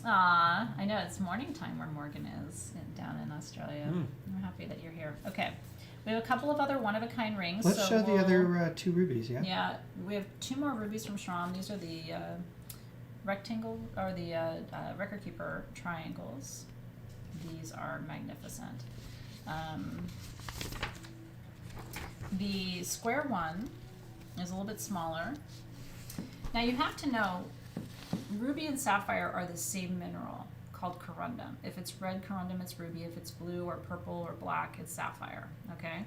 I know it's morning time where Morgan is down in Australia. I'm happy that you're here. Okay. We have a couple of other one-of-a-kind rings. Let's show the other 2 rubies, yeah? Yeah, we have 2 more rubies from Shram. These are the rectangle, or the Record Keeper triangles. These are magnificent. The square one is a little bit smaller. Now you have to know, ruby and sapphire are the same mineral, called corundum. If it's red corundum, it's ruby. If it's blue or purple or black, it's sapphire, okay?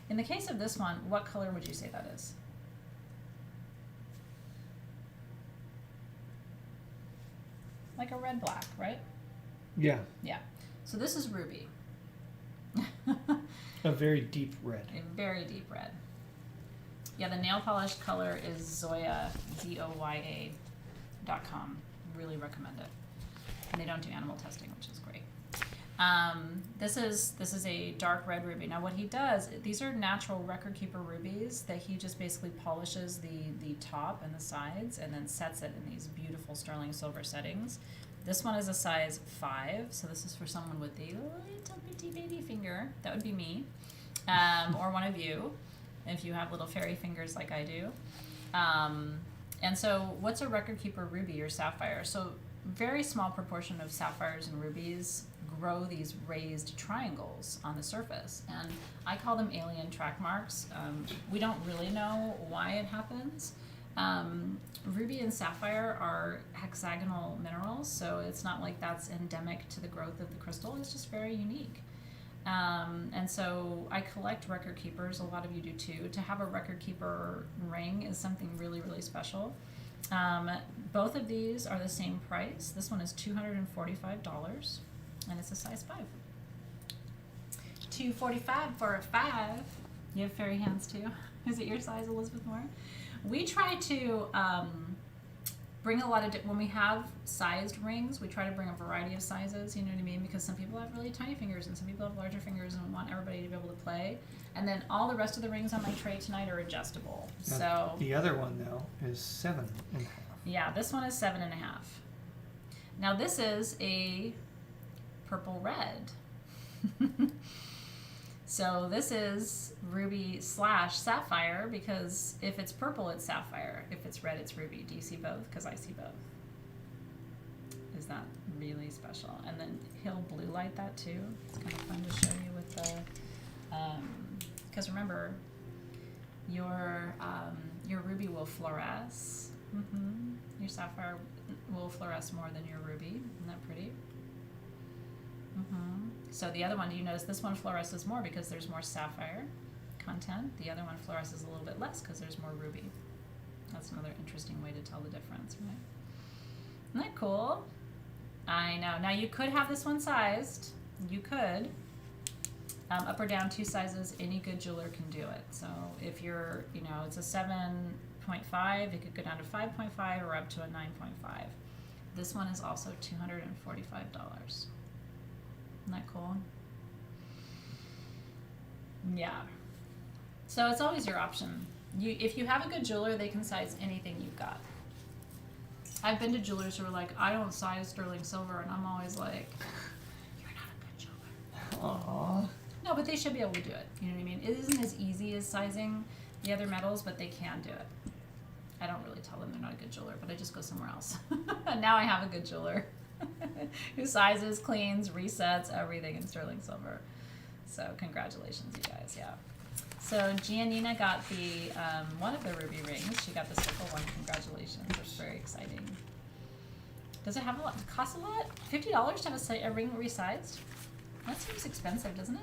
In the case of this one, what color would you say that is? Like a red-black, right? Yeah. Yeah. So this is ruby. A very deep red. A very deep red. Yeah, the nail polish color is Zoya, ZOYA.com. Really recommend it. And they don't do animal testing, which is great. This is a dark red ruby. Now what he does, these are natural Record Keeper rubies that he just basically polishes the top and the sides and then sets it in these beautiful sterling silver settings. This one is a size 5, so this is for someone with a little bitty baby finger. That would be me, or one of you, if you have little fairy fingers like I do. And so what's a Record Keeper ruby or sapphire? So very small proportion of sapphires and rubies grow these raised triangles on the surface, and I call them alien track marks. We don't really know why it happens. Ruby and sapphire are hexagonal minerals, so it's not like that's endemic to the growth of the crystal. It's just very unique. And so I collect Record Keepers. A lot of you do too. To have a Record Keeper ring is something really, really special. Both of these are the same price. This one is $245, and it's a size 5. $245 for a 5. You have fairy hands too. Is it your size, Elizabeth Moore? We try to bring a lot of, when we have sized rings, we try to bring a variety of sizes, you know what I mean? Because some people have really tiny fingers and some people have larger fingers and want everybody to be able to play. And then all the rest of the rings on my tray tonight are adjustable. So the other one, though, is 7.5. Yeah, this one is 7.5. Now this is a purple red. So this is ruby / sapphire, because if it's purple, it's sapphire. If it's red, it's ruby. Do you see both? Because I see both. Is that really special? And then he'll blue light that too. It's kind of fun to show you with the, because remember, your ruby will fluoresce. Your sapphire will fluoresce more than your ruby. Isn't that pretty? So the other one, do you notice this one fluoresces more because there's more sapphire content? The other one fluoresces a little bit less because there's more ruby. That's another interesting way to tell the difference, right? Isn't that cool? I know. Now you could have this one sized. You could. Up or down 2 sizes, any good jeweler can do it. So if you're, it's a 7.5, it could go down to 5.5 or up to a 9.5. This one is also $245. Isn't that cool? Yeah. So it's always your option. If you have a good jeweler, they can size anything you've got. I've been to jewelers who are like, I don't size sterling silver, and I'm always like, you're not a good jeweler. Aww. No, but they should be able to do it. You know what I mean? It isn't as easy as sizing the other metals, but they can do it. I don't really tell them they're not a good jeweler, but I just go somewhere else. And now I have a good jeweler who sizes, cleans, resets everything in sterling silver. So congratulations, you guys. Yeah. So Giannina got the one of the ruby rings. She got the circle one. Congratulations. That's very exciting. Does it have a lot? Does it cost a lot? $50 to have a ring resized? That seems expensive, doesn't it?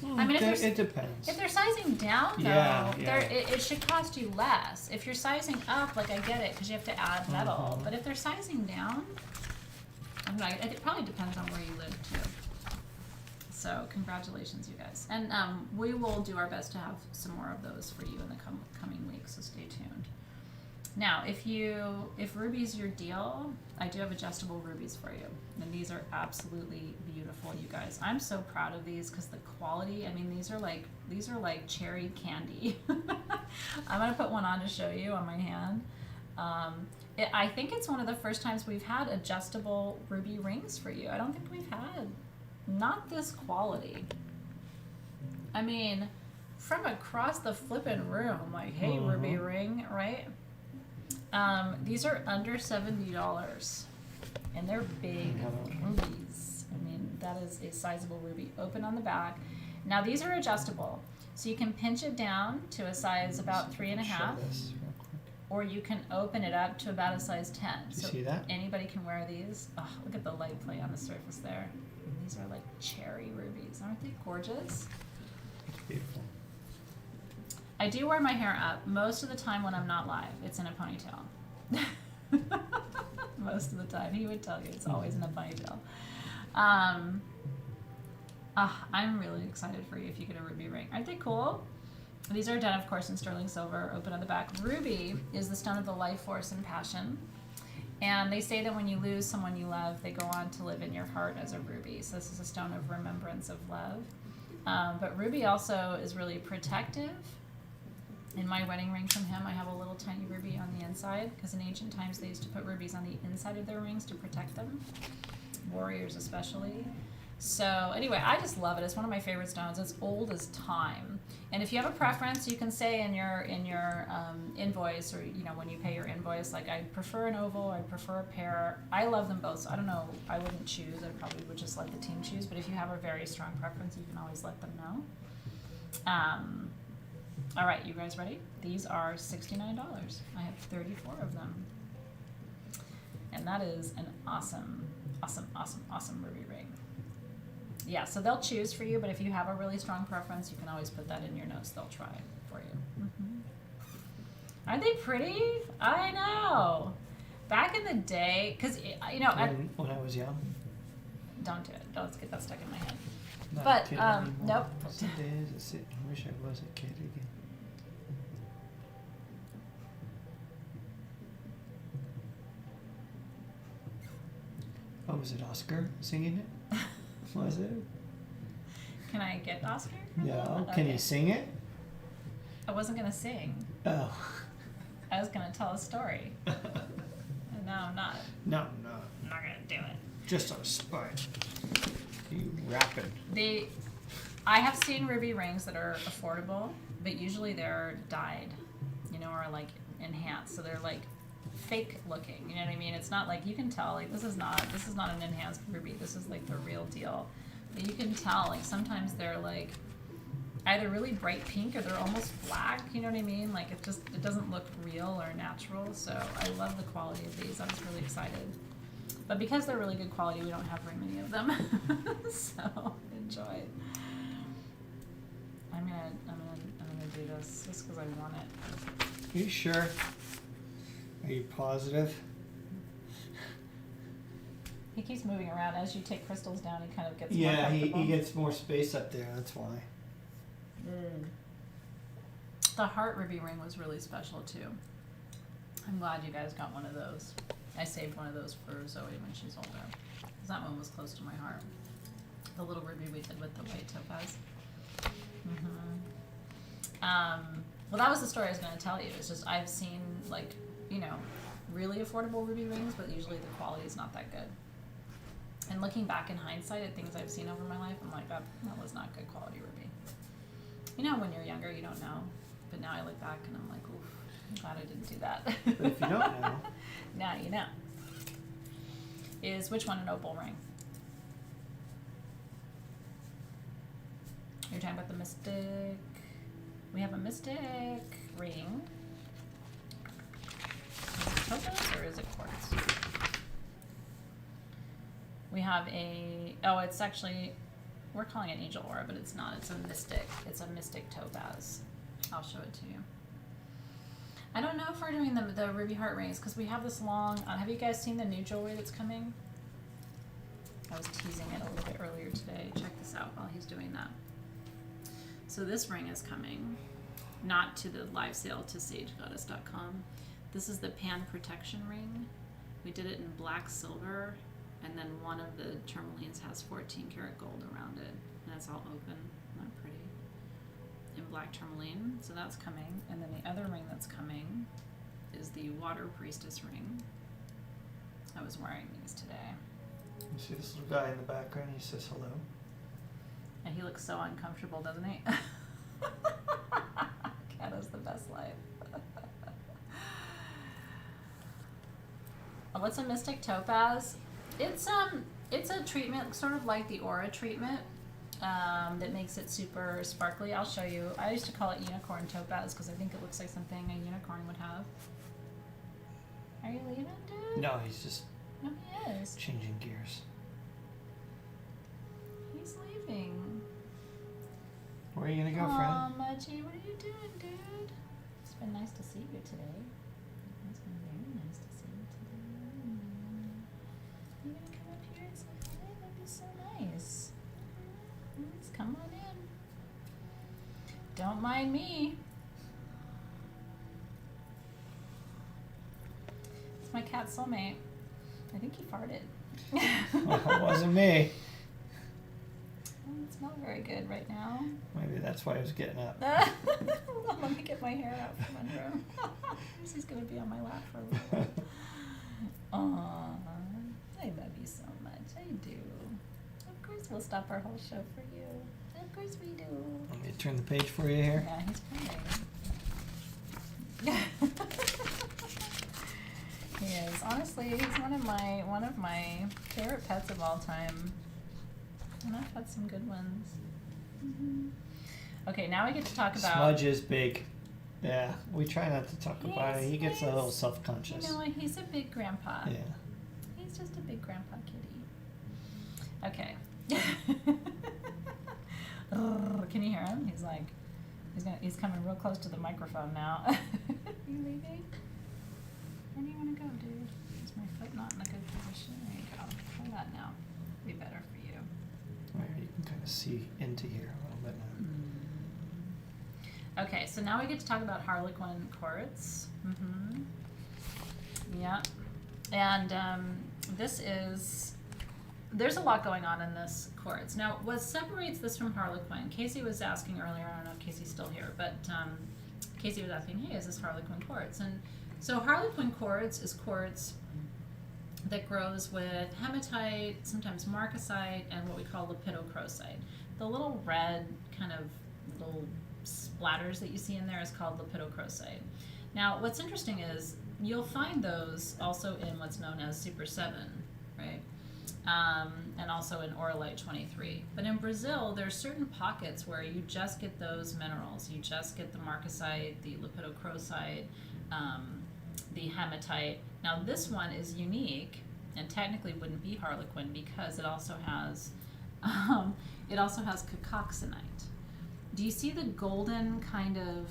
I mean, it depends. If they're sizing down, though, it should cost you less. If you're sizing up, like I get it, because you have to add metal. But if they're sizing down, It probably depends on where you live too. So congratulations, you guys. And we will do our best to have some more of those for you in the coming weeks, so stay tuned. Now, if ruby's your deal, I do have adjustable rubies for you. And these are absolutely beautiful, you guys. I'm so proud of these because the quality, I mean, these are like cherry candy. I'm going to put one on to show you on my hand. I think it's one of the first times we've had adjustable ruby rings for you. I don't think we've had, not this quality. I mean, from across the flippin' room, like, hey, ruby ring, right? These are under $70, and they're big rubies. I mean, that is a sizable ruby. Open on the back. Now, these are adjustable, so you can pinch it down to a size about 3.5. Or you can open it up to about a size 10. You see that? Anybody can wear these. Oh, look at the light play on the surface there. These are like cherry rubies. Aren't they gorgeous? Beautiful. I do wear my hair up most of the time when I'm not live. It's in a ponytail. Most of the time. He would tell you it's always in a ponytail. I'm really excited for you if you get a ruby ring. Aren't they cool? These are done, of course, in sterling silver, open on the back. Ruby is the stone of the life force and passion. And they say that when you lose someone you love, they go on to live in your heart as a ruby. So this is a stone of remembrance of love. But ruby also is really protective. In my wedding ring from him, I have a little tiny ruby on the inside, because in ancient times they used to put rubies on the inside of their rings to protect them, warriors especially. So anyway, I just love it. It's one of my favorite stones. It's old as time. And if you have a preference, you can say in your invoice, or when you pay your invoice, like, I prefer an oval, I prefer a pair. I love them both. So I don't know. I wouldn't choose. I probably would just let the team choose. But if you have a very strong preference, you can always let them know. All right, you guys ready? These are $69. I have 34 of them. And that is an awesome, awesome, awesome, awesome ruby ring. Yeah, so they'll choose for you, but if you have a really strong preference, you can always put that in your notes. They'll try for you. Aren't they pretty? I know. Back in the day, because, when I was young. Don't do it. Don't get that stuck in my head. Not But, a kid anymore. nope. Some days I wish I was a kid again. Oh, was it Oscar singing it? Was it? Can I get Oscar? No. Okay. Can you sing it? I wasn't going to sing. Oh. I was going to tell a story. And now I'm not. No. I'm not going to do it. Just on spite. You rapping. I have seen ruby rings that are affordable, but usually they're dyed, or like enhanced. So they're like fake looking, you know what I mean? It's not like, you can tell, like, this is not an enhanced ruby. This is like the real deal. But you can tell, like, sometimes they're like either really bright pink or they're almost black, you know what I mean? Like, it doesn't look real or natural. So I love the quality of these. I was really excited. But because they're really good quality, we don't have very many of them. So enjoy. I'm gonna do this just because I want it. Are you sure? Are you positive? He keeps moving around. As you take crystals down, he kind of gets more Yeah, comfortable. he gets more space up there, that's why. The heart ruby ring was really special too. I'm glad you guys got one of those. I saved one of those for Zoe when she's older, because that one was close to my heart. The little ruby we did with the white topaz. Well, that was the story I was going to tell you. It's just, I've seen, like, really affordable ruby rings, but usually the quality is not that good. And looking back in hindsight at things I've seen over my life, I'm like, that was not good quality ruby. When you're younger, you don't know. But now I look back and I'm like, oof, I'm glad I didn't do that. But if you don't know. Now you know. Is which one an opal ring? You're talking about the mystic. We have a mystic ring. Is it topaz or is it quartz? We have it's actually, we're calling it angel aura, but it's not. It's a mystic topaz. I'll show it to you. I don't know if we're doing the ruby heart rings because we have this long, have you guys seen the new jewelry that's coming? I was teasing it a little bit earlier today. Check this out while he's doing that. So this ring is coming, not to the live sale to sagegoddess.com. This is the Pan Protection Ring. We did it in black silver, and then one of the tourmalines has 14 karat gold around it, and it's all open. Isn't that pretty? In black tourmaline, so that's coming. And then the other ring that's coming is the Water Priestess ring. I was wearing these today. You see this little guy in the background? He says hello. And he looks so uncomfortable, doesn't he? Cat has the best life. What's a mystic topaz? It's a treatment sort of like the aura treatment that makes it super sparkly. I'll show you. I used to call it unicorn topaz because I think it looks like something a unicorn would have. Are you leaving, dude? No, he's just No, he is. changing gears. He's leaving. Where are you gonna go, Aw, friend? Mudgy, what are you doing, dude? It's been nice to see you today. It's been very nice to see you today. You gonna come up here and say hi? That'd be so nice. Let's come on in. Don't mind me. It's my cat soulmate. I think he farted. Well, it wasn't me. Doesn't smell very good right now. Maybe that's why he was getting up. Let me get my hair out from under him. He's gonna be on my lap for a little while. Aw, I love you so much. I do. Of course we'll stop our whole show for you. Of course we do. Let me turn the page for you here. Yeah, he's playing. He is. Honestly, he's one of my favorite pets of all time. And I've had some good ones. Okay, now we get to talk about. Smudge is big. Yeah, we try not to talk about it. He gets a little You self-conscious. know what? He's a big grandpa. Yeah. He's just a big grandpa kitty. Okay. Can you hear him? He's like, he's coming real close to the microphone now. Are you leaving? Where do you want to go, dude? Is my foot not in a good position? There you go. Try that now. Be better for you. Where you can kind of see into here a little bit now. Okay, so now we get to talk about Harlequin quartz. Yeah. And there's a lot going on in this quartz. Now, what separates this from Harlequin, Casey was asking earlier, I don't know if Casey's still here, but Casey was asking, hey, is this Harlequin quartz? And so Harlequin quartz is quartz that grows with hematite, sometimes marcasite, and what we call lepidocrosite. The little red kind of little splatters that you see in there is called lepidocrosite. Now, what's interesting is you'll find those also in what's known as Super 7, right? And also in Auralite 23. But in Brazil, there's certain pockets where you just get those minerals. You just get the marcasite, the lepidocrosite, the hematite. Now this one is unique and technically wouldn't be Harlequin because it also has cacoxenite. Do you see the golden kind of,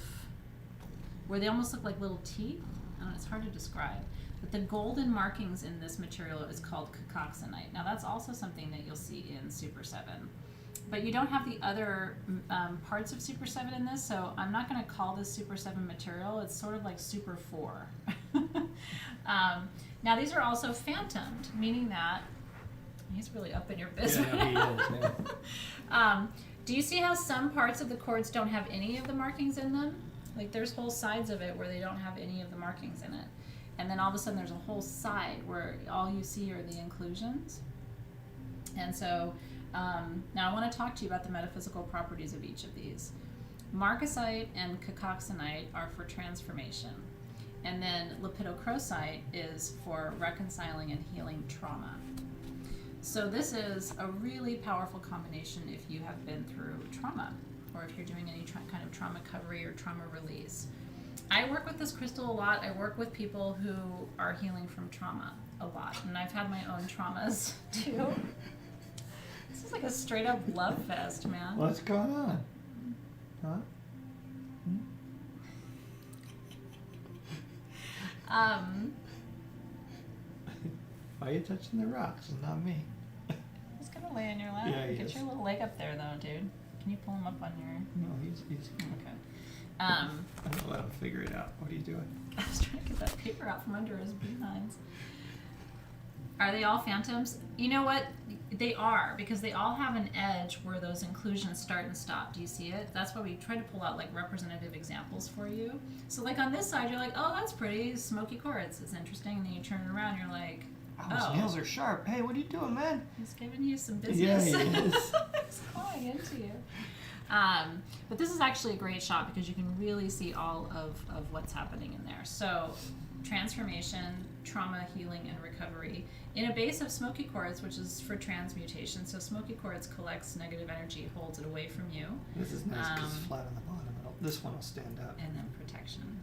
where they almost look like little teeth? I don't know, it's hard to describe. But the golden markings in this material is called cacoxenite. Now that's also something that you'll see in Super 7. But you don't have the other parts of Super 7 in this, so I'm not going to call this Super 7 material. It's sort of like Super 4. Now these are also phantomed, meaning that he's really up in your business. Yeah, he is, yeah. Do you see how some parts of the quartz don't have any of the markings in them? Like there's whole sides of it where they don't have any of the markings in it. And then all of a sudden there's a whole side where all you see are the inclusions. And so now I want to talk to you about the metaphysical properties of each of these. Marcasite and cacoxenite are for transformation. And then lepidocrosite is for reconciling and healing trauma. So this is a really powerful combination if you have been through trauma or if you're doing any kind of trauma recovery or trauma release. I work with this crystal a lot. I work with people who are healing from trauma a lot. And I've had my own traumas too. This is like a straight up love fest, man. What's going on? Huh? Hmm? Why are you touching the rocks and not me? lay in your lap. Yeah, he Get is. your little leg up there, though, dude. Can you pull him up on your... No, he's Okay. I'm gonna let him figure it out. What are you doing? I was trying to get that paper out from under his behinds. Are they all phantoms? You know what? They are, because they all have an edge where those inclusions start and stop. Do you see it? That's why we try to pull out like representative examples for you. So like on this side, you're like, oh, that's pretty, smoky quartz. It's interesting. And then you turn it around, you're like, Oh, his nails are sharp. Hey, what are you doing, man? He's giving you some business. Yeah, he is. He's calling into you. But this is actually a great shot because you can really see all of what's happening in there. So transformation, trauma, healing, and recovery in a base of smoky quartz, which is for transmutation. So smoky quartz collects negative energy, holds it away from you. This is nice because it's flat on the bottom. This one will stand out. And then protection.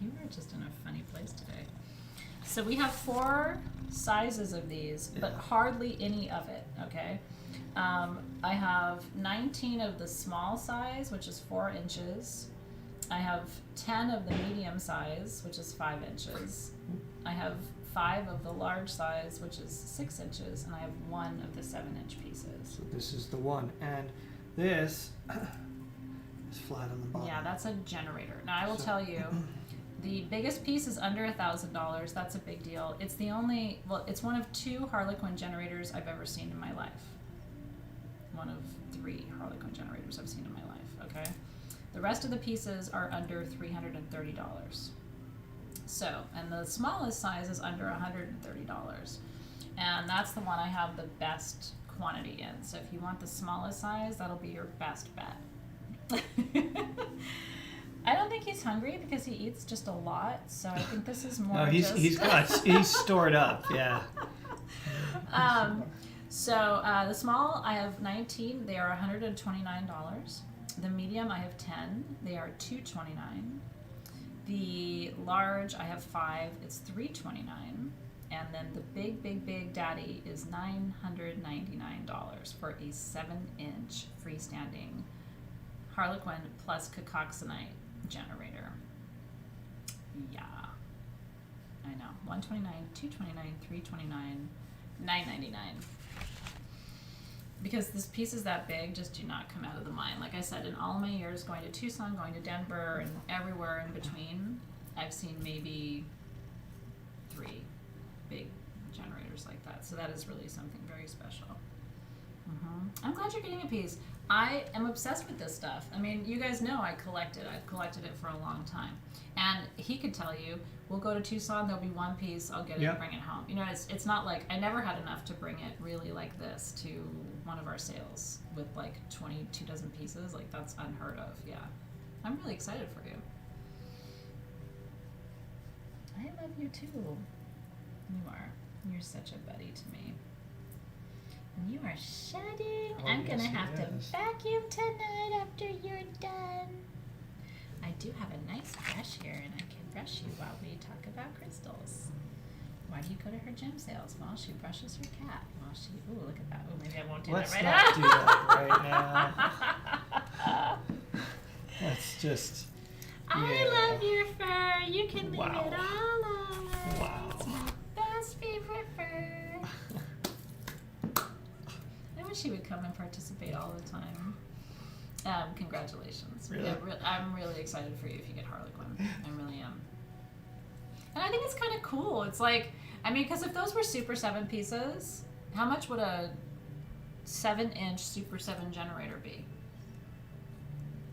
You are just in a funny place today. So we have 4 sizes of these, but hardly any of it, okay? I have 19 of the small size, which is 4 inches. I have 10 of the medium size, which is 5 inches. I have 5 of the large size, which is 6 inches, and I have 1 of the 7-inch pieces. So this is the one, and this is flat on the bottom. Yeah, that's a generator. Now I will tell you, the biggest piece is under $1,000. That's a big deal. It's the only, well, it's one of 2 Harlequin generators I've ever seen in my life. One of 3 Harlequin generators I've seen in my life, okay? The rest of the pieces are under $330. So, and the smallest size is under $130. And that's the one I have the best quantity in. So if you want the smallest size, that'll be your best bet. I don't think he's hungry because he eats just a lot, so I think this is more. No, he's stored up. Yeah. So the small I have 19. They are $129. The medium I have 10. They are $229. The large I have 5. It's $329. And then the big daddy is $999 for a 7-inch freestanding Harlequin plus Calcite generator. Yeah, I know. $129, $229, $329, $999. Because this piece is that big, just do not come out of the mine. Like I said, in all my years going to Tucson, going to Denver, and everywhere in between, I've seen maybe 3 big generators like that. So that is really something very special. I'm glad you're getting a piece. I am obsessed with this stuff. I mean, you guys know I collect it. I've collected it for a long time. And he could tell you, we'll go to Tucson, there'll be 1 piece, I'll get it and bring it home. You know, it's not like, I never had enough to bring it really like this to one of our sales with like 22 dozen pieces. Like, that's unheard of, yeah. I'm really excited for you. I love you too. You are. You're such a buddy to me. And you are shedding. Oh, I'm gonna yes, have to yes. vacuum tonight after you're done. I do have a nice brush here, and I can brush you while we talk about crystals. Why do you go to her gem sales? Well, she brushes her cat. Well, she. Ooh, look at that. Oh, maybe I won't do Let's that not right do now. that right now. That's just. I love your fur. You can leave Wow. it all over. Wow. It's my best favorite fur. I wish he would come and participate all the time. Congratulations. Really? Yeah, I'm really excited for you if you get Harlequin. I really am. And I think it's kind of cool. It's like, I mean, because if those were Super 7 pieces, how much would a 7-inch Super 7 generator be?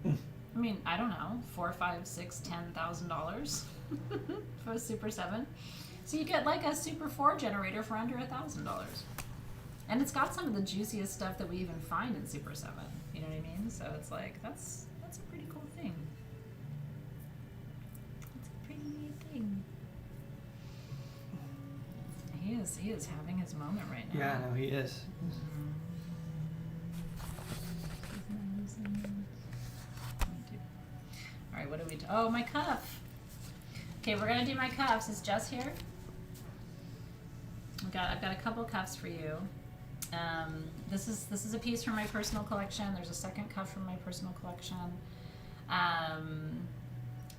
I mean, I don't know, $4, $5, $6, $10,000 for a Super 7. So you get like a Super 4 generator for under $1,000. And it's got some of the juiciest stuff that we even find in Super 7. You know what I mean? So it's like, that's a pretty cool thing. That's a pretty neat thing. He is having his moment right now. Yeah, no, he is. All right, what do we do? Oh, my cuff. Okay, we're gonna do my cuffs. Is Jess here? I've got a couple cuffs for you. This is a piece from my personal collection. There's a second cuff from my personal collection.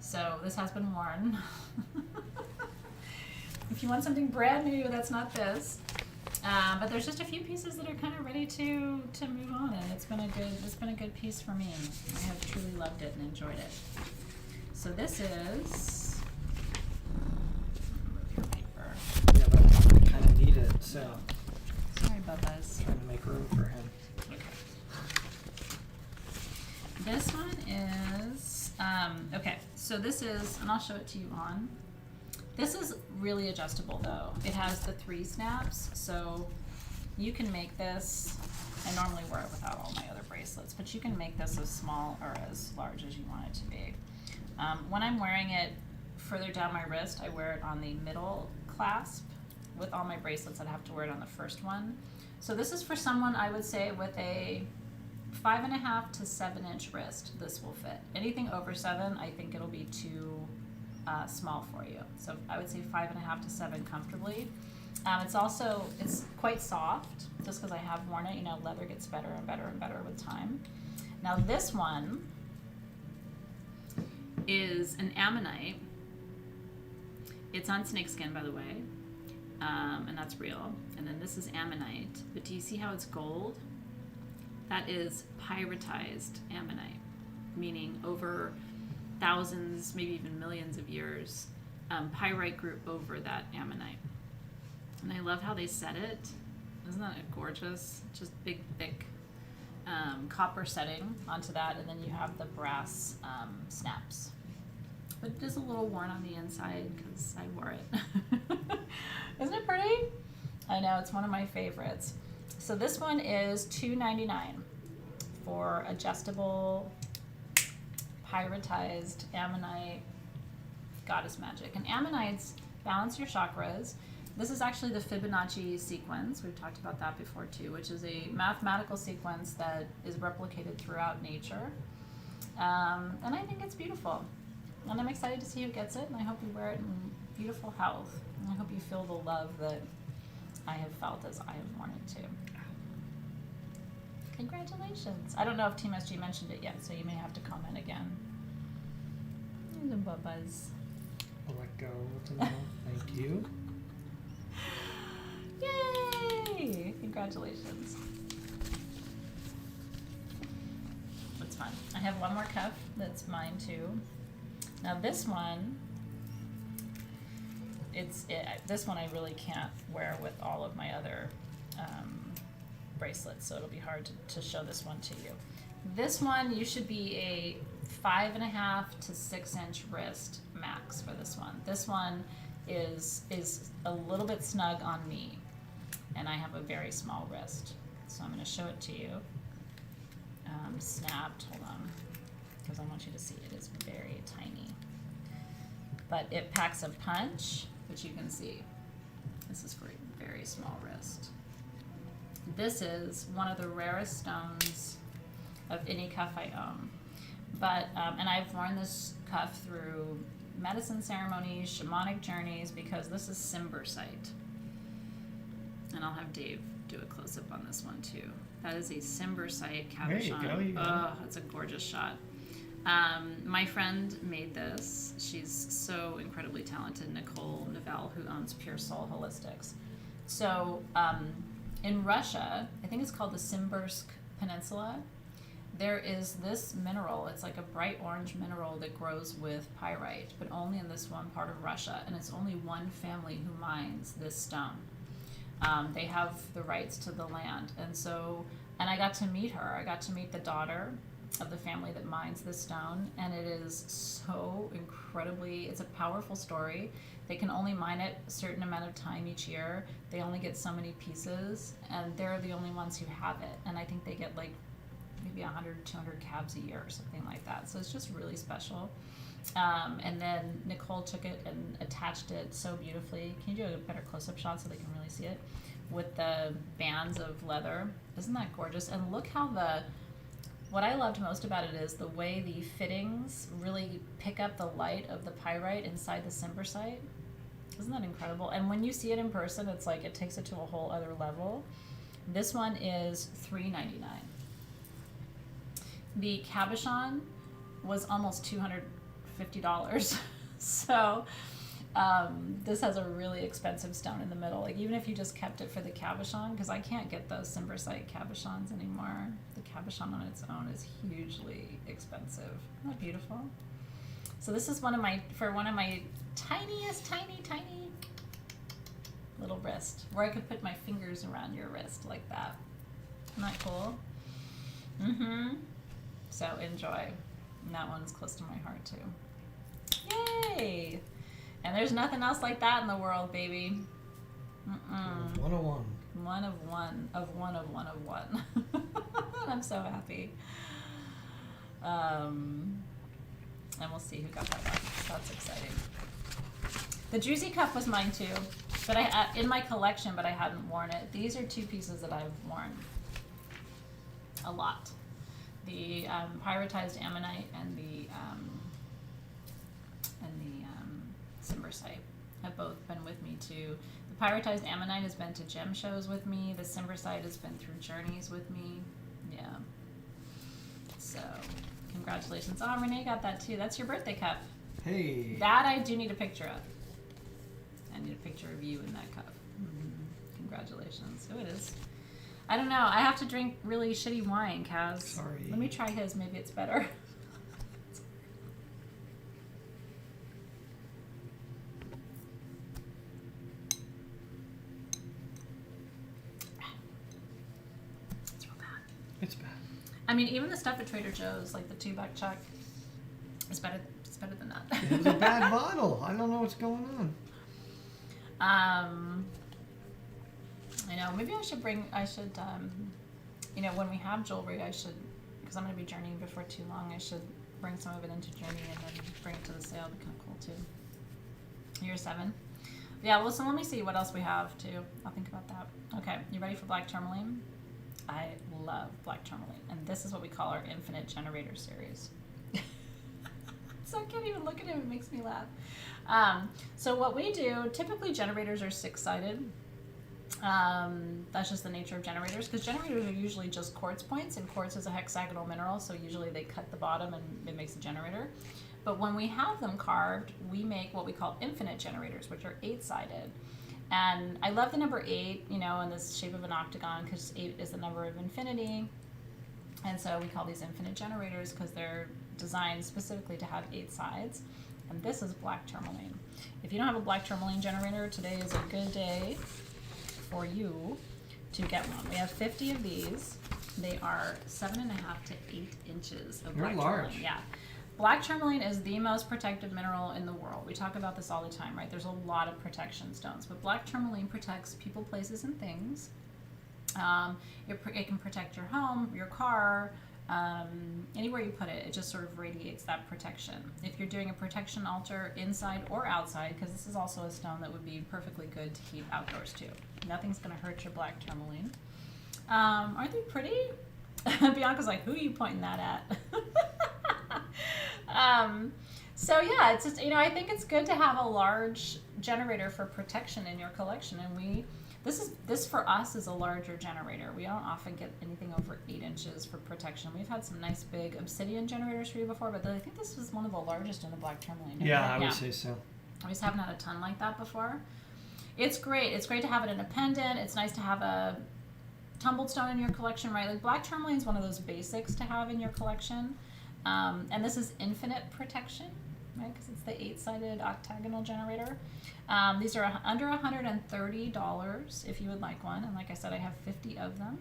So this has been worn. If you want something brand new, that's not this. But there's just a few pieces that are kind of ready to move on, and it's been a good piece for me. I have truly loved it and enjoyed it. So this is remove your paper. Yeah, but I kind of need it, so Sorry, Bubba's. trying to make room for him. This one is okay. So this is, and I'll show it to you on. This is really adjustable though. It has the 3 snaps, so you can make this. I normally wear it without all my other bracelets, but you can make this as small or as large as you want it to be. When I'm wearing it further down my wrist, I wear it on the middle clasp. With all my bracelets, I'd have to wear it on the first one. So this is for someone, I would say, with a 5.5 to 7 inch wrist. This will fit. Anything over 7, I think it'll be too small for you. So I would say 5.5 to 7 comfortably. It's quite soft, just because I have worn it. You know, leather gets better and better and better with time. Now this one is an ammonite. It's on snakeskin, by the way, and that's real. And then this is ammonite. But do you see how it's gold? That is pyritized ammonite, meaning over thousands, maybe even millions of years, pyrite grew over that ammonite. And I love how they set it. Isn't that gorgeous? Just big, thick copper setting onto that, and then you have the brass snaps. But it is a little worn on the inside because I wore it. Isn't it pretty? I know, it's one of my favorites. So this one is $2.99 for adjustable pyritized ammonite goddess magic. And ammonites balance your chakras. This is actually the Fibonacci sequence. We've talked about that before too, which is a mathematical sequence that is replicated throughout nature. And I think it's beautiful. And I'm excited to see who gets it, and I hope you wear it in beautiful health. And I hope you feel the love that I have felt as I have worn it too. Congratulations. I don't know if Team SG mentioned it yet, so you may have to comment again. The Bubba's. I'll let go to know. Thank you. Yay! Congratulations. That's fun. I have one more cuff that's mine too. Now this one, this one I really can't wear with all of my other bracelets, so it'll be hard to show this one to you. This one, you should be a 5.5 to 6 inch wrist max for this one. This one is a little bit snug on me, and I have a very small wrist. So I'm going to show it to you. Snapped, hold on, because I want you to see it is very tiny. But it packs a punch, which you can see. This is for a very small wrist. This is one of the rarest stones of any cuff I own. But, and I've worn this cuff through medicine ceremonies, shamanic journeys, because this is Cimbersite. And I'll have Dave do a close-up on this one too. That is a Cimbersite cabochon. There you go. Oh, that's a gorgeous shot. My friend made this. She's so incredibly talented, Nicole Novell, who owns Pure Soul Holistics. So in Russia, I think it's called the Simbursk Peninsula, there is this mineral. It's like a bright orange mineral that grows with pyrite, but only in this one part of Russia, and it's only one family who mines this stone. They have the rights to the land, and I got to meet her. I got to meet the daughter of the family that mines this stone, and it is so incredibly, it's a powerful story. They can only mine it a certain amount of time each year. They only get so many pieces, and they're the only ones who have it. And I think they get like maybe 100, 200 cabs a year or something like that. So it's just really special. And then Nicole took it and attached it so beautifully. Can you do a better close-up shot so they can really see it? With the bands of leather. Isn't that gorgeous? And look how what I loved most about it is the way the fittings really pick up the light of the pyrite inside the Cimbersite. Isn't that incredible? And when you see it in person, it's like it takes it to a whole other level. This one is $3.99. The cabochon was almost $250. So This has a really expensive stone in the middle. Like even if you just kept it for the cabochon, because I can't get those Cimbersite cabochons anymore. The cabochon on its own is hugely expensive. Isn't that beautiful? So this is one of my tiniest, tiny little wrist, where I could put my fingers around your wrist like that. Isn't that cool? Mm-hmm. So enjoy. And that one's close to my heart too. Yay! And there's nothing else like that in the world, baby. Mm-mm. 101. One of one of one of one of one. I'm so happy. And we'll see who got that one. That's exciting. The Druzy cuff was mine too, but I in my collection, but I hadn't worn it. These are two pieces that I've worn a lot. The pyritized ammonite and the Cimbersite have both been with me too. The pyritized ammonite has been to gem shows with me. The Cimbersite has been through journeys with me. Yeah. So, congratulations. Oh, Renee got that too. That's your birthday cup. Hey. That I do need a picture of. I need a picture of you in that cup. Congratulations. Oh, it is. I don't know. I have to drink really shitty wine, Kaz. Sorry. Let me try his. Maybe it's better. It's real bad. It's bad. I mean, even the stuff at Trader Joe's, like the $2 chuck, is better. It's better than that. It was a bad bottle. I don't know what's going on. I know. Maybe I should you know, when we have jewelry, I should, because I'm going to be journeying before too long, I should bring some of it into Journey and then bring it to the sale. It'd be kind of cool too. Year 7. Yeah, well, so let me see what else we have too. I'll think about that. Okay, you ready for black tourmaline? I love black tourmaline, and this is what we call our infinite generator series. So I can't even look at him, it makes me laugh. So what we do, typically generators are 6-sided. That's just the nature of generators, because generators are usually just quartz points, and quartz is a hexagonal mineral, so usually they cut the bottom and it makes a generator. But when we have them carved, we make what we call infinite generators, which are 8-sided. And I love the number 8, you know, in this shape of an octagon, because 8 is the number of infinity. And so we call these infinite generators because they're designed specifically to have 8 sides. And this is black tourmaline. If you don't have a black tourmaline generator, today is a good day for you to get one. We have 50 of these. They are 7.5 to 8 inches of black tourmaline. Yeah. Black tourmaline is the most protective mineral in the world. We talk about this all the time, right? There's a lot of protection stones, but black tourmaline protects people, places, and things. It can protect your home, your car, anywhere you put it. It just sort of radiates that protection. If you're doing a protection altar inside or outside, because this is also a stone that would be perfectly good to keep outdoors too. Nothing's going to hurt your black tourmaline. Aren't they pretty? Bianca's like, who are you pointing that at? So yeah, it's just, you know, I think it's good to have a large generator for protection in your collection, and this for us is a larger generator. We don't often get anything over 8 inches for protection. We've had some nice big obsidian generators for you before, but I think this was one of the largest in the black tourmaline. Yeah, I would say so. We just haven't had a ton like that before. It's great. It's great to have it in a pendant. It's nice to have a tumbled stone in your collection, right? Like black tourmaline is one of those basics to have in your collection. And this is infinite protection, right? Because it's the 8-sided octagonal generator. These are under $130 if you would like one. And like I said, I have 50 of them.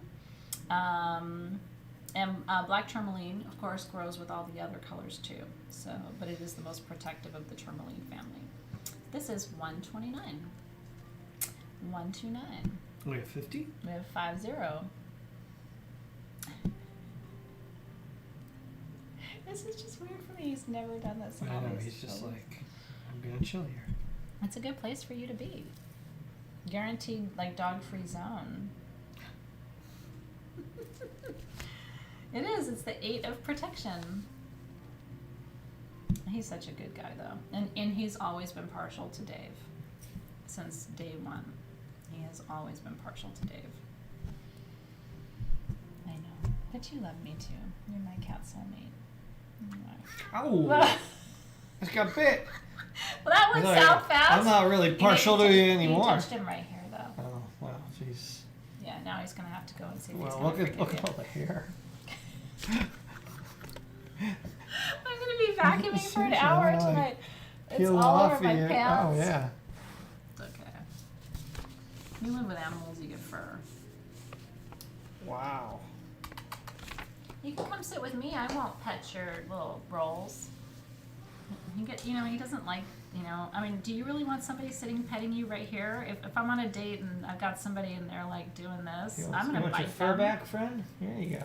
And black tourmaline, of course, grows with all the other colors too. So, but it is the most protective of the tourmaline family. This is $129. $129. We have 50? We have 50. This is just weird for me. He's never done this. I know, he's just like, I'm gonna chill here. It's a good place for you to be. Guaranteed, like, dog-free zone. It is. It's the 8 of protection. He's such a good guy, though. And he's always been partial to Dave. Since day 1. He has always been partial to Dave. I know. But you love me, too. You're my cat soulmate. Ow! just got bit. Well, that went south fast. I'm not really partial to you anymore. You touched him right here, though. Oh, well, jeez. Yeah, now he's going to have to go and see if he's Well, going to forgive look you. at all the hair. I'm going to be vacuuming for an Seriously, hour I'm like tonight. It's peeling all off over my of you. pants. Oh, yeah. It's okay. You live with animals, you get fur. Wow. You can come sit with me. I won't pet your little rolls. He doesn't like, I mean, do you really want somebody sitting petting you right here? If I'm on a date and I've got somebody and they're like doing this, I'm going to bite your fur them. back, friend? There you go.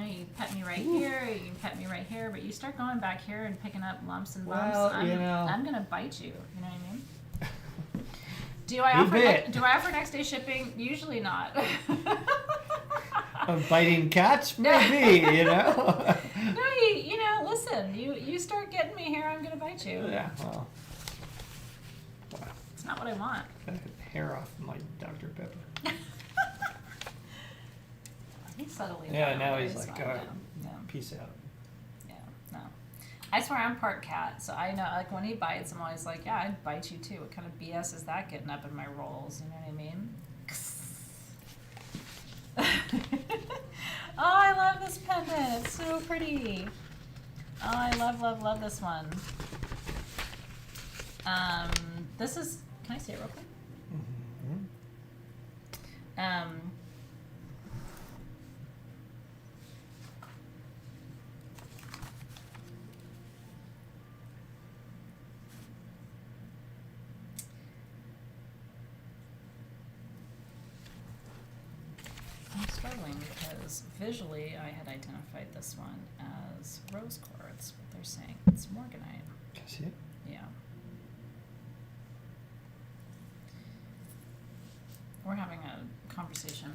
You can pet me right here, you can pet me right here, but you start going back here and picking up lumps and bumps, Well, I'm going to bite you. You know what I mean? Do I offer next day shipping? Usually not. Of biting cats? Maybe, No, listen, you start getting me here, I'm going to bite you. Yeah, well. Wow. It's not what I want. Hair off my Dr. Pepper. He's subtly. Yeah, now he's It's like, fine, all right, yeah. peace out. Yeah, no. I swear I'm part cat, so I know, like, when he bites, I'm always like, yeah, I'd bite you too. What kind of BS is that getting up in my rolls? You know what I mean? Oh, I love this pendant. It's so pretty. Oh, I love this one. This is, can I see it real quick? Mm-hmm. I'm struggling because visually I had identified this one as rose quartz, but they're saying it's morganite. Can I see it? Yeah. We're having a conversation.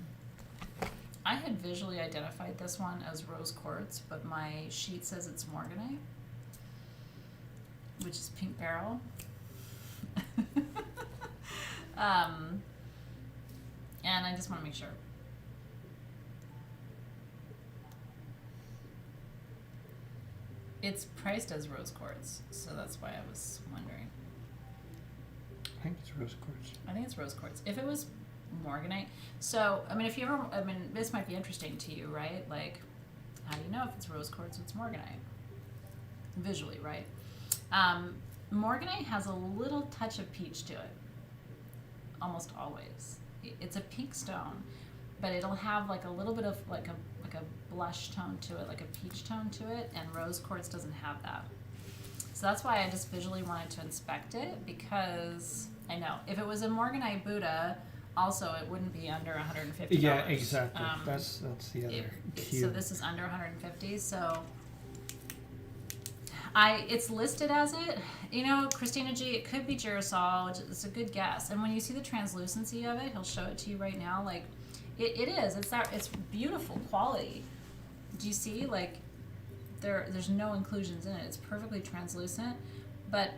I had visually identified this one as rose quartz, but my sheet says it's morganite, which is pink beryl. And I just want to make sure. It's priced as rose quartz, so that's why I was wondering. I think it's rose quartz. I think it's rose quartz. If it was morganite, so this might be interesting to you, right? Like, how do you know if it's rose quartz or it's morganite? Visually, right? Morganite has a little touch of peach to it, almost always. It's a pink stone, but it'll have like a little bit of like a blush tone to it, like a peach tone to it, and rose quartz doesn't have that. So that's why I just visually wanted to inspect it, because I know if it was a morganite Buddha, also it wouldn't be under $150. Yeah, exactly. That's the other cue. So this is under 150. So it's listed as it. Christina G, it could be Girasol, which is a good guess. And when you see the translucency of it, he'll show it to you right now. Like it is. It's beautiful quality. Do you see? Like there's no inclusions in it. It's perfectly translucent. But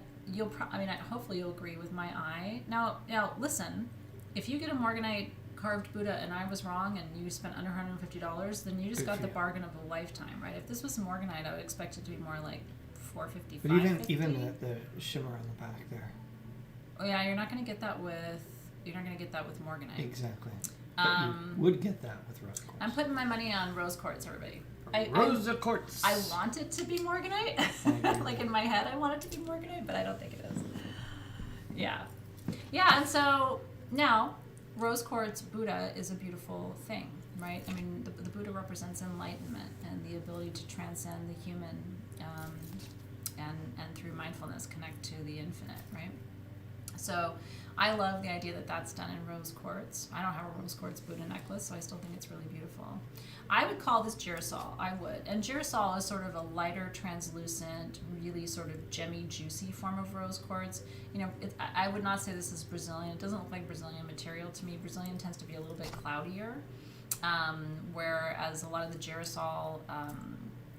hopefully you'll agree with my eye. Now listen, if you get a morganite carved Buddha and I was wrong and you spent under $150, then you just got the bargain of a lifetime, right? If this was morganite, I would expect it to be more like $450. But even the shimmer on the back there. Oh yeah, you're not going to get that with morganite. Exactly. But you would get that with rose quartz. I'm putting my money on rose quartz, everybody. Rose quartz. I want it to be morganite. Like in my head, I want it to be morganite, but I don't think it is. Yeah. Yeah, and so now rose quartz Buddha is a beautiful thing, right? I mean, the Buddha represents enlightenment and the ability to transcend the human, and through mindfulness connect to the infinite, right? So I love the idea that that's done in rose quartz. I don't have a rose quartz Buddha necklace, so I still think it's really beautiful. I would call this Girasol. I would. And Girasol is sort of a lighter, translucent, really sort of gemmy, juicy form of rose quartz. I would not say this is Brazilian. It doesn't look like Brazilian material to me. Brazilian tends to be a little bit cloudier, whereas a lot of the Girasol,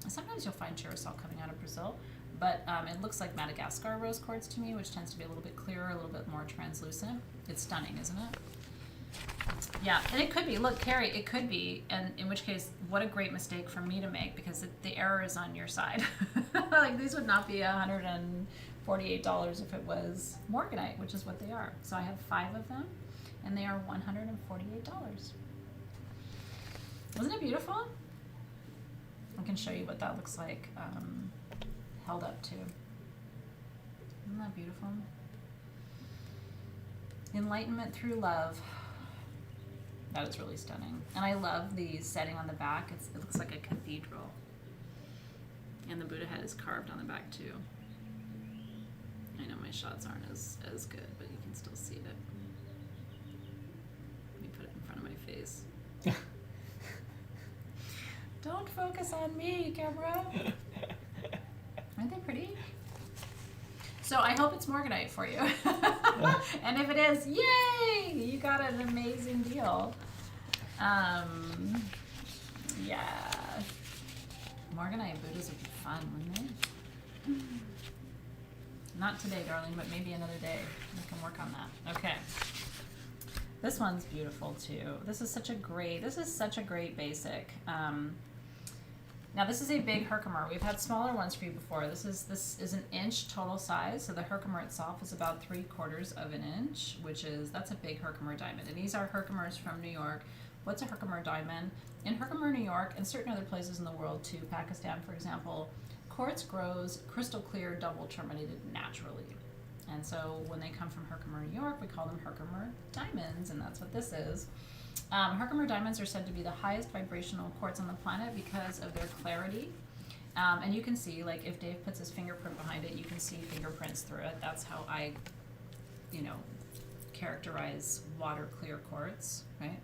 sometimes you'll find Girasol coming out of Brazil, but it looks like Madagascar rose quartz to me, which tends to be a little bit clearer, a little bit more translucent. It's stunning, isn't it? Yeah, and it could be. Look, Carrie, it could be, and in which case, what a great mistake for me to make, because the error is on your side. Like, these would not be $150 $48 if it was morganite, which is what they are. So I have 5 of them, and they are $148. Wasn't it beautiful? I can show you what that looks like held up to. Isn't that beautiful? Enlightenment through love. That is really stunning. And I love the setting on the back. It looks like a cathedral. And the Buddha head is carved on the back too. I know my shots aren't as good, but you can still see it. Let me put it in front of my face. Don't focus on me, camera. Aren't they pretty? So I hope it's morganite for you. And if it is, yay! You got an amazing deal. Yeah. Morganite Buddhas would be fun, wouldn't they? Not today, darling, but maybe another day. We can work on that. Okay. This one's beautiful too. This is such a great basic. Now this is a big Herkimer. We've had smaller ones for you before. This is an inch total size. So the Herkimer itself is about 3/4 of an inch, that's a big Herkimer diamond. And these are Herkimers from New York. What's a Herkimer diamond? In Herkimer, New York, and certain other places in the world too, Pakistan, for example, quartz grows crystal clear, double terminated naturally. And so when they come from Herkimer, New York, we call them Herkimer diamonds, and that's what this is. Herkimer diamonds are said to be the highest vibrational quartz on the planet because of their clarity. And you can see, like, if Dave puts his fingerprint behind it, you can see fingerprints through it. That's how I, characterize water clear quartz, right?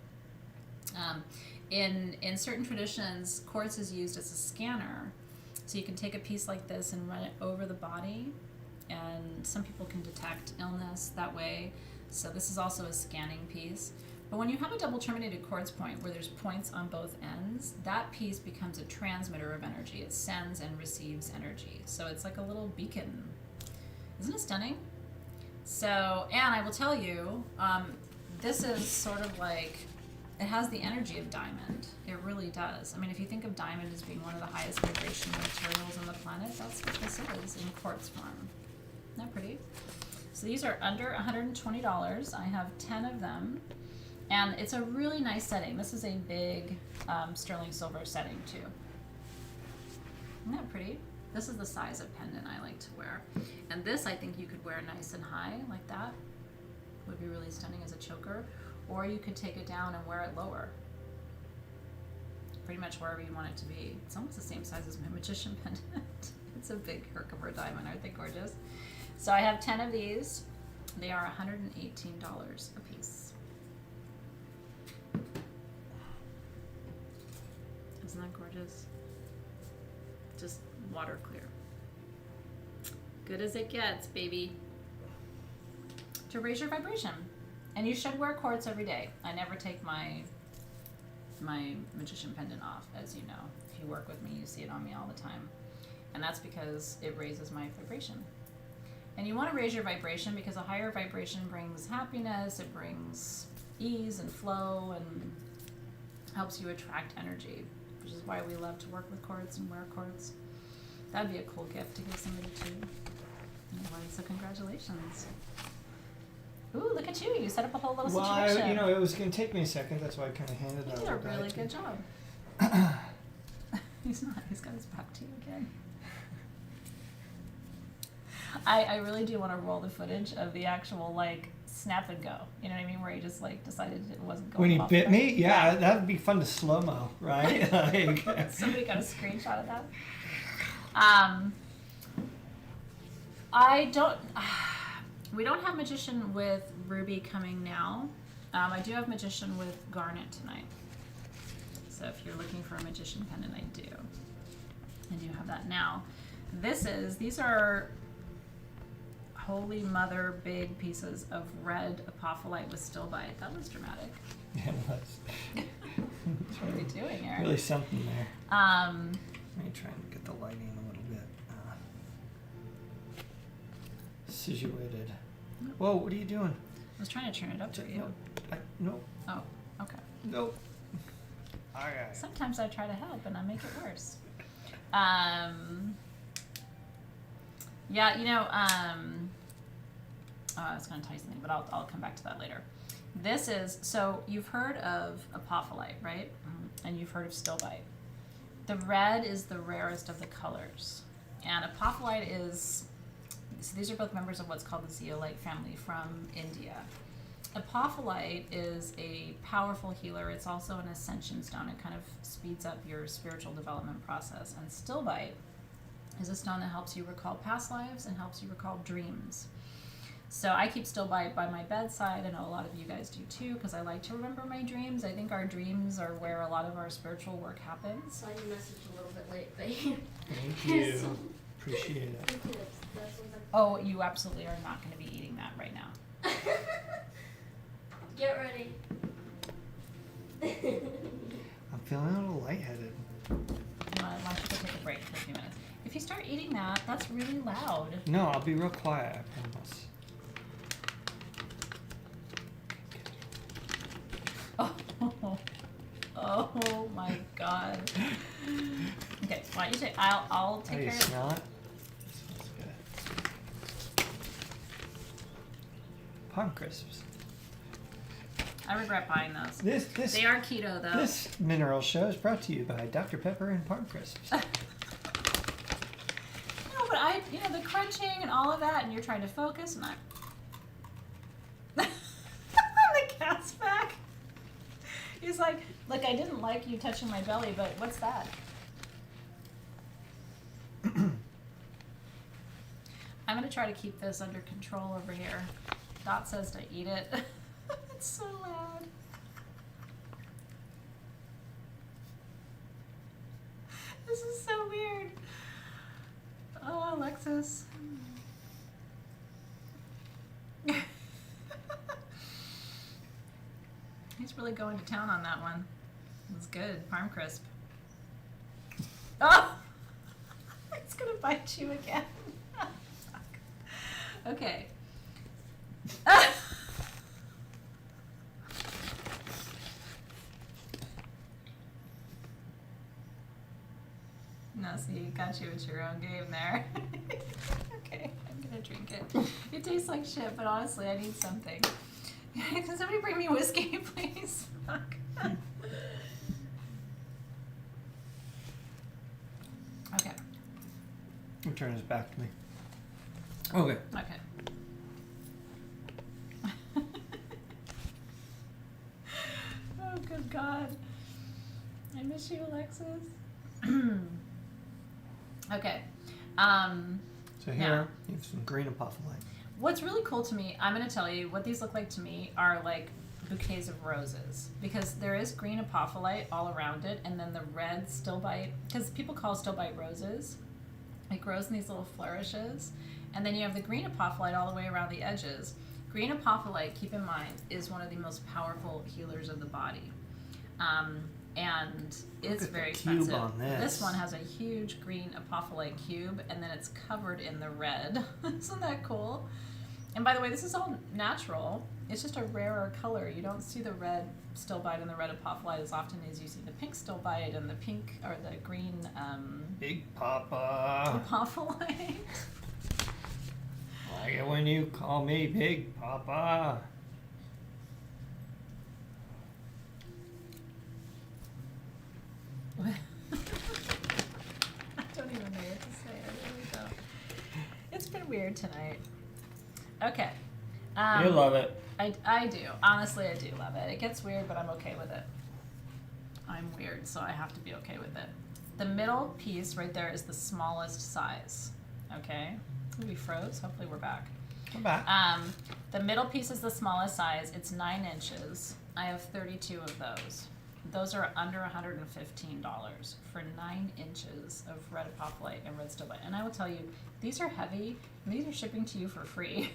In certain traditions, quartz is used as a scanner. So you can take a piece like this and run it over the body, and some people can detect illness that way. So this is also a scanning piece. But when you have a double terminated quartz point where there's points on both ends, that piece becomes a transmitter of energy. It sends and receives energy. So it's like a little beacon. Isn't it stunning? So, and I will tell you, this is sort of like, it has the energy of diamond. It really does. I mean, if you think of diamond as being one of the highest vibration materials on the planet, that's what this is in quartz form. Isn't that pretty? So these are under $120. I have 10 of them. And it's a really nice setting. This is a big sterling silver setting too. Isn't that pretty? This is the size of pendant I like to wear. And this I think you could wear nice and high like that. Would be really stunning as a choker. Or you could take it down and wear it lower. Pretty much wherever you want it to be. It's almost the same size as my magician pendant. It's a big Herkimer diamond. Aren't they gorgeous? So I have 10 of these. They are $118 a piece. Isn't that gorgeous? Just water clear. Good as it gets, baby. To raise your vibration. And you should wear quartz every day. I never take my magician pendant off, as you know. If you work with me, you see it on me all the time. And that's because it raises my vibration. And you want to raise your vibration because a higher vibration brings happiness, it brings ease and flow, and helps you attract energy, which is why we love to work with quartz and wear quartz. That'd be a cool gift to give somebody too. Anyway, so congratulations. Ooh, look at you. You set up a whole little situation. Well, it was going to take me a second. That's why I kind of handed You out. did a really good job. He's not. He's got his back to you again. I really do want to roll the footage of the actual, like, snap and go. You know what I mean? Where he just, like, decided it wasn't going When he off bit the- me? Yeah, that would be fun to slow-mo, right? Like, Somebody got a screenshot of that. We don't have magician with ruby coming now. I do have magician with garnet tonight. So if you're looking for a magician pendant, I do. I do have that now. These are Holy Mother big pieces of red apophyllite with stilbite. That was dramatic. yeah, that's What are we doing here? really something there. Let me try and get the lighting a little bit situated. Whoa, what are you doing? I was trying to turn it up for you. No. Oh, okay. Nope. All right. Sometimes I try to help and I make it worse. Yeah, you know, I was going to tell you something, but I'll come back to that later. This is, so you've heard of apophyllite, right? And you've heard of stilbite. The red is the rarest of the colors. And apophyllite is, so these are both members of what's called the zeolite family from India. Apophyllite is a powerful healer. It's also an ascension stone. It kind of speeds up your spiritual development process. And stilbite is a stone that helps you recall past lives and helps you recall dreams. So I keep stilbite by my bedside. I know a lot of you guys do too, because I like to remember my dreams. I think our dreams are where a lot of our spiritual work happens. Saw your message a little bit late, but Thank you. Appreciate it. Oh, you absolutely are not going to be eating that right now. Get ready. I'm feeling a little lightheaded. Why don't you go take a break for a few minutes? If you start eating that, that's really loud. No, I'll be real quiet, I promise. Oh my God. Okay, why don't you say, I'll take How do you care of smell it? It smells good. Palm crisps. I regret buying those. This They are keto though. This mineral show is brought to you by Dr. Pepper and Palm crisps. No, but the crunching and all of that, and you're trying to focus, and I'm the cat's back. He's like, look, I didn't like you touching my belly, but what's that? I'm gonna try to keep this under control over here. Dot says to eat it. It's so loud. This is so weird. Oh, Alexis. He's really going to town on that one. It was good. Farm crisp. Oh! It's gonna bite you again. Okay. No, see, it got you with your own game there. Okay, I'm gonna drink it. It tastes like shit, but honestly, I need something. Can somebody bring me whiskey, please? Fuck. Okay. He'll turn his back to me. Okay. Okay. Oh, good God. I miss you, Alexis. Okay. So here, you have some green apophyllite. What's really cool to me, I'm going to tell you, what these look like to me are like bouquets of roses. Because there is green apophyllite all around it, and then the red stilbite, because people call stilbite roses. It grows in these little flourishes. And then you have the green apophyllite all the way around the edges. Green apophyllite, keep in mind, is one of the most powerful healers of the body. And it's very expensive. Cube on This one has a huge green apophyllite cube, and then it's covered in the red. Isn't that cool? And by the way, this is all natural. It's just a rarer color. You don't see the red stilbite and the red apophyllite as often as you see the pink stilbite and the pink or the green Big Papa. apophyllite. Like it when you call me Big Papa. I don't even know what to say. I really don't. It's been weird tonight. Okay. You love it. I do. Honestly, I do love it. It gets weird, but I'm okay with it. I'm weird, so I have to be okay with it. The middle piece right there is the smallest size. Okay? We froze. Hopefully we're back. Come back. The middle piece is the smallest size. It's 9 inches. I have 32 of those. Those are under $115 for 9 inches of red apophyllite and red stilbite. And I will tell you, these are heavy. And these are shipping to you for free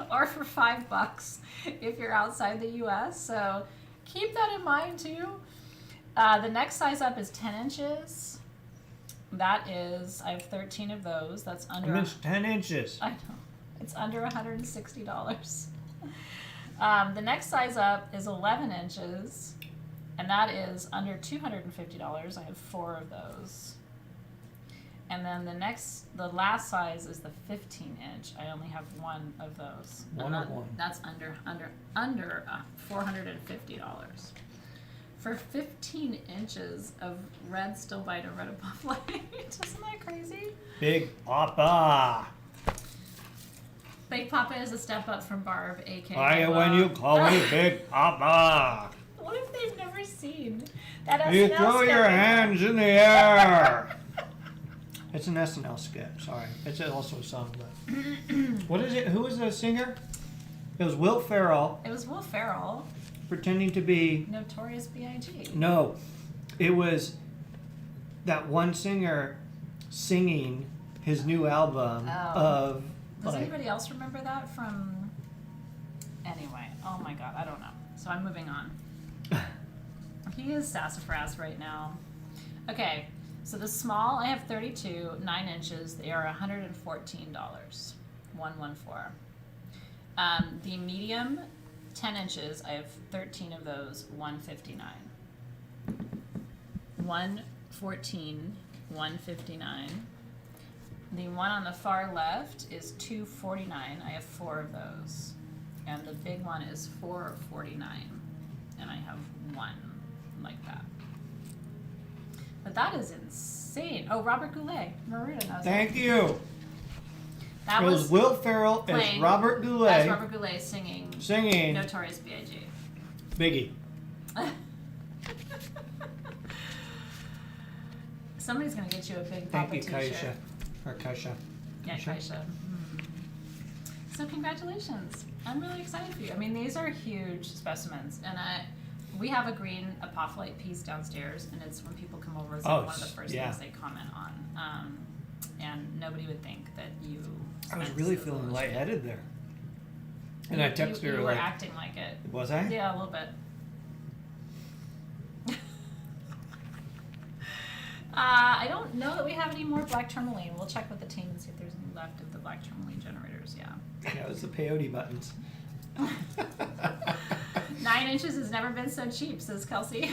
or for $5 if you're outside the U.S. So keep that in mind too. The next size up is 10 inches. That is, I have 13 of those. That's under. It's 10 inches. I know. It's under $160. The next size up is 11 inches. And that is under $250. I have 4 of those. And then the last size is the 15 inch. I only have one of those. One And of one. That's under $450. For 15 inches of red stilbite and red above light. Isn't that crazy? Big Papa. Big Papa is a step up from Barb, aka. Why when you call me Big Papa? What if they've never seen that You SNL throw skit your before? hands in the air. It's an SNL skit. Sorry, it's also a song. But what is it? Who was the singer? It was Will Ferrell It was Will Ferrell, pretending to be. Notorious B.I.G. No, it was that one singer singing his new album Oh. of. Does Like, anybody else remember that from? Anyway, oh my God, I don't know. So I'm moving on. He is sassafras right now. Okay, so the small I have 32, 9 inches. They are $114. 114. The medium, 10 inches. I have 13 of those. 159. 114. 159. The one on the far left is $249. I have 4 of those. And the big one is $449. And I have 1 like that. But that is insane. Oh, Robert Goulet. Maruda knows thank that. you. That It was Will Ferrell as playing- Robert That's Goulet Robert Goulet singing singing Notorious B.I.G. Biggie. Somebody's going to get you a big Thank Papa you, t-shirt. Kaisha. Or Kaisha. Yeah, Kaisha. Kaisha. So congratulations. I'm really excited for you. I mean, these are huge specimens. And we have a green apophyllite piece downstairs, and it's when people come over, it's like one of the first yeah. things they comment on. And nobody would think that you. I was spent really so feeling much. lightheaded there. And I texted you her were like, acting like it. was I? Yeah, a little bit. I don't know that we have any more black tourmaline. We'll check with the team and see if there's any left of the black tourmaline generators. Yeah. Yeah, it was the peyote buttons. 9 inches has never been so cheap, says Kelsey.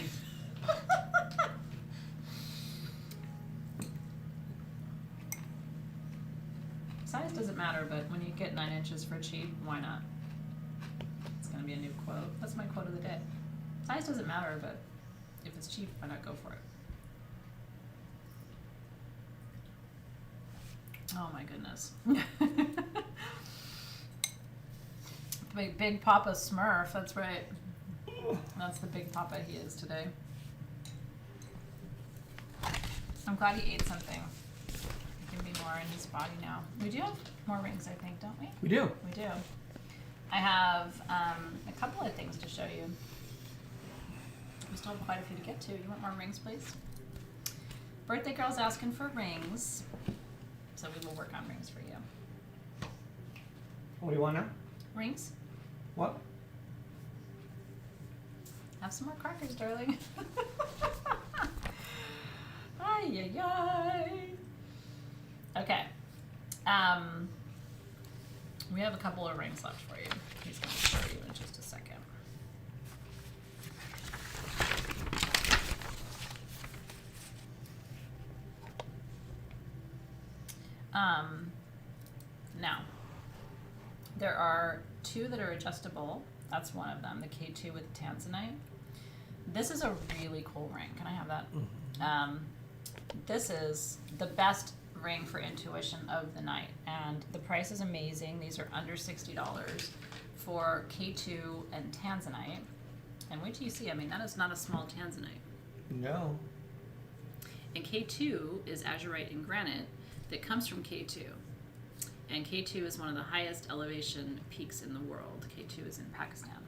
Size doesn't matter, but when you get 9 inches for cheap, why not? It's going to be a new quote. That's my quote of the day. Size doesn't matter, but if it's cheap, why not go for it? Oh my goodness. Big Papa Smurf, that's right. That's the Big Papa he is today. I'm glad he ate something. He can be more in his body now. We do have more rings, I think, don't we? We do. We do. I have a couple of things to show you. We still have quite a few to get to. You want more rings, please? Birthday girl's asking for rings. So we will work on rings for you. What do you want now? Rings? What? Have some more crackers, darling. Ay, ay, ay. Okay. We have a couple of rings left for you. He's going to show you in just a second. Now, there are 2 that are adjustable. That's one of them, the K2 with tanzanite. This is a really cool ring. Can I have that? This is the best ring for intuition of the night, and the price is amazing. These are under $60 for K2 and tanzanite. And wait till you see, I mean, that is not a small tanzanite. No. And K2 is azurite and granite that comes from K2. And K2 is one of the highest elevation peaks in the world. K2 is in Pakistan.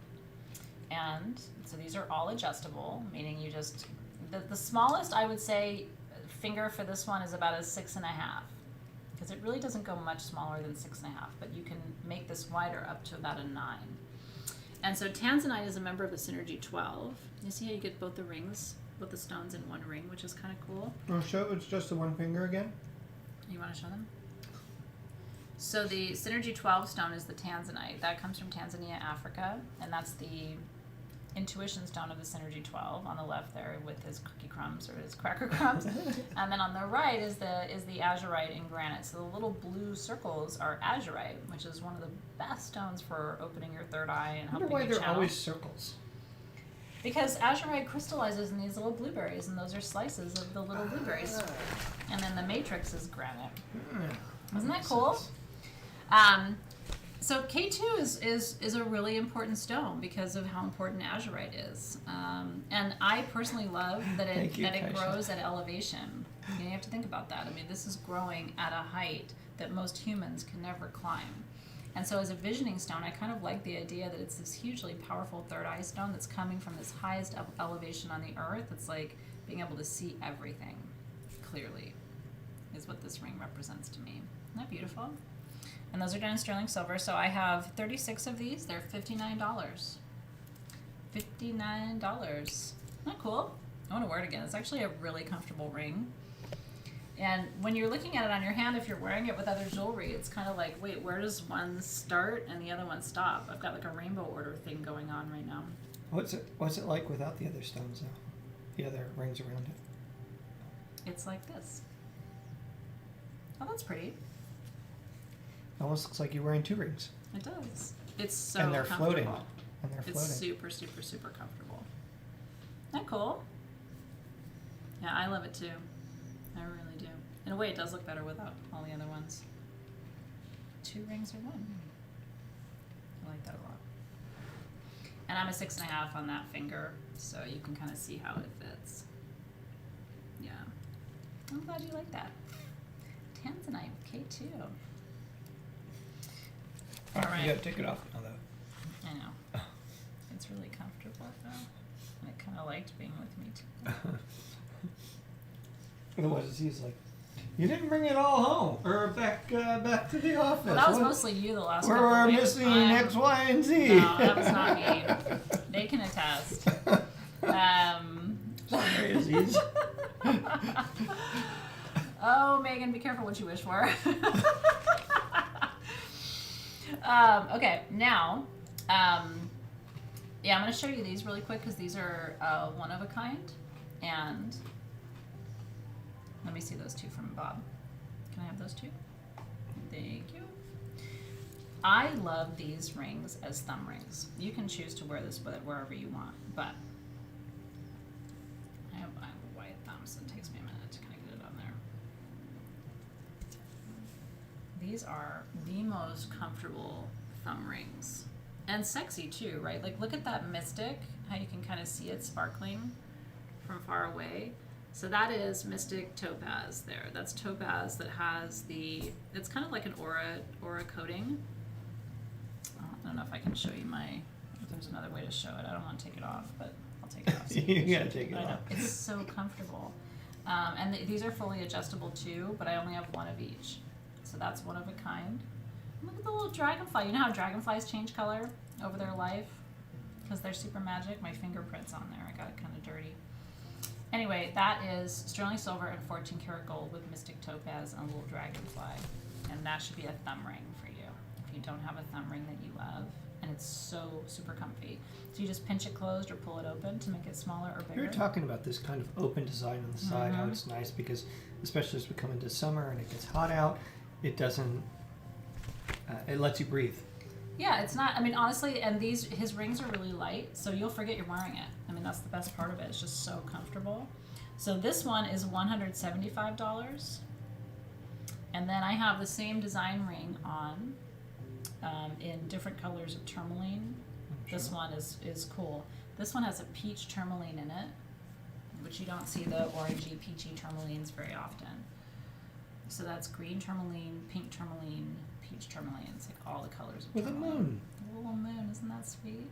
And so these are all adjustable, meaning you just, the smallest I would say finger for this one is about a 6.5, because it really doesn't go much smaller than 6.5, but you can make this wider up to about a 9. And so tanzanite is a member of the Synergy 12. You see how you get both the rings, both the stones in one ring, which is kind of cool. Oh, show it's just the one finger again? You want to show them? So the Synergy 12 stone is the tanzanite. That comes from Tanzania, Africa, and that's the intuition stone of the Synergy 12 on the left there with his cookie crumbs or his cracker crumbs. And then on the right is the azurite in granite. So the little blue circles are azurite, which is one of the best stones for opening your third eye and I wonder helping why you they're channel. always circles. Because azurite crystallizes in these little blueberries, and those are slices of the little blueberries. And then the matrix is granite. Isn't that cool? So K2 is a really important stone because of how important azurite is. And I personally love that it grows at elevation. You have to think about that. I mean, this is growing at a height that most humans can never climb. And so as a visioning stone, I kind of like the idea that it's this hugely powerful third eye stone that's coming from this highest elevation on the earth. It's like being able to see everything clearly is what this ring represents to me. Isn't that beautiful? And those are done in sterling silver. So I have 36 of these. They're $59. $59. Isn't that cool? I want to wear it again. It's actually a really comfortable ring. And when you're looking at it on your hand, if you're wearing it with other jewelry, it's kind of like, wait, where does one start and the other one stop? I've got like a rainbow order thing going on right now. What's it like without the other stones though? The other rings around it. It's like this. Oh, that's pretty. Almost looks like you're wearing two rings. It does. It's so And they're comfortable. floating. And they're floating. It's super, super, super comfortable. Isn't that cool? Yeah, I love it too. I really do. In a way, it does look better without all the other ones. 2 rings or 1. I like that a lot. And I'm a 6.5 on that finger, so you can kind of see how it fits. Yeah. I'm glad you like that. Tanzanite with K2. All right. You gotta take it off now though. I know. It's really comfortable though. And it kind of liked being with me too. Otherwise, he's like, you didn't bring it all home or back to the office. Well, that was What? mostly you the last We're couple weeks. missing X, Y, and Z. No, that was not me. They can attest. Sorry, Aziz. Oh, Megan, be careful what you wish for. Okay, now, yeah, I'm going to show you these really quick because these are one of a kind. And let me see those 2 from Bob. Can I have those 2? Thank you. I love these rings as thumb rings. You can choose to wear this with it wherever you want, but I have white thumbs, so it takes me a minute to kind of get it on there. These are the most comfortable thumb rings. And sexy too, right? Like look at that mystic, how you can kind of see it sparkling from far away. So that is Mystic Topaz there. That's topaz that has it's kind of like an aura coating. I don't know if I can show you if there's another way to show it. I don't want to take it off, but I'll take it off. So You gotta take it I know. off. It's so comfortable. And these are fully adjustable too, but I only have 1 of each. So that's one of a kind. Look at the little dragonfly. You know how dragonflies change color over their life? Because they're super magic. My fingerprint's on there. I got it kind of dirty. Anyway, that is sterling silver and 14 karat gold with mystic topaz and a little dragonfly. And that should be a thumb ring for you if you don't have a thumb ring that you love. And it's so super comfy. So you just pinch it closed or pull it open to make it smaller or bigger. You're talking about this kind of open design on the side, how it's nice because especially as we come into summer and it gets hot out, it doesn't, it lets you breathe. Yeah, it's not, I mean, honestly, and his rings are really light, so you'll forget you're wearing it. I mean, that's the best part of it. It's just so comfortable. So this one is $175. And then I have the same design ring on in different colors of tourmaline. This one is cool. This one has a peach tourmaline in it, which you don't see the orangey, peachy tourmalines very often. So that's green tourmaline, pink tourmaline, peach tourmaline. It's like all the colors of With a tourmaline. moon. A little moon, isn't that sweet?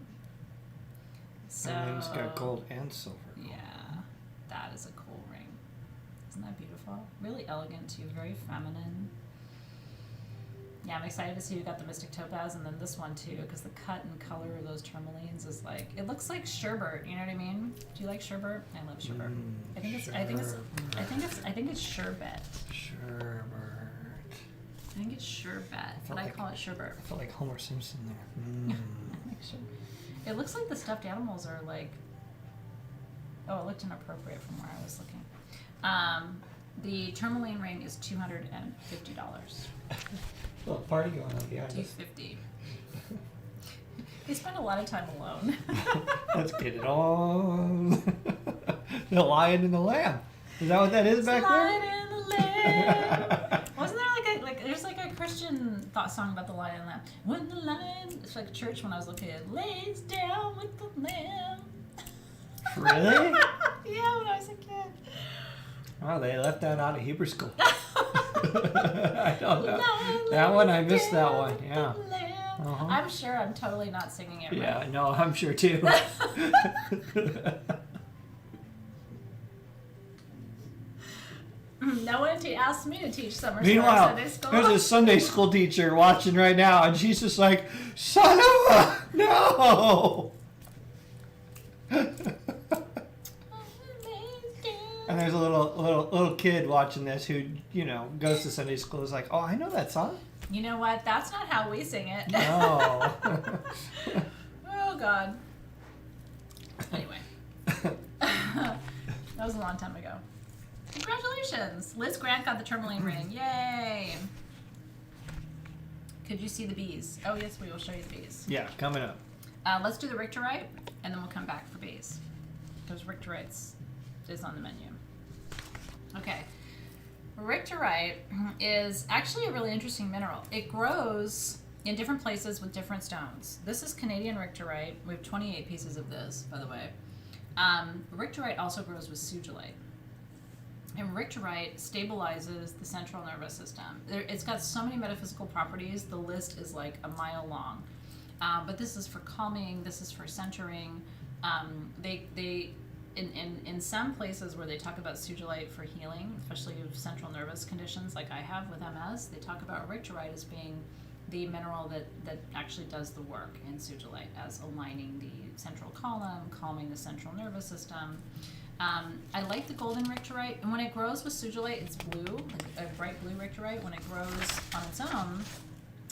So, And then it's got gold and silver. yeah, that is a cool ring. Isn't that beautiful? Really elegant too, very feminine. Yeah, I'm excited to see you got the Mystic Topaz and then this one too, because the cut and color of those tourmalines is like, it looks like sherbet. You know what I mean? Do you like sherbet? I love sherbet. I think it's sherbet. Sherbet. I think it's sherbet, but I call it sherbet. I felt like Homer Simpson there. It looks like the stuffed animals are like. Oh, it looked inappropriate from where I was looking. The tourmaline ring is $250. Little party going on behind us. $250. They spend a lot of time alone. Let's get it on. The lion and the lamb. Is that what that is back Lion there? and the lamb. Wasn't there like there's like a Christian thought song about the lion and the lamb? When the lion, it's like church when I was a little kid, lays down with the lamb. Really? Yeah, when I was a kid. Oh, they left that out of Hebrew school. I don't know. That one, I missed that one. Yeah. Uh-huh. I'm sure I'm totally not singing it right. Yeah, no, I'm sure too. No one asked me to teach summer Meanwhile, Sunday school. there's a Sunday school teacher watching right now, and she's just like, "Son of a no!" And there's a little kid watching this who, goes to Sunday school. Is like, "Oh, I know that song." You know what? That's not how we sing it. No. Oh God. Anyway, that was a long time ago. Congratulations, Liz Grant got the tourmaline ring. Yay! Could you see the bees? Oh yes, we will show you the bees. Yeah, coming up. Let's do the Richterite, and then we'll come back for bees, because Richterites is on the menu. Okay. Richterite is actually a really interesting mineral. It grows in different places with different stones. This is Canadian Richterite. We have 28 pieces of this, by the way. Richterite also grows with Sushilite. And Richterite stabilizes the central nervous system. It's got so many metaphysical properties, the list is like a mile long. But this is for calming, this is for centering. In some places where they talk about Sushilite for healing, especially with central nervous conditions like I have with MS, they talk about Richterite as being the mineral that actually does the work in Sushilite, as aligning the central column, calming the central nervous system. I like the golden Richterite, and when it grows with Sushilite, it's blue, like a bright blue Richterite. When it grows on its own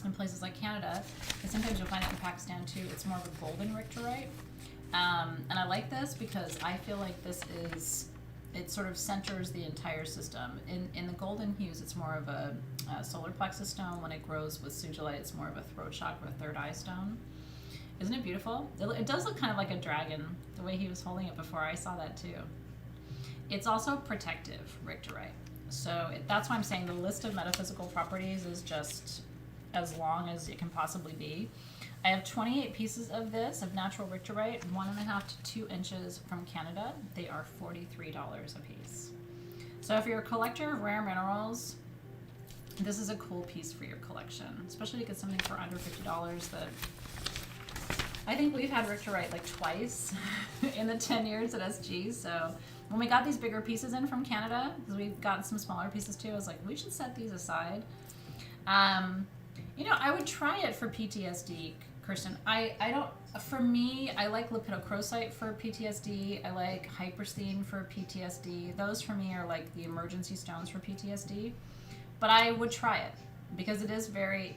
in places like Canada, and sometimes you'll find it in Pakistan too, it's more of a golden Richterite. And I like this because I feel like it sort of centers the entire system. In the golden hues, it's more of a solar plexus stone. When it grows with Sushilite, it's more of a throat chakra, third eye stone. Isn't it beautiful? It does look kind of like a dragon, the way he was holding it before. I saw that too. It's also protective, Richterite. So that's why I'm saying the list of metaphysical properties is just as long as it can possibly be. I have 28 pieces of this, of natural Richterite, 1.5 to 2 inches from Canada. They are $43 a piece. So if you're a collector of rare minerals, this is a cool piece for your collection, especially to get something for under $50 that I think we've had Richterite like twice in the 10 years at SG. So when we got these bigger pieces in from Canada, because we've gotten some smaller pieces too, I was like, we should set these aside. I would try it for PTSD, Kirsten. For me, I like lepidocrocite for PTSD. I like hypersthene for PTSD. Those for me are like the emergency stones for PTSD. But I would try it because it is very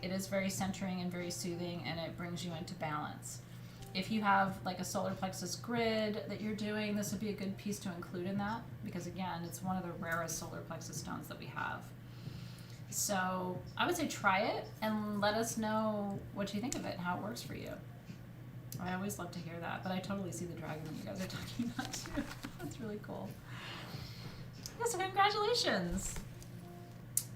centering and very soothing, and it brings you into balance. If you have like a solar plexus grid that you're doing, this would be a good piece to include in that, because again, it's one of the rarest solar plexus stones that we have. So I would say try it and let us know what you think of it and how it works for you. I always love to hear that, but I totally see the dragon that you guys are talking about too. That's really cool. Yeah, so congratulations.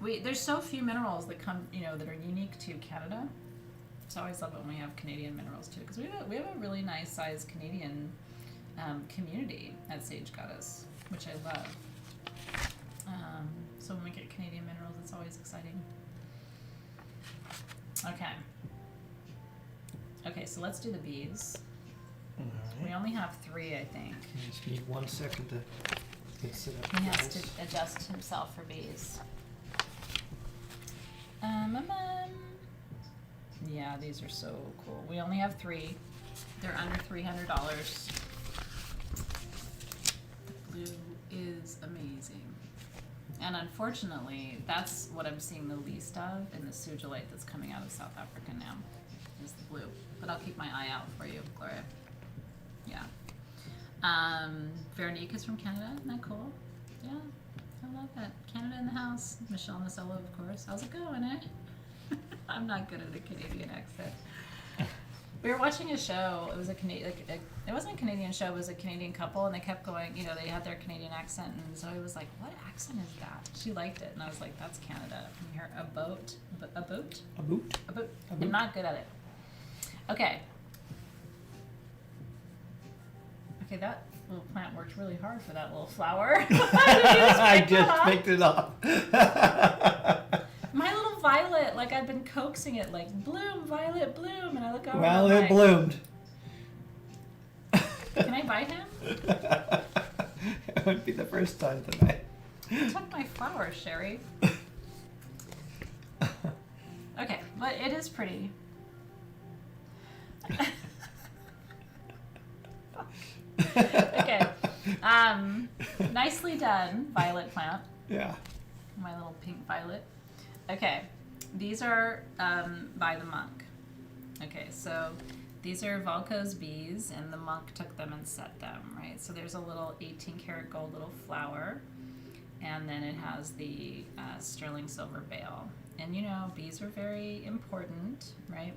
There's so few minerals that come, that are unique to Canada. So I always love it when we have Canadian minerals too, because we have a really nice sized Canadian community at Sage Goddess, which I love. So when we get Canadian minerals, it's always exciting. Okay, so let's do the bees. All We right. only have 3, I think. I just need 1 second to get set up. He has guys. to adjust himself for bees. Yeah, these are so cool. We only have 3. They're under $300. The blue is amazing. And unfortunately, that's what I'm seeing the least of in the Sushilite that's coming out of South Africa now, is the blue. But I'll keep my eye out for you, Gloria. Yeah. Veronique is from Canada. Isn't that cool? Yeah. I love that. Canada in the house. Michelle Masello, of course. How's it going, eh? I'm not good at a Canadian accent. We were watching a show. It was a Canadian. It wasn't a Canadian show. It was a Canadian couple, and they kept going. You know, they had their Canadian accent, and Zoe was like, "What accent is that?" She liked it, and I was like, "That's Canada." And you hear a boat, a boat, A boot. a boat. A boot. I'm not good at it. Okay. Okay, that little plant worked really hard for that little flower. I just picked it up. My little violet, like I've been coaxing it, like bloom, violet, bloom, and I look over. Well, and I'm it like, bloomed. Can I bite him? It would be the first time tonight. You took my flower, Sherry. Okay, but it is pretty. Okay. Nicely done, violet plant. Yeah. My little pink violet. Okay, these are by the monk. Okay, so these are Varicose bees, and the monk took them and set them, right? So there's a little 18 karat gold little flower, and then it has the sterling silver veil. And you know, bees are very important, right?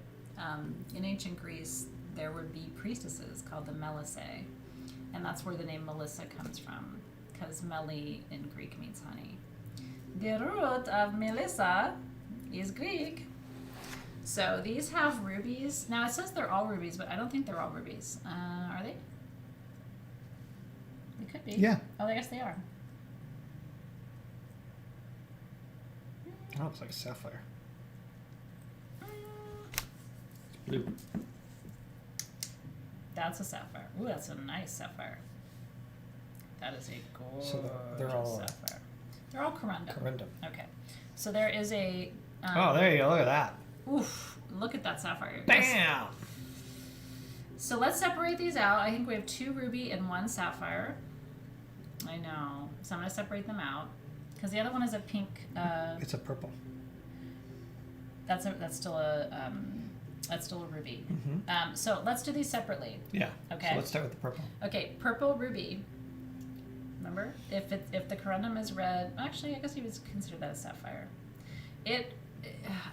In ancient Greece, there were bee priestesses called the Melissae, and that's where the name Melissa comes from, because Meli in Greek means honey. The root of Melissa is Greek. So these have rubies. Now it says they're all rubies, but I don't think they're all rubies. Are they? They could be. Yeah. Oh, I guess they are. That looks like a sapphire. Blue. That's a sapphire. Ooh, that's a nice sapphire. That is a gorgeous So they're all sapphire. They're all corundum. corundum. Okay. So there is a... Oh, there you go. Look at that. Oof. Look at that sapphire. Bam! So let's separate these out. I think we have 2 ruby and 1 sapphire. I know. So I'm going to separate them out. Because the other one is a pink... It's a purple. That's still a ruby. Mm-hmm. So let's do these separately. Yeah. Okay. So let's start with the purple. Okay, purple ruby. Remember, if the corundum is red, actually, I guess you would consider that a sapphire. I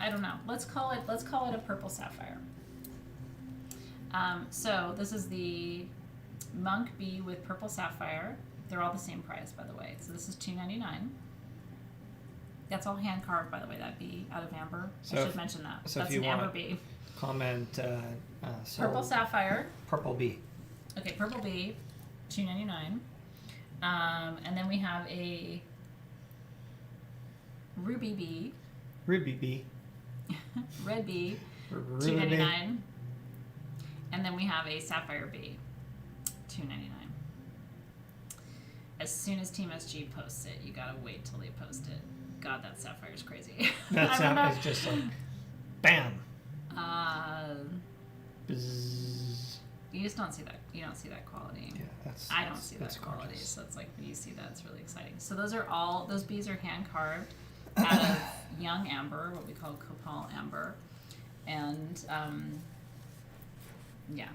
don't know. Let's call it a purple sapphire. So this is the monk bee with purple sapphire. They're all the same price, by the way. So this is $2.99. That's all hand carved, by the way. That bee out of amber. So I should mention that. so if That's you an amber want- bee. Comment. Purple sapphire. Purple bee. Okay, purple bee, $2.99. And then we have a ruby bee, Ruby bee. red bee, Ruby. $2.99. And then we have a sapphire bee, $2.99. As soon as Team SG posts it, you gotta wait till they post it. God, that sapphire is crazy. That sound is just like, bam. Bzzz. You just don't see that. You don't see that quality. Yeah, that's. I don't see that that's quality, gorgeous. so it's like when you see that, it's really exciting. So those bees are hand carved out of young amber, what we call copal amber, and yeah,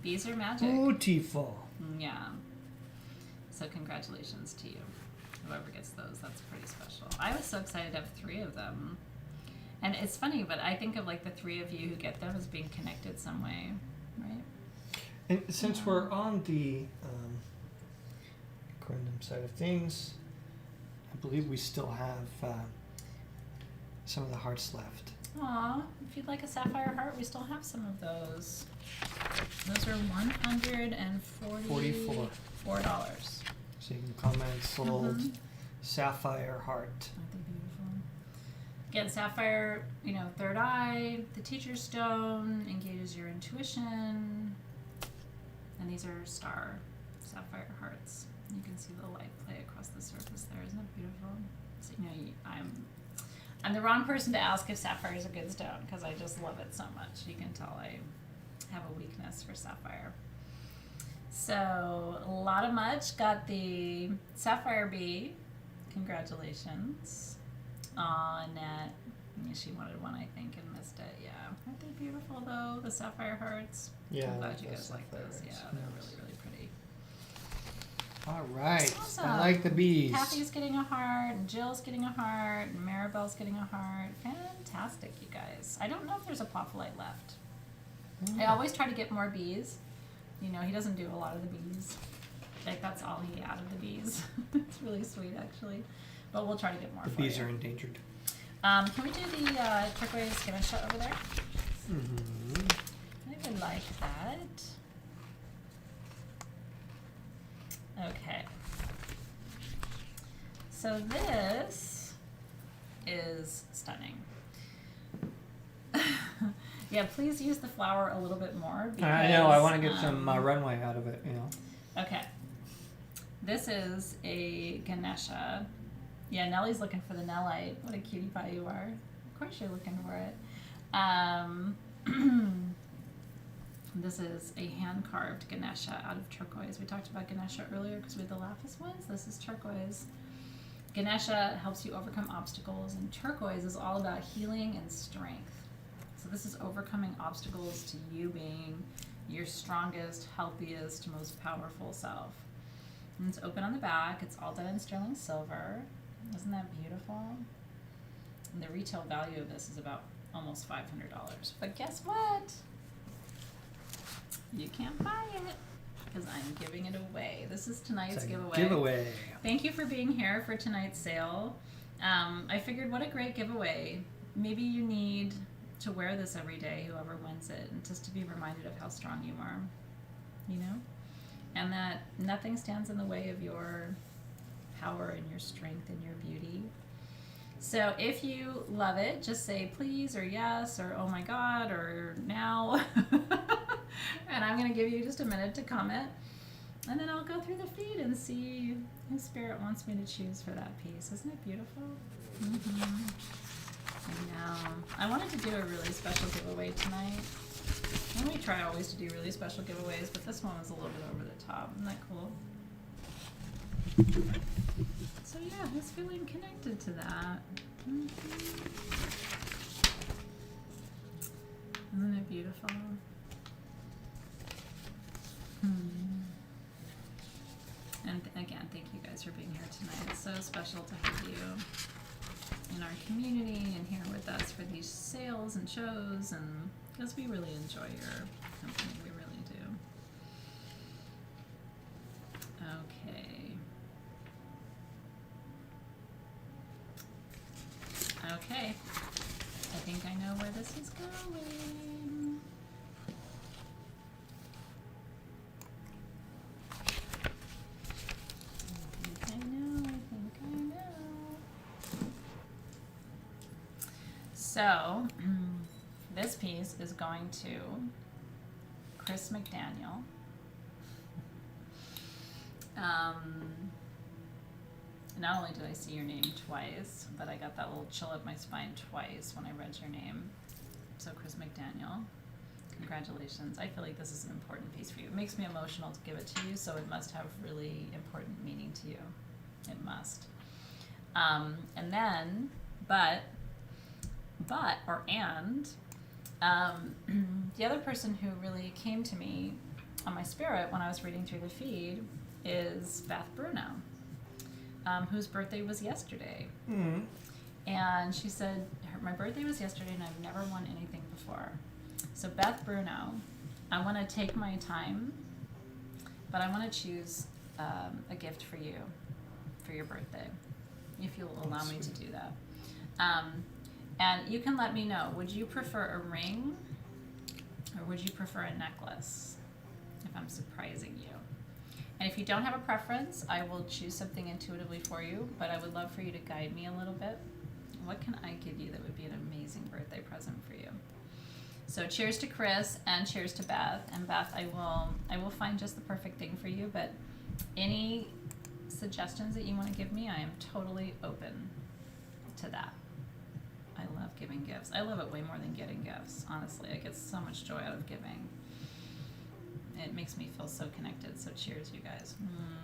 bees are magic. Beautiful. Yeah. So congratulations to you, whoever gets those. That's pretty special. I was so excited to have 3 of them, and it's funny, but I think of like the 3 of you who get them as being connected some way, right? And since we're on the corundum side of things, I believe we still have some of the hearts left. Aw, if you'd like a sapphire heart, we still have some of those. Those are $144. So you can comment sold Mhm. sapphire heart. Aren't they beautiful? Again, sapphire, you know, third eye, the teacher's stone, engages your intuition. And these are star sapphire hearts. You can see the light play across the surface there. Isn't that beautiful? So, you know, I'm the wrong person to ask if sapphire is a good stone because I just love it so much. You can tell I have a weakness for sapphire. So, a lot of much. Got the sapphire bee. Congratulations. Annette Yeah, she wanted one, I think, and missed it. Yeah. Aren't they beautiful, though? The sapphire hearts? Yeah, I'm I glad like you those guys like sapphire those. Yeah, hearts. they're Nice. really, really pretty. All right. Awesome. I like the bees. Kathy's getting a heart, and Jill's getting a heart, and Maribel's getting a heart. Fantastic, you guys. I don't know if there's a Populite left. I always try to get more bees. You know, he doesn't do a lot of the bees. Like, that's all he out of the bees. It's really sweet, actually. But we'll try to get more The for bees you. are endangered. Can we do the turquoise Ganesha over there? Mm-hmm. I would like that. Okay. So this is stunning. Yeah, please use the flower a little bit more. Because, I know. I want to get some runway out of it. You know. Okay. This is a Ganesha. Yeah, Nellie's looking for the Nellite. What a cutie pie you are. Of course you're looking for it. This is a hand-carved Ganesha out of turquoise. We talked about Ganesha earlier because we had the lapis ones. This is turquoise. Ganesha helps you overcome obstacles, and turquoise is all about healing and strength. So this is overcoming obstacles to you being your strongest, healthiest, most powerful self. And it's open on the back. It's all done in sterling silver. Isn't that beautiful? And the retail value of this is about almost $500. But guess what? You can't buy it because I'm giving it away. This is tonight's It's a giveaway. giveaway. Thank you for being here for tonight's sale. I figured what a great giveaway. Maybe you need to wear this every day, whoever wins it, and just to be reminded of how strong you are, you know? And that nothing stands in the way of your power and your strength and your beauty. So if you love it, just say please or yes or oh my god or now. And I'm going to give you just a minute to comment. And then I'll go through the feed and see who Spirit wants me to choose for that piece. Isn't it beautiful? Mm-hmm. I know. I wanted to do a really special giveaway tonight. And we try always to do really special giveaways, but this one was a little bit over the top. Isn't that cool? So yeah, who's feeling connected to that? Mm-hmm. Isn't it beautiful? And again, thank you guys for being here tonight. It's so special to have you in our community and here with us for these sales and shows, and because we really enjoy your company, we really do. Okay, I think I know where this is going. I think I know. So, this piece is going to Chris McDaniel. Not only did I see your name twice, but I got that little chill up my spine twice when I read your name. So Chris McDaniel, congratulations. I feel like this is an important piece for you. It makes me emotional to give it to you, so it must have really important meaning to you. It must. And then, the other person who really came to me on my spirit when I was reading through the feed is Beth Bruno, whose birthday was yesterday. Mm-hmm. And she said, my birthday was yesterday and I've never won anything before. So Beth Bruno, I want to take my time, but I want to choose a gift for you for your birthday, if you'll allow me to do that. And you can let me know, would you prefer a ring or would you prefer a necklace if I'm surprising you? And if you don't have a preference, I will choose something intuitively for you, but I would love for you to guide me a little bit. What can I give you that would be an amazing birthday present for you? So cheers to Chris and cheers to Beth. And Beth, I will find just the perfect thing for you, but any suggestions that you want to give me, I am totally open to that. I love giving gifts. I love it way more than getting gifts, honestly. I get so much joy out of giving. It makes me feel so connected. So cheers, you guys.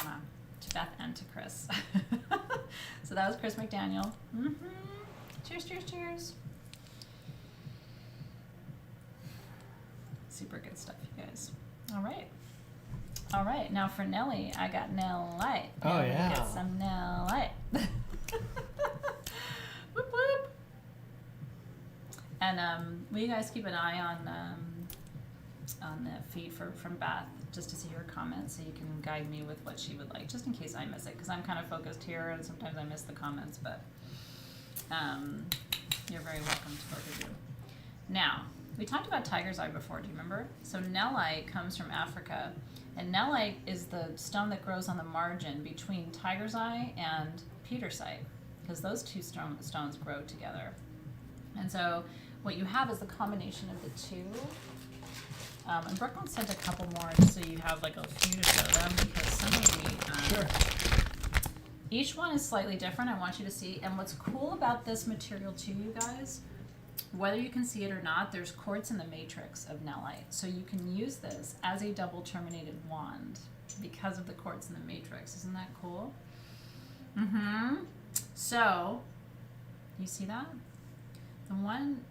Mwah. To Beth and to Chris. So that was Chris McDaniel. Mm-hmm. Cheers, cheers, cheers. Super good stuff, you guys. All right. All right. Now for Nelly, I got Nelite. Oh, yeah. Get some Nelite. Whoop whoop. And will you guys keep an eye on the feed from Beth, just to see her comments, so you can guide me with what she would like, just in case I miss it, because I'm kind of focused here and sometimes I miss the comments, but you're very welcome to both of you. Now, we talked about tiger's eye before, do you remember? So Nelite comes from Africa, and Nelite is the stone that grows on the margin between tiger's eye and petersite, because those two stones grow together. And so what you have is the combination of the two. And Brooklyn sent a couple more just so you have like a few to show them, because some of the Sure. each one is slightly different. I want you to see. And what's cool about this material too, you guys, whether you can see it or not, there's quartz in the matrix of Nelite. So you can use this as a double terminated wand because of the quartz in the matrix. Isn't that cool? So, you see that? The one,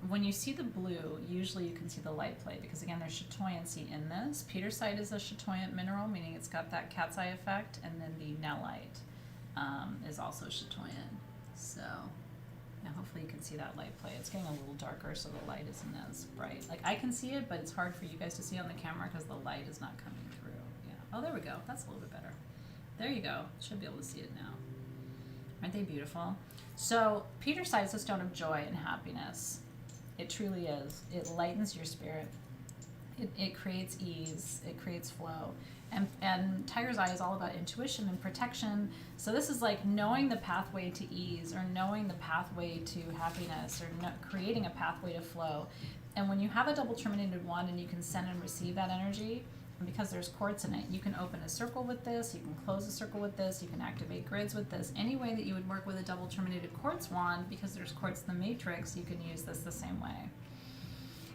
when you see the blue, usually you can see the light play, because again, there's chatoyancy in this. Petersite is a chatoyant mineral, meaning it's got that cat's eye effect, and then the Nelite is also chatoyant. So, yeah, hopefully you can see that light play. It's getting a little darker, so the light isn't as bright. Like, I can see it, but it's hard for you guys to see on the camera because the light is not coming through. Yeah. Oh, there we go. That's a little bit better. There you go. Should be able to see it now. Aren't they beautiful? So, petersite is a stone of joy and happiness. It truly is. It lightens your spirit. It creates ease. It creates flow. And tiger's eye is all about intuition and protection. So this is like knowing the pathway to ease, or knowing the pathway to happiness, or creating a pathway to flow. And when you have a double terminated wand and you can send and receive that energy, and because there's quartz in it, you can open a circle with this, you can close a circle with this, you can activate grids with this. Any way that you would work with a double terminated quartz wand, because there's quartz in the matrix, you can use this the same way.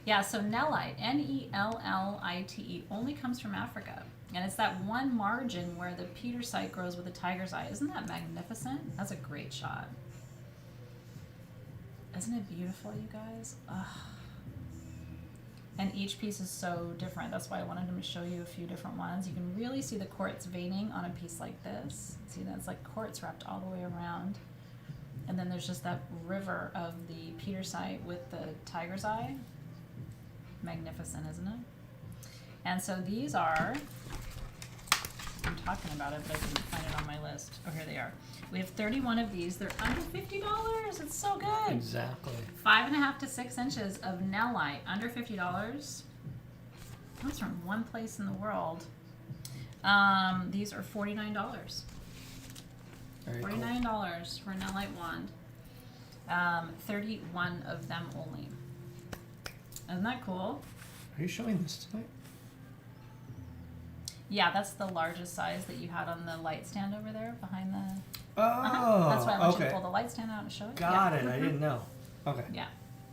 Yeah, so Nelite, N-E-L-L-I-T-E, only comes from Africa. And it's that one margin where the petersite grows with the tiger's eye. Isn't that magnificent? That's a great shot. Isn't it beautiful, you guys? Ugh. And each piece is so different. That's why I wanted to show you a few different ones. You can really see the quartz veining on a piece like this. See, that's like quartz wrapped all the way around. And then there's just that river of the petersite with the tiger's eye. Magnificent, isn't it? And so these are, I'm talking about it, but I couldn't find it on my list. Oh, here they are. We have 31 of these. They're under $50. It's so good. Exactly. 5.5 to 6 inches of Nelite, under $50. That's from one place in the world. These are $49. Very cool. $49 for a Nelite wand. 31 of them only. Isn't that cool? Are you showing this tonight? Yeah, that's the largest size that you had on the light stand over there behind the. Oh, That's why I want you okay. to pull the light stand out and show it. Got Yeah. it. I didn't know. Okay. Yeah.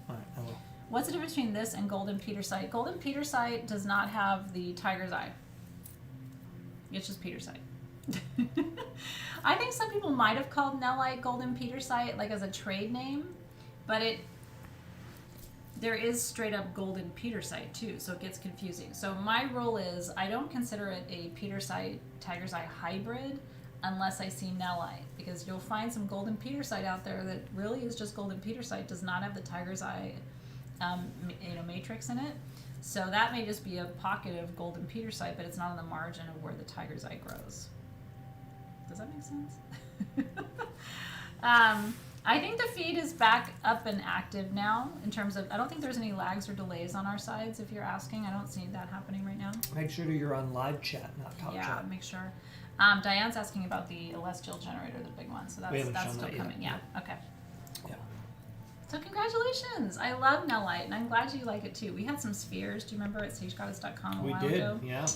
All right. I will. What's the difference between this and golden petersite? Golden petersite does not have the tiger's eye. It's just petersite. I think some people might have called Nelite golden petersite like as a trade name, but there is straight up golden petersite too, so it gets confusing. So my rule is I don't consider it a petersite tiger's eye hybrid unless I see Nelite, because you'll find some golden petersite out there that really is just golden petersite, does not have the tiger's eye matrix in it. So that may just be a pocket of golden petersite, but it's not on the margin of where the tiger's eye grows. Does that make sense? I think the feed is back up and active now in terms of, I don't think there's any lags or delays on our sides, if you're asking. I don't see that happening right now. Make sure you're on live chat, not top Yeah, chat. make sure. Diane's asking about the celestial generator, the big one. So We haven't that's shown still that coming. yet. Yeah, okay. Yeah. So congratulations. I love Nelite, and I'm glad you like it too. We had some spheres, do you remember, at sagegoddess.com a We while did. ago? Yeah.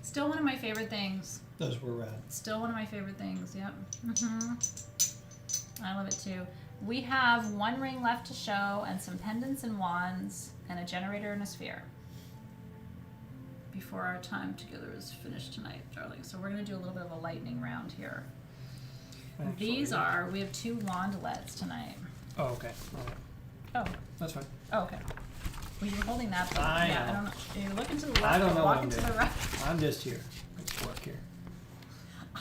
Still one of my favorite things. Those were rad. Still one of my favorite things, yep. I love it too. We have one ring left to show, and some pendants and wands, and a generator and a sphere before our time together is finished tonight, darling. So we're going to do a little bit of a lightning round here. Actually, We have 2 wandlets tonight. Oh, okay. All right. Oh, That's fine. oh, okay. Well, you're holding that, but I yeah, know. I don't know. You're looking to the left, I don't or know what walking I'm to the doing. right. I'm just here. I just work here.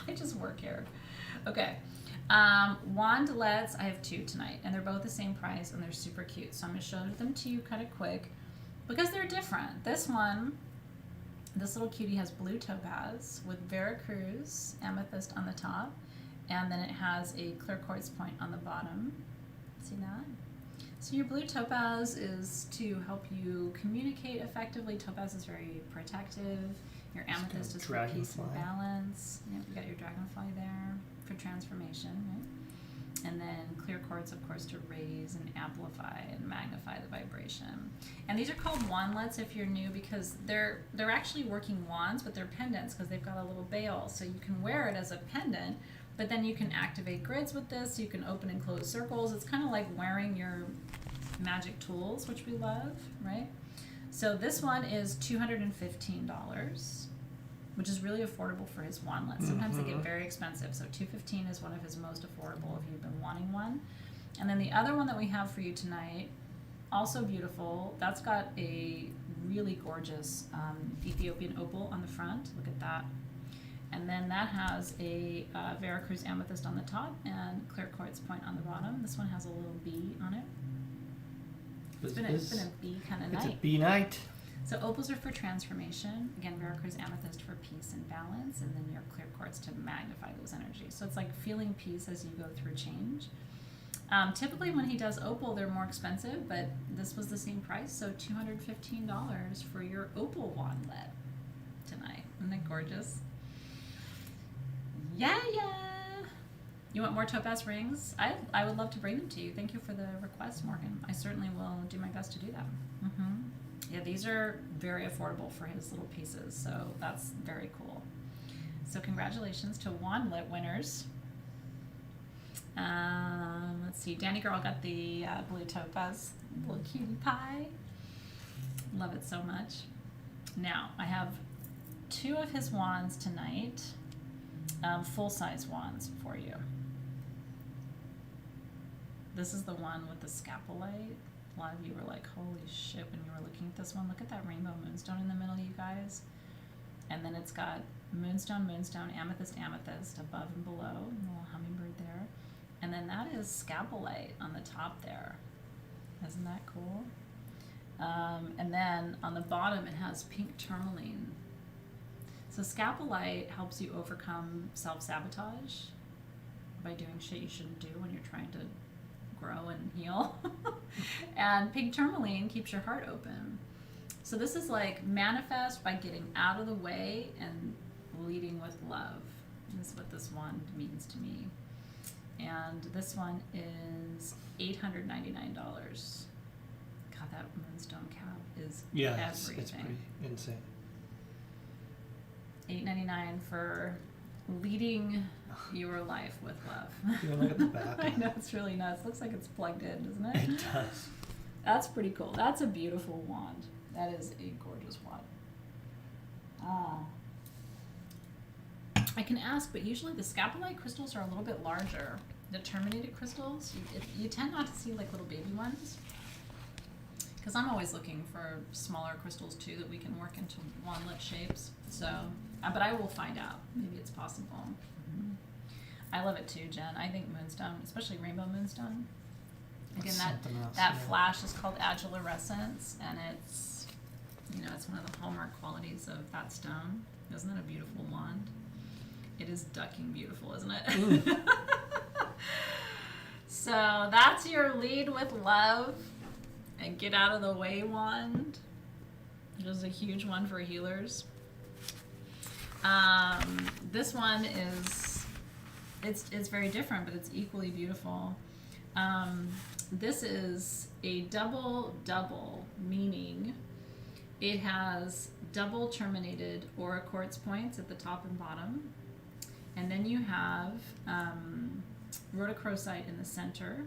I just work here. Okay. Wandlets, I have 2 tonight, and they're both the same price, and they're super cute. So I'm going to show them to you kind of quick because they're different. This one, this little cutie has blue topaz with Veracruz Amethyst on the top, and then it has a clear quartz point on the bottom. See that? So your blue topaz is to help you communicate effectively. Topaz is very protective. Your amethyst is for peace and balance. Yep, you got your dragonfly there for transformation, right? And then clear quartz, of course, to raise and amplify and magnify the vibration. And these are called wandlets if you're new because they're actually working wands, but they're pendants because they've got a little bail. So you can wear it as a pendant, but then you can activate grids with this. You can open and close circles. It's kind of like wearing your magic tools, which we love, right? So this one is $215, which is really affordable for his wandlet. Sometimes they get very expensive. So $215 is one of his most affordable if you've been wanting one. And then the other one that we have for you tonight, also beautiful. That's got a really gorgeous Ethiopian opal on the front. Look at that. And then that has a Veracruz amethyst on the top and clear quartz point on the bottom. This one has a little bee on it. It's been a bee kind of night. It's a bee night. So opals are for transformation. Again, Veracruz amethyst for peace and balance, and then your clear quartz to magnify those energies. So it's like feeling peace as you go through change. Typically when he does opal, they're more expensive, but this was the same price, so $215 for your opal wandlet tonight. Isn't it gorgeous? Yeah. You want more topaz rings? I would love to bring them to you. Thank you for the request, Morgan. I certainly will do my best to do that. Yeah, these are very affordable for his little pieces, so that's very cool. So congratulations to wandlet winners. Let's see, Danny Girl got the blue topaz little cutie pie. Love it so much. Now, I have 2 of his wands tonight, full-size wands for you. This is the one with the scapulite. A lot of you were like, holy shit, when you were looking at this one. Look at that rainbow moonstone in the middle, you guys. And then it's got moonstone, amethyst, above and below, and a little hummingbird there. And then that is scapulite on the top there. Isn't that cool? And then on the bottom, it has pink tourmaline. So scapulite helps you overcome self-sabotage by doing shit you shouldn't do when you're trying to grow and heal. And pink tourmaline keeps your heart open. So this is like manifest by getting out of the way and leading with love. This is what this one means to me. And this one is $899. God, that moonstone cap is everything. It's pretty insane. $8.99 for leading your life with love. You look at the back. I know, it's really nuts. Looks like it's plugged in, doesn't it? It does. That's pretty cool. That's a beautiful wand. That is a gorgeous wand. I can ask, but usually the scapulite crystals are a little bit larger. The terminated crystals, you tend not to see like little baby ones. Because I'm always looking for smaller crystals too that we can work into wandlet shapes. So, but I will find out. Maybe it's possible. Mm-hmm. I love it too, Jen. I think moonstone, especially rainbow moonstone. Again, that flash is called agilurescence, and it's, it's one of the hallmark qualities of that stone. Isn't it a beautiful wand? It is ducking beautiful, isn't it? So that's your lead with love and get out of the way wand. It is a huge one for healers. This one is, it's very different, but it's equally beautiful. This is a double, meaning it has double terminated aura quartz points at the top and bottom. And then you have rhodochrosite in the center.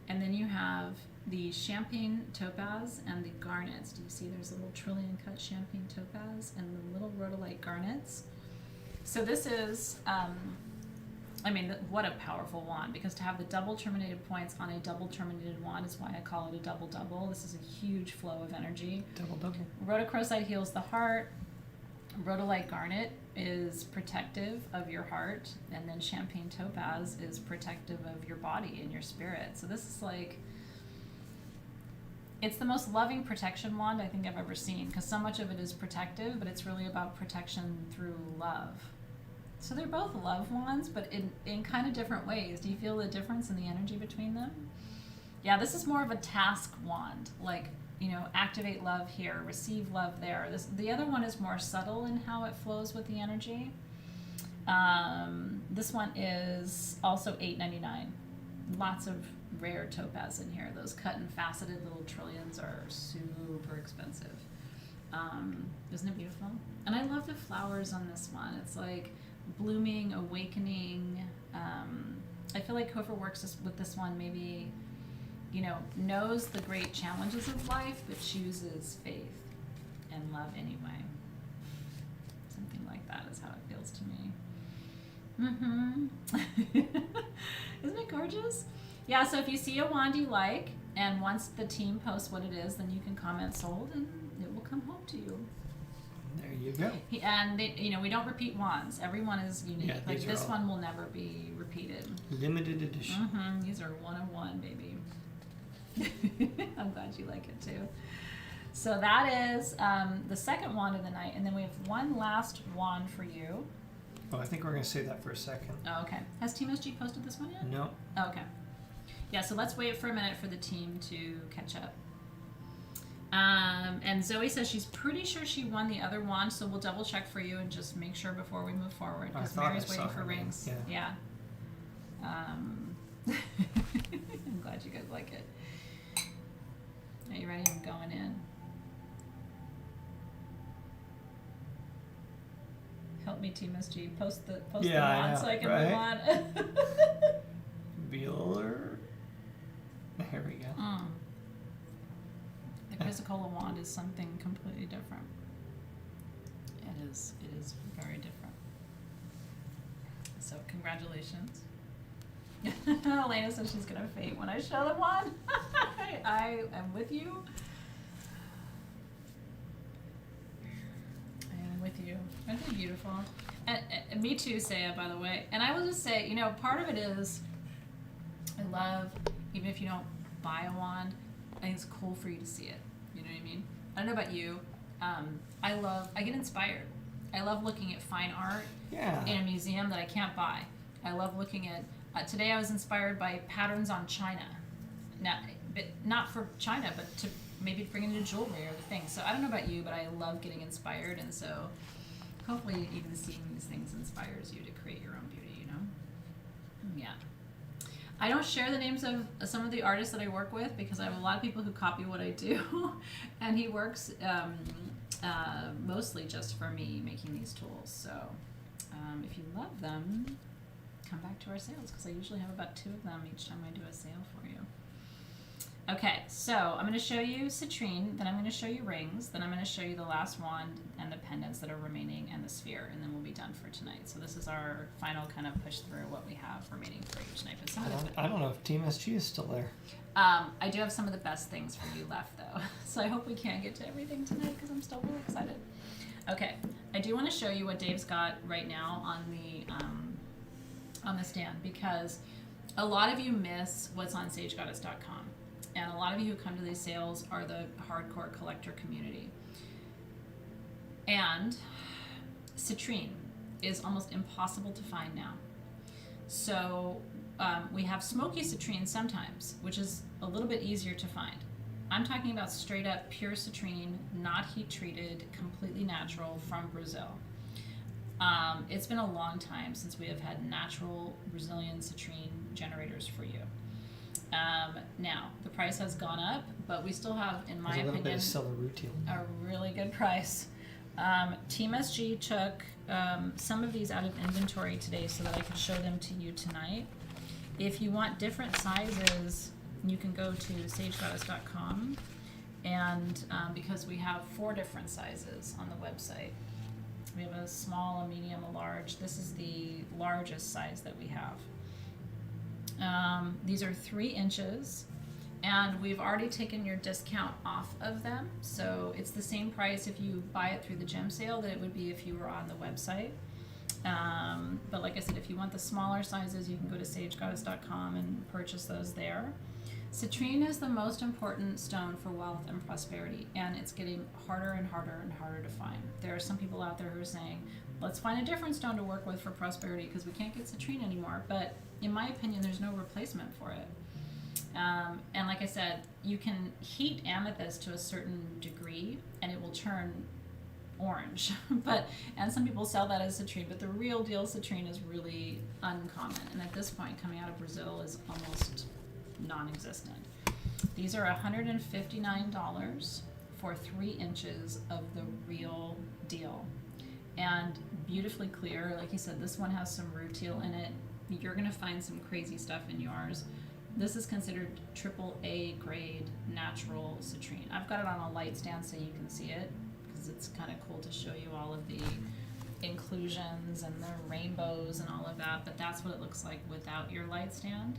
And then you have the champagne topaz and the garnets. Do you see there's a little trillion cut champagne topaz and the little rhodolite garnets? So this is I mean, what a powerful wand, because to have the double terminated points on a double terminated wand is why I call it a double-double. This is a huge flow of energy. Double. Rhodochrosite heals the heart. Rhodolite garnet is protective of your heart, and then champagne topaz is protective of your body and your spirit. So this is like, it's the most loving protection wand I think I've ever seen, because so much of it is protective, but it's really about protection through love. So they're both love wands, but in kind of different ways. Do you feel the difference in the energy between them? Yeah, this is more of a task wand, like, you know, activate love here, receive love there. The other one is more subtle in how it flows with the energy. This one is also $8.99. Lots of rare topaz in here. Those cut and faceted little trillions are super expensive. Isn't it beautiful? And I love the flowers on this one. It's like blooming, awakening. I feel like whoever works with this one maybe, you know, knows the great challenges of life, but chooses faith and love anyway. Something like that is how it feels to me. Isn't it gorgeous? Yeah, so if you see a wand you like, and once the team posts what it is, then you can comment sold, and it will come home to you. There you go. And they, you know, we don't repeat wands. Every one is unique. Yeah, like this all one will never be repeated. Limited edition. These are one of one, baby. I'm glad you like it too. So that is the second wand of the night, and then we have one last wand for you. Oh, I think we're going to save that for a second. Oh, okay. Has Team SG posted this one yet? No. Oh, okay. Yeah, so let's wait for a minute for the team to catch up. And Zoe says she's pretty sure she won the other wand, so we'll double check for you and just make sure before we move forward, because Mary's waiting for rings. Yeah. I'm glad you guys like it. Are you ready? I'm going in. Help me, Team SG. Post the wand so I can move on. Bueller. Here we go. The Chrysocolla wand is something completely different. It is very different. So congratulations. Elena says she's gonna faint when I show the wand. I am with you. I am with you. Aren't they beautiful? And me too, Saya, by the way. And I will just say, you know, part of it is I love, even if you don't buy a wand, I think it's cool for you to see it. You know what I mean? I don't know about you. I get inspired. I love looking at fine art in a museum that I can't buy. I love looking at, today I was inspired by patterns on china. Now, but not for China, but to maybe bring it into jewelry or the thing. So I don't know about you, but I love getting inspired, and so hopefully even seeing these things inspires you to create your own beauty, you know? Yeah. I don't share the names of some of the artists that I work with, because I have a lot of people who copy what I do, and he works mostly just for me making these tools. So if you love them, come back to our sales, because I usually have about 2 of them each time I do a sale for you. Okay, so I'm going to show you citrine, then I'm going to show you rings, then I'm going to show you the last wand and the pendants that are remaining and the sphere, and then we'll be done for tonight. So this is our final kind of push through what we have remaining for you tonight. But I don't know if Team SG is still there. I do have some of the best things for you left, though. So I hope we can get to everything tonight, because I'm still really excited. Okay, I do want to show you what Dave's got right now on the stand, because a lot of you miss what's on SageGoddess.com. And a lot of you who come to these sales are the hardcore collector community. And citrine is almost impossible to find now. So we have smoky citrine sometimes, which is a little bit easier to find. I'm talking about straight up pure citrine, not heat treated, completely natural from Brazil. It's been a long time since we have had natural Brazilian citrine generators for you. Now, the price has gone up, but we still have, in my opinion, a really good price. Team SG took some of these out of inventory today so that I could show them to you tonight. If you want different sizes, you can go to SageGoddess.com, and because we have 4 different sizes on the website. We have a small, a medium, a large. This is the largest size that we have. These are 3 inches, and we've already taken your discount off of them. So it's the same price if you buy it through the gem sale that it would be if you were on the website. But like I said, if you want the smaller sizes, you can go to sagegoddess.com and purchase those there. Citrine is the most important stone for wealth and prosperity, and it's getting harder and harder and harder to find. There are some people out there who are saying, let's find a different stone to work with for prosperity because we can't get citrine anymore. But in my opinion, there's no replacement for it. And like I said, you can heat amethyst to a certain degree and it will turn orange. And some people sell that as citrine, but the real deal citrine is really uncommon. And at this point, coming out of Brazil is almost non-existent. These are $159 for 3 inches of the real deal. And beautifully clear. Like you said, this one has some rutile in it. You're going to find some crazy stuff in yours. This is considered AAA grade natural citrine. I've got it on a light stand so you can see it, because it's kind of cool to show you all of the inclusions and the rainbows and all of that, but that's what it looks like without your light stand.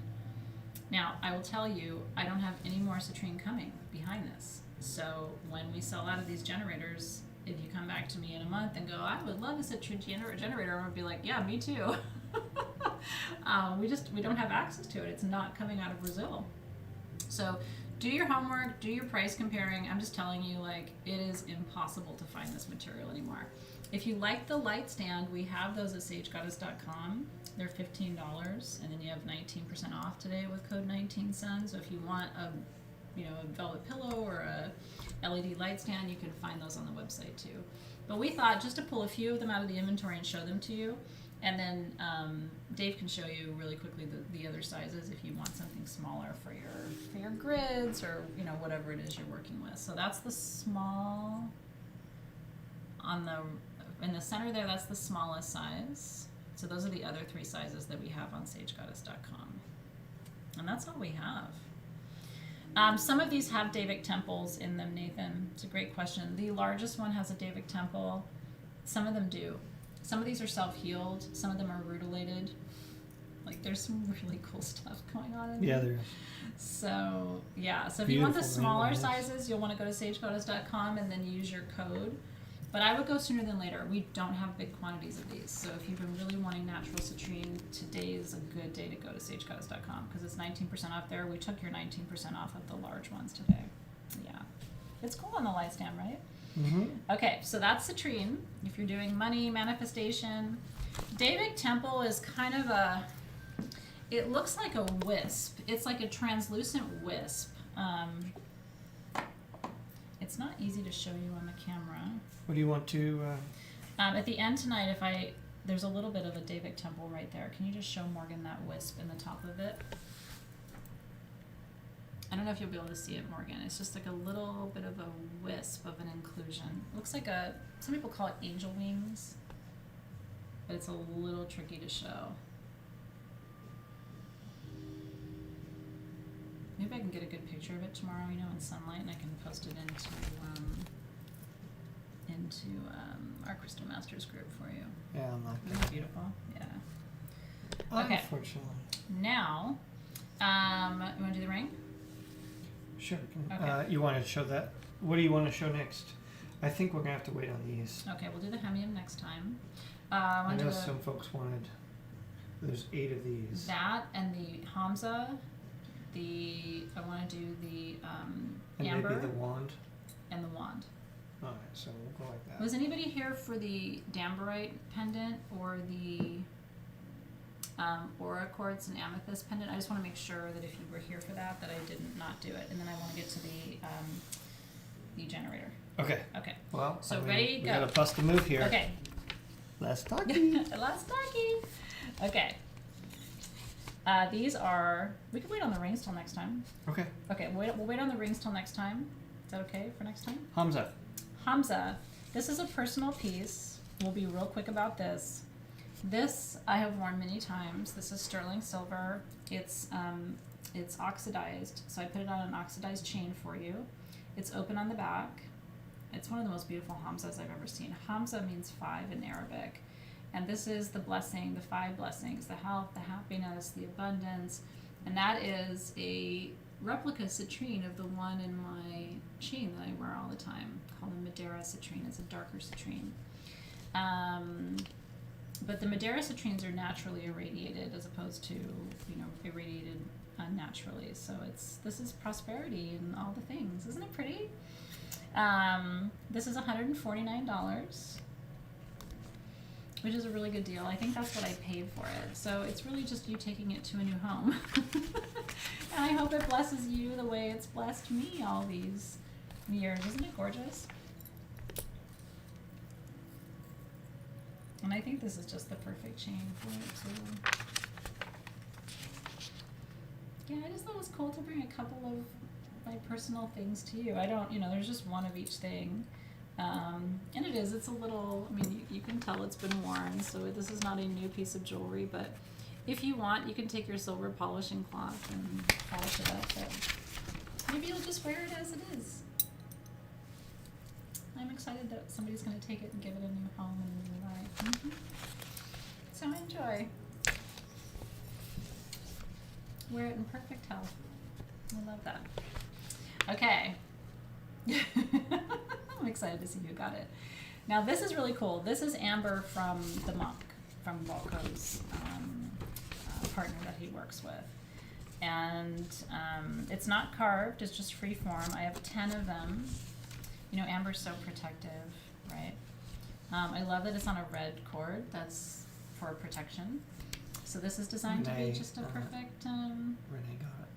Now, I will tell you, I don't have any more citrine coming behind this. So when we sell out of these generators, if you come back to me in a month and go, I would love a citrine generator, I'm going to be like, yeah, me too. We don't have access to it. It's not coming out of Brazil. So do your homework, do your price comparing. I'm just telling you, like, it is impossible to find this material anymore. If you like the light stand, we have those at sagegoddess.com. They're $15, and then you have 19% off today with code 19sun. So if you want a velvet pillow or a LED light stand, you can find those on the website too. But we thought just to pull a few of them out of the inventory and show them to you, and then Dave can show you really quickly the other sizes if you want something smaller for your grids or whatever it is you're working with. So that's the small in the center there. That's the smallest size. So those are the other 3 sizes that we have on sagegoddess.com, and that's all we have. Some of these have Davic temples in them, Nathan. It's a great question. The largest one has a Davic temple. Some of them do. Some of these are self-healed. Some of them are rutilated. Like, there's some really cool stuff going on in there. Yeah, there is. So, yeah. So if you want the smaller sizes, you'll want to go to sagegoddess.com and then use your code. But I would go sooner than later. We don't have big quantities of these. So if you've been really wanting natural citrine, today is a good day to go to sagegoddess.com because it's 19% off there. We took your 19% off of the large ones today. Yeah. It's cool on the light stand, right? Mm-hmm. Okay, so that's citrine. If you're doing money, manifestation. Davic temple is kind of it looks like a wisp. It's like a translucent wisp. It's not easy to show you on the camera. What do you want to... At the end tonight, there's a little bit of a Davic temple right there. Can you just show Morgan that wisp in the top of it? I don't know if you'll be able to see it, Morgan. It's just like a little bit of a wisp of an inclusion. It looks like some people call it angel wings, but it's a little tricky to show. Maybe I can get a good picture of it tomorrow, in sunlight, and I can post it into our Crystal Masters group for you. Yeah, I'm not Isn't that beautiful? Yeah. Okay. Unfortunately. Now, you want to do the ring? Sure. Okay. You want to show that? What do you want to show next? I think we're going to have to wait on these. Okay, we'll do the hemium next time. I know some folks wanted... There's 8 of these. That and the Hamza. I want to do the and amber. maybe the wand. And the wand. All right, so we'll go like that. Was anybody here for the Dambarite pendant or the Aura quartz and amethyst pendant? I just want to make sure that if you were here for that I did not do it. And then I want to get to the generator. Okay. Okay. Well, so we ready, go. got to bust a move here. Okay. Last talkie. Last talkie. Okay. These are... We could wait on the rings till next time. Okay. Okay, we'll wait on the rings till next time. Is that okay for next time? Hamza. This is a personal piece. We'll be real quick about this. This I have worn many times. This is sterling silver. It's oxidized, so I put it on an oxidized chain for you. It's open on the back. It's one of the most beautiful Hamzas I've ever seen. Hamza means 5 in Arabic. And this is the blessing, the 5 blessings, the health, the happiness, the abundance. And that is a replica citrine of the one in my chain that I wear all the time, called the Madeira citrine. It's a darker citrine. But the Madeira citrines are naturally irradiated as opposed to, irradiated unnaturally. So this is prosperity and all the things. Isn't it pretty? This is $149, which is a really good deal. I think that's what I paid for it. So it's really just you taking it to a new home. And I hope it blesses you the way it's blessed me all these years. Isn't it gorgeous? And I think this is just the perfect chain for it too. Yeah, I just thought it was cool to bring a couple of my personal things to you. I don't, there's just one of each thing. And it's a little, you can tell it's been worn, so this is not a new piece of jewelry, but if you want, you can take your silver polishing cloth and polish it up, but maybe you'll just wear it as it is. I'm excited that somebody's going to take it and give it a new home and a new life. Mm-hmm. So enjoy. Wear it in perfect health. I love that. Okay. I'm excited to see who got it. Now this is really cool. This is amber from the monk, from Varicose, partner that he works with. And it's not carved, it's just free form. I have 10 of them. Amber's so protective, right? I love that it's on a red cord. That's for protection. So this is designed to be just a perfect... Renee got it.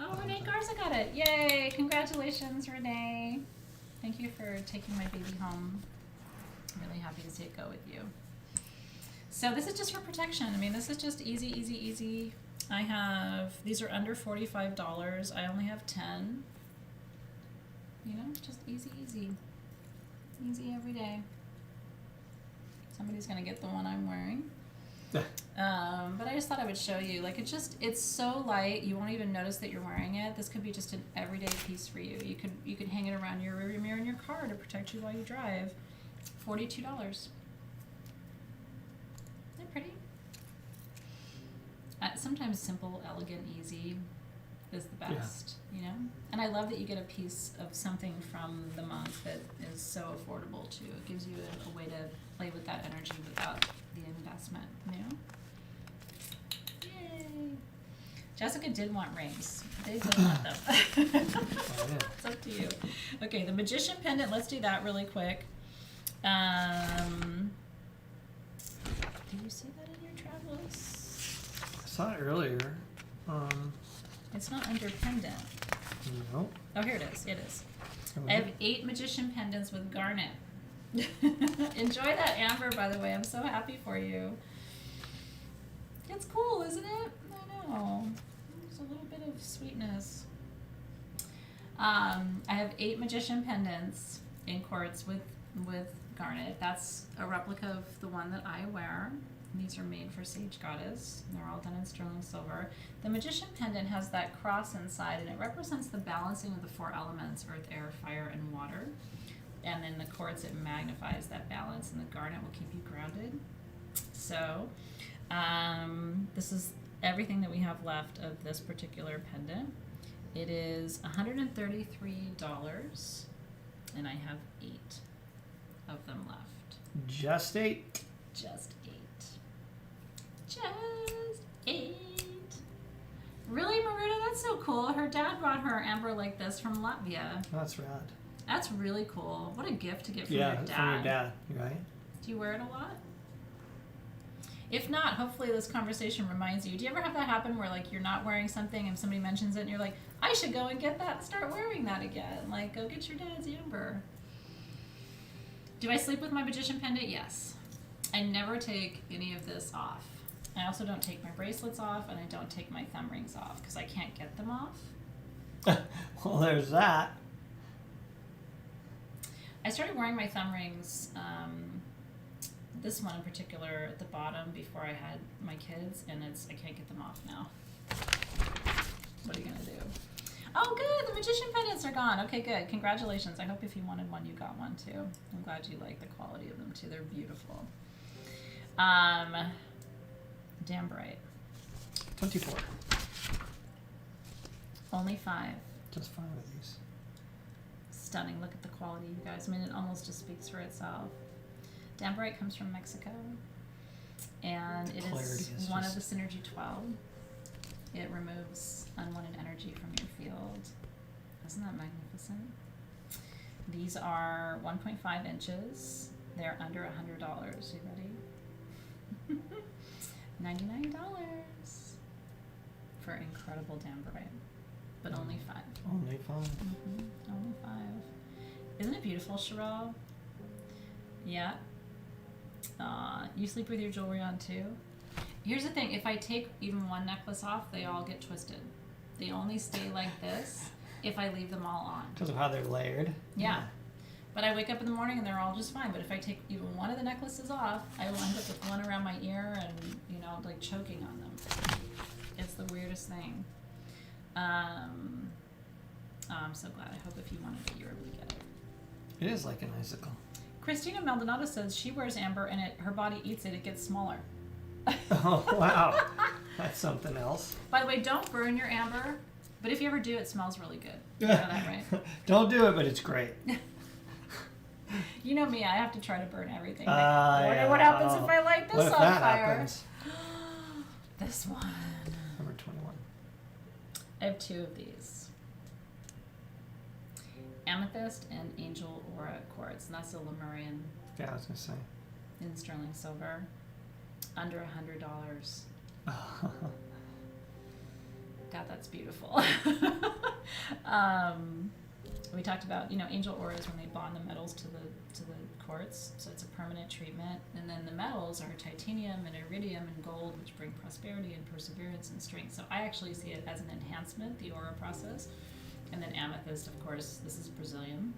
Oh, Renee Garza got it. Yay! Congratulations, Renee. Thank you for taking my baby home. I'm really happy to see it go with you. So this is just for protection. This is just easy, easy, easy. These are under $45. I only have 10. Just easy, easy. Easy every day. Somebody's going to get the one I'm wearing. But I just thought I would show you. It's so light, you won't even notice that you're wearing it. This could be just an everyday piece for you. You could hang it around your rearview mirror in your car to protect you while you drive. $42. Isn't that pretty? Sometimes simple, elegant, easy is the best, And I love that you get a piece of something from the monk that is so affordable too. It gives you a way to play with that energy without the investment, Yay! Jessica did want rings. Dave didn't want them. It's up to you. Okay, the magician pendant. Let's do that really quick. Did you see that in your travels? I saw it earlier. It's not under pendant. No. Oh, here it is. It is. I have 8 magician pendants with garnet. Enjoy that amber, by the way. I'm so happy for you. It's cool, isn't it? I know. There's a little bit of sweetness. I have 8 magician pendants in quartz with garnet. That's a replica of the one that I wear. These are made for Sage Goddess. They're all done in sterling silver. The magician pendant has that cross inside, and it represents the balancing of the 4 elements: earth, air, fire, and water. And then the quartz, it magnifies that balance, and the garnet will keep you grounded. So this is everything that we have left of this particular pendant. It is $133, and I have 8 of them left. Just 8. Just 8. Just 8. Really, Maruta? That's so cool. Her dad brought her amber like this from Latvia. That's rad. That's really cool. What a gift to get from Yeah, your dad. from your dad, right? Do you wear it a lot? If not, hopefully this conversation reminds you. Do you ever have that happen where you're not wearing something and somebody mentions it and you're like, I should go and get that and start wearing that again? Go get your dad's amber. Do I sleep with my magician pendant? Yes. I never take any of this off. I also don't take my bracelets off, and I don't take my thumb rings off because I can't get them off. Well, there's that. I started wearing my thumb rings, this one in particular, at the bottom before I had my kids, and I can't get them off now. What are you gonna do? Oh, good. The magician pendants are gone. Okay, good. Congratulations. I hope if you wanted one, you got one too. I'm glad you like the quality of them too. They're beautiful. Damn bright. 24. Only 5. Just 5 of these. Stunning. Look at the quality, you guys. I mean, it almost just speaks for itself. Damn bright comes from Mexico, and it is one of the Synergy 12. It removes unwanted energy from your field. Isn't that magnificent? These are 1.5 inches. They're under $100. You ready? $99 for incredible damn bright, but only 5. Only 5. Only 5. Isn't it beautiful, Cheryl? Yeah. You sleep with your jewelry on too? Here's the thing, if I take even one necklace off, they all get twisted. They only stay like this if I leave them all on. Because of how they're layered? Yeah. But I wake up in the morning and they're all just fine. But if I take even one of the necklaces off, I will end up with one around my ear and, you know, like choking on them. It's the weirdest thing. I'm so glad. I hope if you wanted it, you were able to get it. It is like an icicle. Christina Maldonado says she wears amber and her body eats it. It gets smaller. Oh, wow. That's something else. By the way, don't burn your amber, but if you ever do, it smells really good. You know that, right? Don't do it, but it's great. You know me, I have to try to burn everything. Yeah. What happens if I light this What if on that fire? happens? This one. Number 21. I have 2 of these. Amethyst and Angel Aura Quartz, and that's a Lemurian Yeah, I was going to say. in sterling silver. Under $100. God, that's beautiful. We talked about, you know, angel auras when they bond the metals to the quartz, so it's a permanent treatment. And then the metals are titanium and iridium and gold, which bring prosperity and perseverance and strength. So I actually see it as an enhancement, the aura process. And then amethyst, of course, this is Brazilian,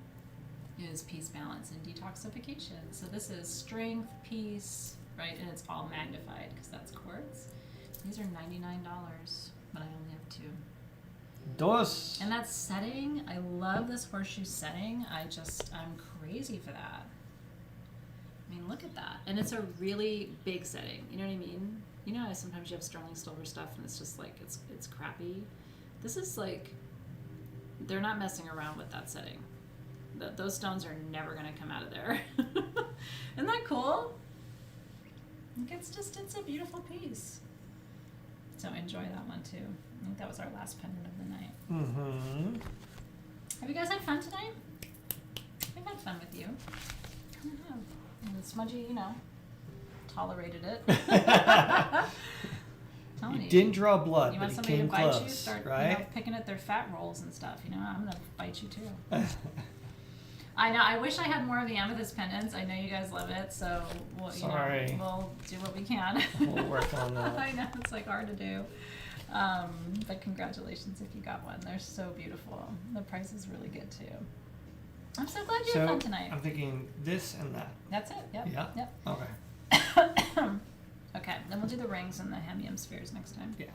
is peace, balance, and detoxification. So this is strength, peace, right? And it's all magnified because that's quartz. These are $99, but I only have 2. Dos. And that setting, I love this horseshoe setting. I'm crazy for that. I mean, look at that. And it's a really big setting. You know what I mean? You know how sometimes you have sterling silver stuff and it's just like, it's crappy. This is like, they're not messing around with that setting. Those stones are never going to come out of there. Isn't that cool? It's a beautiful piece. So enjoy that one too. I think that was our last pendant of the night. Mm-hmm. Have you guys had fun tonight? I've had fun with you. I have. And the smudgy, you know, tolerated it. Telling You didn't draw blood, you but want you somebody came to bite close, you, start right? you know, picking at their fat rolls and stuff. You know, I'm gonna bite you too. I know. I wish I had more of the amethyst pendants. I know you guys love it, so we'll do what we can. We'll work on that. I know it's like hard to do, but congratulations if you got one. They're so beautiful. The price is really good too. I'm so glad you had fun tonight. I'm thinking this and that. That's it. Yep. Yeah. Yep. Okay. Okay. Then we'll do the rings and the hemium spheres next time. Yeah.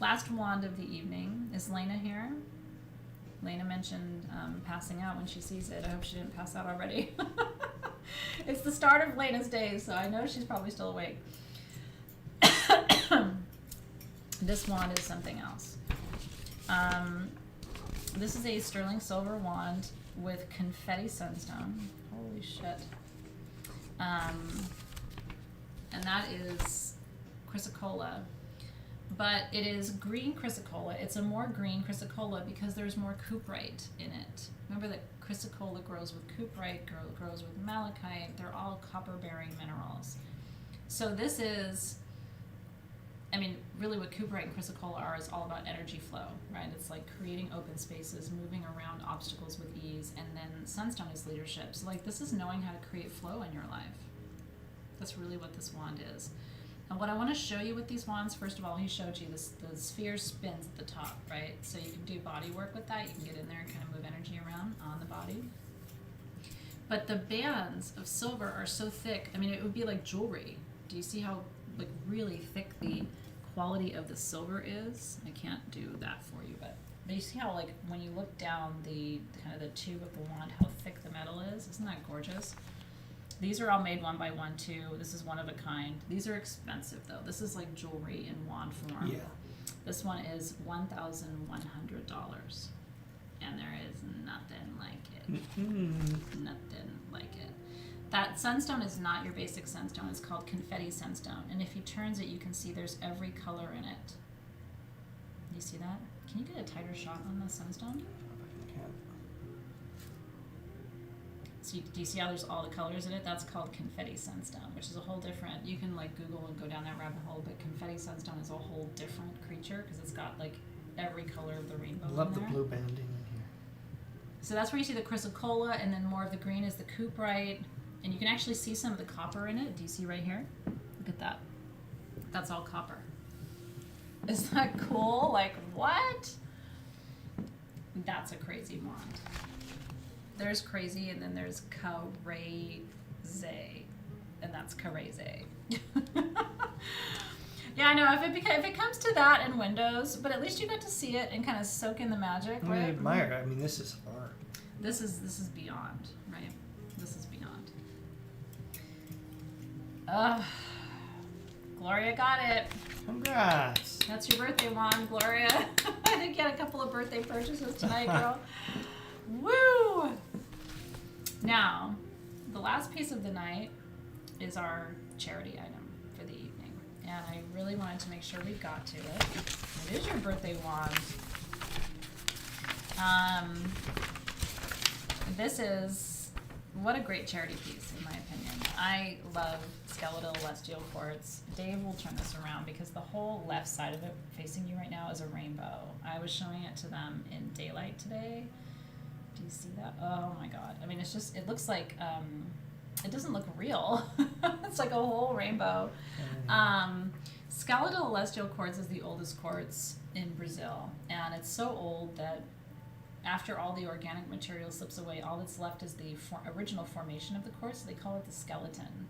Last wand of the evening. Is Lena here? Lena mentioned passing out when she sees it. I hope she didn't pass out already. It's the start of Lena's days, so I know she's probably still awake. This wand is something else. This is a sterling silver wand with confetti sunstone. Holy shit. And that is chrysocolla. But it is green chrysocolla. It's a more green chrysocolla because there's more cuprite in it. Remember that chrysocolla grows with cuprite, grows with malachite. They're all copper-bearing minerals. So this is, I mean, really what cuprite and chrysocolla are is all about energy flow, right? It's like creating open spaces, moving around obstacles with ease, and then sunstone is leadership. So like this is knowing how to create flow in your life. That's really what this wand is. And what I want to show you with these wands, first of all, he showed you this, the sphere spins at the top, right? So you can do body work with that. You can get in there and kind of move energy around on the body. But the bands of silver are so thick. I mean, it would be like jewelry. Do you see how like really thick the quality of the silver is? I can't do that for you, but But you see how, like, when you look down the kind of the tube of the wand, how thick the metal is? Isn't that gorgeous? These are all made one by one too. This is one of a kind. These are expensive though. This is like jewelry in wand form. Yeah. This one is $1,100, and there is nothing like it. Nothing like it. That sunstone is not your basic sunstone. It's called confetti sunstone, and if he turns it, you can see there's every color in it. You see that? Can you get a tighter shot on the sunstone? So do you see how there's all the colors in it? That's called confetti sunstone, which is a whole different, you can like Google and go down that rabbit hole, but confetti sunstone is a whole different creature because it's got like every color of the rainbow Love in the there. blue banding in here. So that's where you see the chrysocolla, and then more of the green is the cuprite, and you can actually see some of the copper in it. Do you see right here? Look at that. That's all copper. Isn't that cool? Like, what? That's a crazy wand. There's crazy, and then there's crazy, and that's crazy. Yeah, I know. If it comes to that in Windows, but at least you got to see it and kind of soak in the magic, I right? admire it. I mean, this is art. This is beyond, right? This is beyond. Gloria got it. Congrats. That's your birthday wand, Gloria. I think you had a couple of birthday purchases tonight, girl. Woo! Now, the last piece of the night is our charity item for the evening. And I really wanted to make sure we got to it. It is your birthday wand. This is, what a great charity piece, in my opinion. I love skeletal celestial quartz. Dave will turn this around because the whole left side of it facing you right now is a rainbow. I was showing it to them in daylight today. Do you see that? Oh my god. I mean, it's just, it looks like, it doesn't look real. It's like a whole rainbow. Skeletal celestial quartz is the oldest quartz in Brazil, and it's so old that after all the organic material slips away, all that's left is the original formation of the quartz. They call it the skeleton.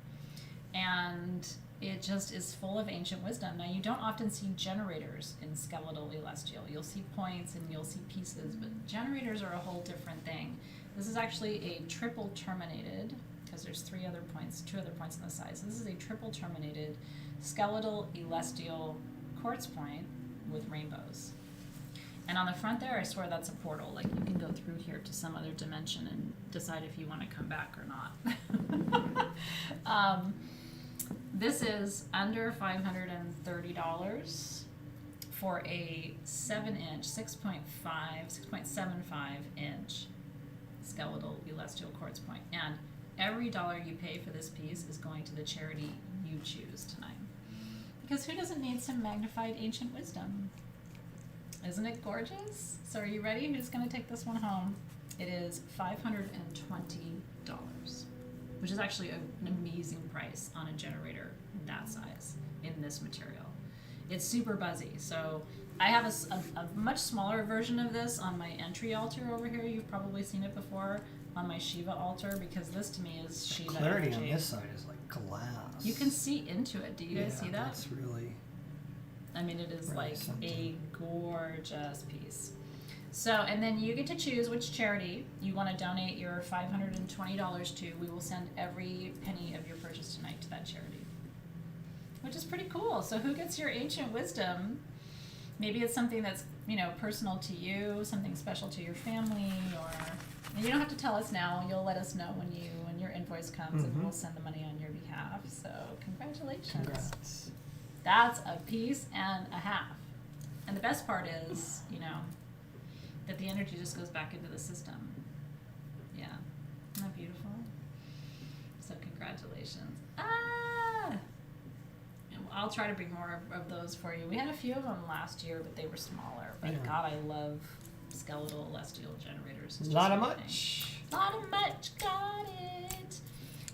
And it just is full of ancient wisdom. Now, you don't often see generators in skeletal celestial. You'll see points and you'll see pieces, but generators are a whole different thing. This is actually a triple terminated, because there's two other points on the side. So this is a triple terminated skeletal celestial quartz point with rainbows. And on the front there, I swear that's a portal. Like, you can go through here to some other dimension and decide if you want to come back or not. This is under $530 for a 7-inch, 6.75 inch skeletal celestial quartz point. And every dollar you pay for this piece is going to the charity you choose tonight. Because who doesn't need some magnified ancient wisdom? Isn't it gorgeous? So are you ready? Who's going to take this one home? It is $520, which is actually an amazing price on a generator that size in this material. It's super buzzy. So I have a much smaller version of this on my entry altar over here. You've probably seen it before on my Shiva altar, because this to me is Shiva Clarity energy. on this side is like glass. You can see into it. Do you guys see that? That's really. I mean, it is Really like something. a gorgeous piece. So, and then you get to choose which charity you want to donate your $520 to. We will send every penny of your purchase tonight to that charity, which is pretty cool. So who gets your ancient wisdom? Maybe it's something that's, personal to you, something special to your family, and you don't have to tell us now. You'll let us know when your invoice comes, and we'll send the money on your behalf. So congratulations. Congrats. That's a piece and a half. And the best part is, that the energy just goes back into the system. Yeah. Isn't that beautiful? So congratulations. And I'll try to bring more of those for you. We had a few of them last year, but they were smaller. But Yeah. God, I love skeletal celestial generators. It's just Lot of my thing. much. Lot of much. Got it.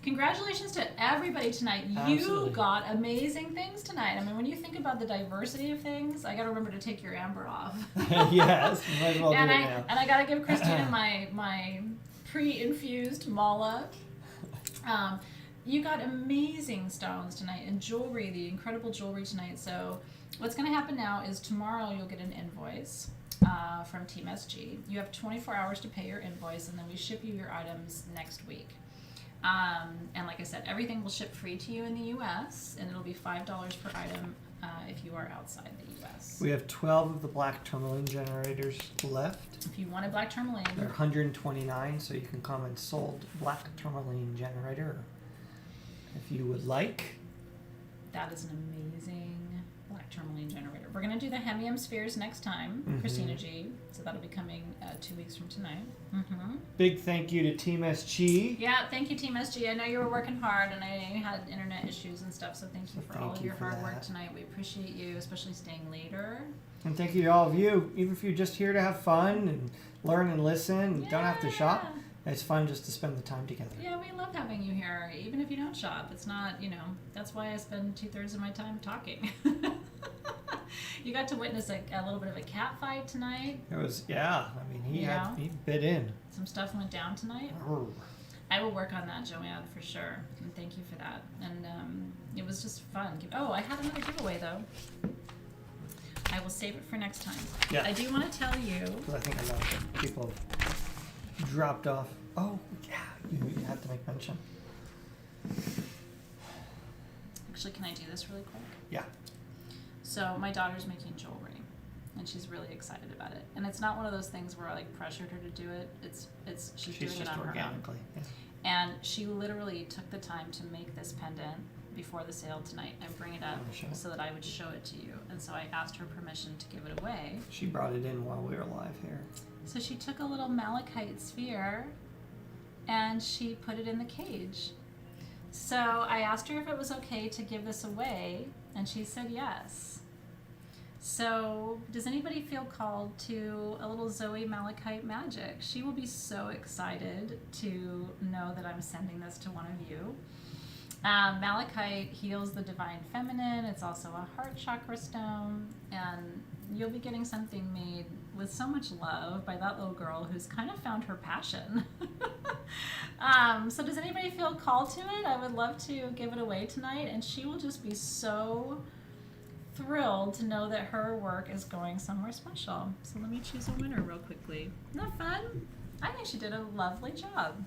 Congratulations to everybody tonight. Absolutely. You got amazing things tonight. I mean, when you think about the diversity of things, I got to remember to take your amber off. Yes, might as well and do it I now. and I got to give Christina my pre-infused mala. You got amazing stones tonight and jewelry, the incredible jewelry tonight. So what's going to happen now is tomorrow you'll get an invoice. from Team SG. You have 24 hours to pay your invoice, and then we ship you your items next week. And like I said, everything will ship free to you in the U.S., and it'll be $5 per item if you are outside the U.S. We have 12 of the black tourmaline generators left. If you want a black tourmaline, They're 129, so you can come and sold black tourmaline generator if you would like. that is an amazing black tourmaline generator. We're going to do the hemium spheres next time, Christina G. So that'll be coming 2 weeks from tonight. Big thank you to Team SG. Yeah, thank you, Team SG. I know you were working hard, and I know you had internet issues and stuff, so thank you for all of your hard work tonight. We appreciate you, especially staying later. And thank you to all of you, even if you're just here to have fun and learn and listen and don't have to shop. It's fun just to spend the time together. Yeah, we love having you here, even if you don't shop. It's not, that's why I spend 2/3 of my time talking. You got to witness a little bit of a cat fight tonight. It was, I mean, he bit in. Some stuff went down tonight. Oh. I will work on that, Joanne, for sure. And thank you for that. And it was just fun. Oh, I had another giveaway, though. I will save it for next time. Yeah. I do want to tell you. Because I think a lot of people dropped off. Oh, yeah, you have to make mention. Actually, can I do this really quick? Yeah. So my daughter's making jewelry, and she's really excited about it. And it's not one of those things where I pressured her to do it. She's doing it on her own. Yeah. And she literally took the time to make this pendant before the sale tonight and bring it up so that I would show it to you. And so I asked her permission to give it away. She brought it in while we were live here. So she took a little malachite sphere and she put it in the cage. So I asked her if it was okay to give this away, and she said yes. So does anybody feel called to a little Zoe malachite magic? She will be so excited to know that I'm sending this to one of you. Malachite heals the divine feminine. It's also a heart chakra stone, and you'll be getting something made with so much love by that little girl who's kind of found her passion. So does anybody feel called to it? I would love to give it away tonight, and she will just be so thrilled to know that her work is going somewhere special. So let me choose a winner real quickly. Isn't that fun? I think she did a lovely job.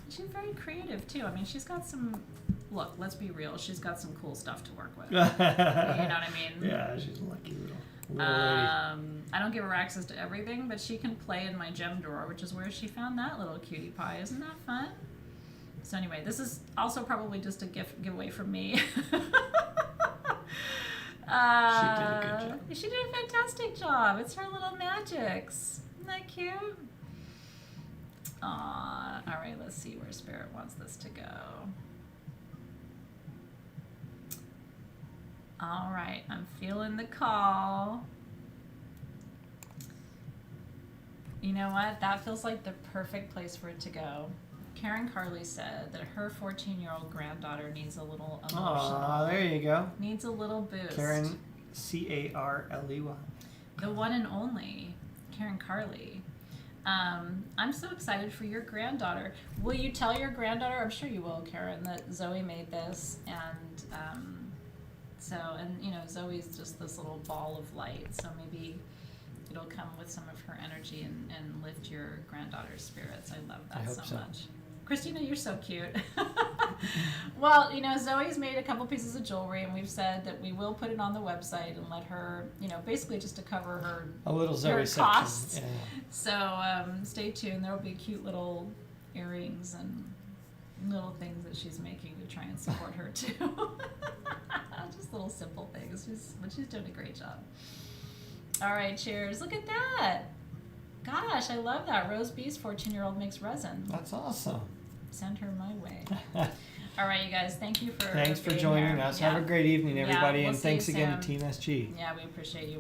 She's very creative too. I mean, she's got some, look, let's be real, she's got some cool stuff to work with. You know what I mean? Yeah, she's a lucky little lady. I don't give her access to everything, but she can play in my gem drawer, which is where she found that little cutie pie. Isn't that fun? So anyway, this is also probably just a giveaway from me. She did a good job. She did a fantastic job. It's her little magics. Isn't that cute? All right, let's see where Spirit wants this to go. All right, I'm feeling the call. You know what? That feels like the perfect place for it to go. Karen Carley said that her 14-year-old granddaughter needs a little emotional. Oh, there you go. Needs a little boost. Karen, Carley. The one and only Karen Carley. I'm so excited for your granddaughter. Will you tell your granddaughter, I'm sure you will, Karen, that Zoe made this, and Zoe's just this little ball of light, so maybe it'll come with some of her energy and lift your granddaughter's spirits. I love that so much. Christina, you're so cute. Well, Zoe's made a couple pieces of jewelry, and we've said that we will put it on the website and let her, basically just to cover her a little Zoe costs. Section. Yeah. So stay tuned. There will be cute little earrings and little things that she's making to try and support her too. Just little simple things. But she's doing a great job. All right, cheers. Look at that. Gosh, I love that. Rose B's 14-year-old makes resin. That's awesome. Send her my way. All right, you guys. Thanks for joining us. Yeah. Have a great evening, everybody, we'll and thanks again to soon. Team SG. Yeah, we appreciate you.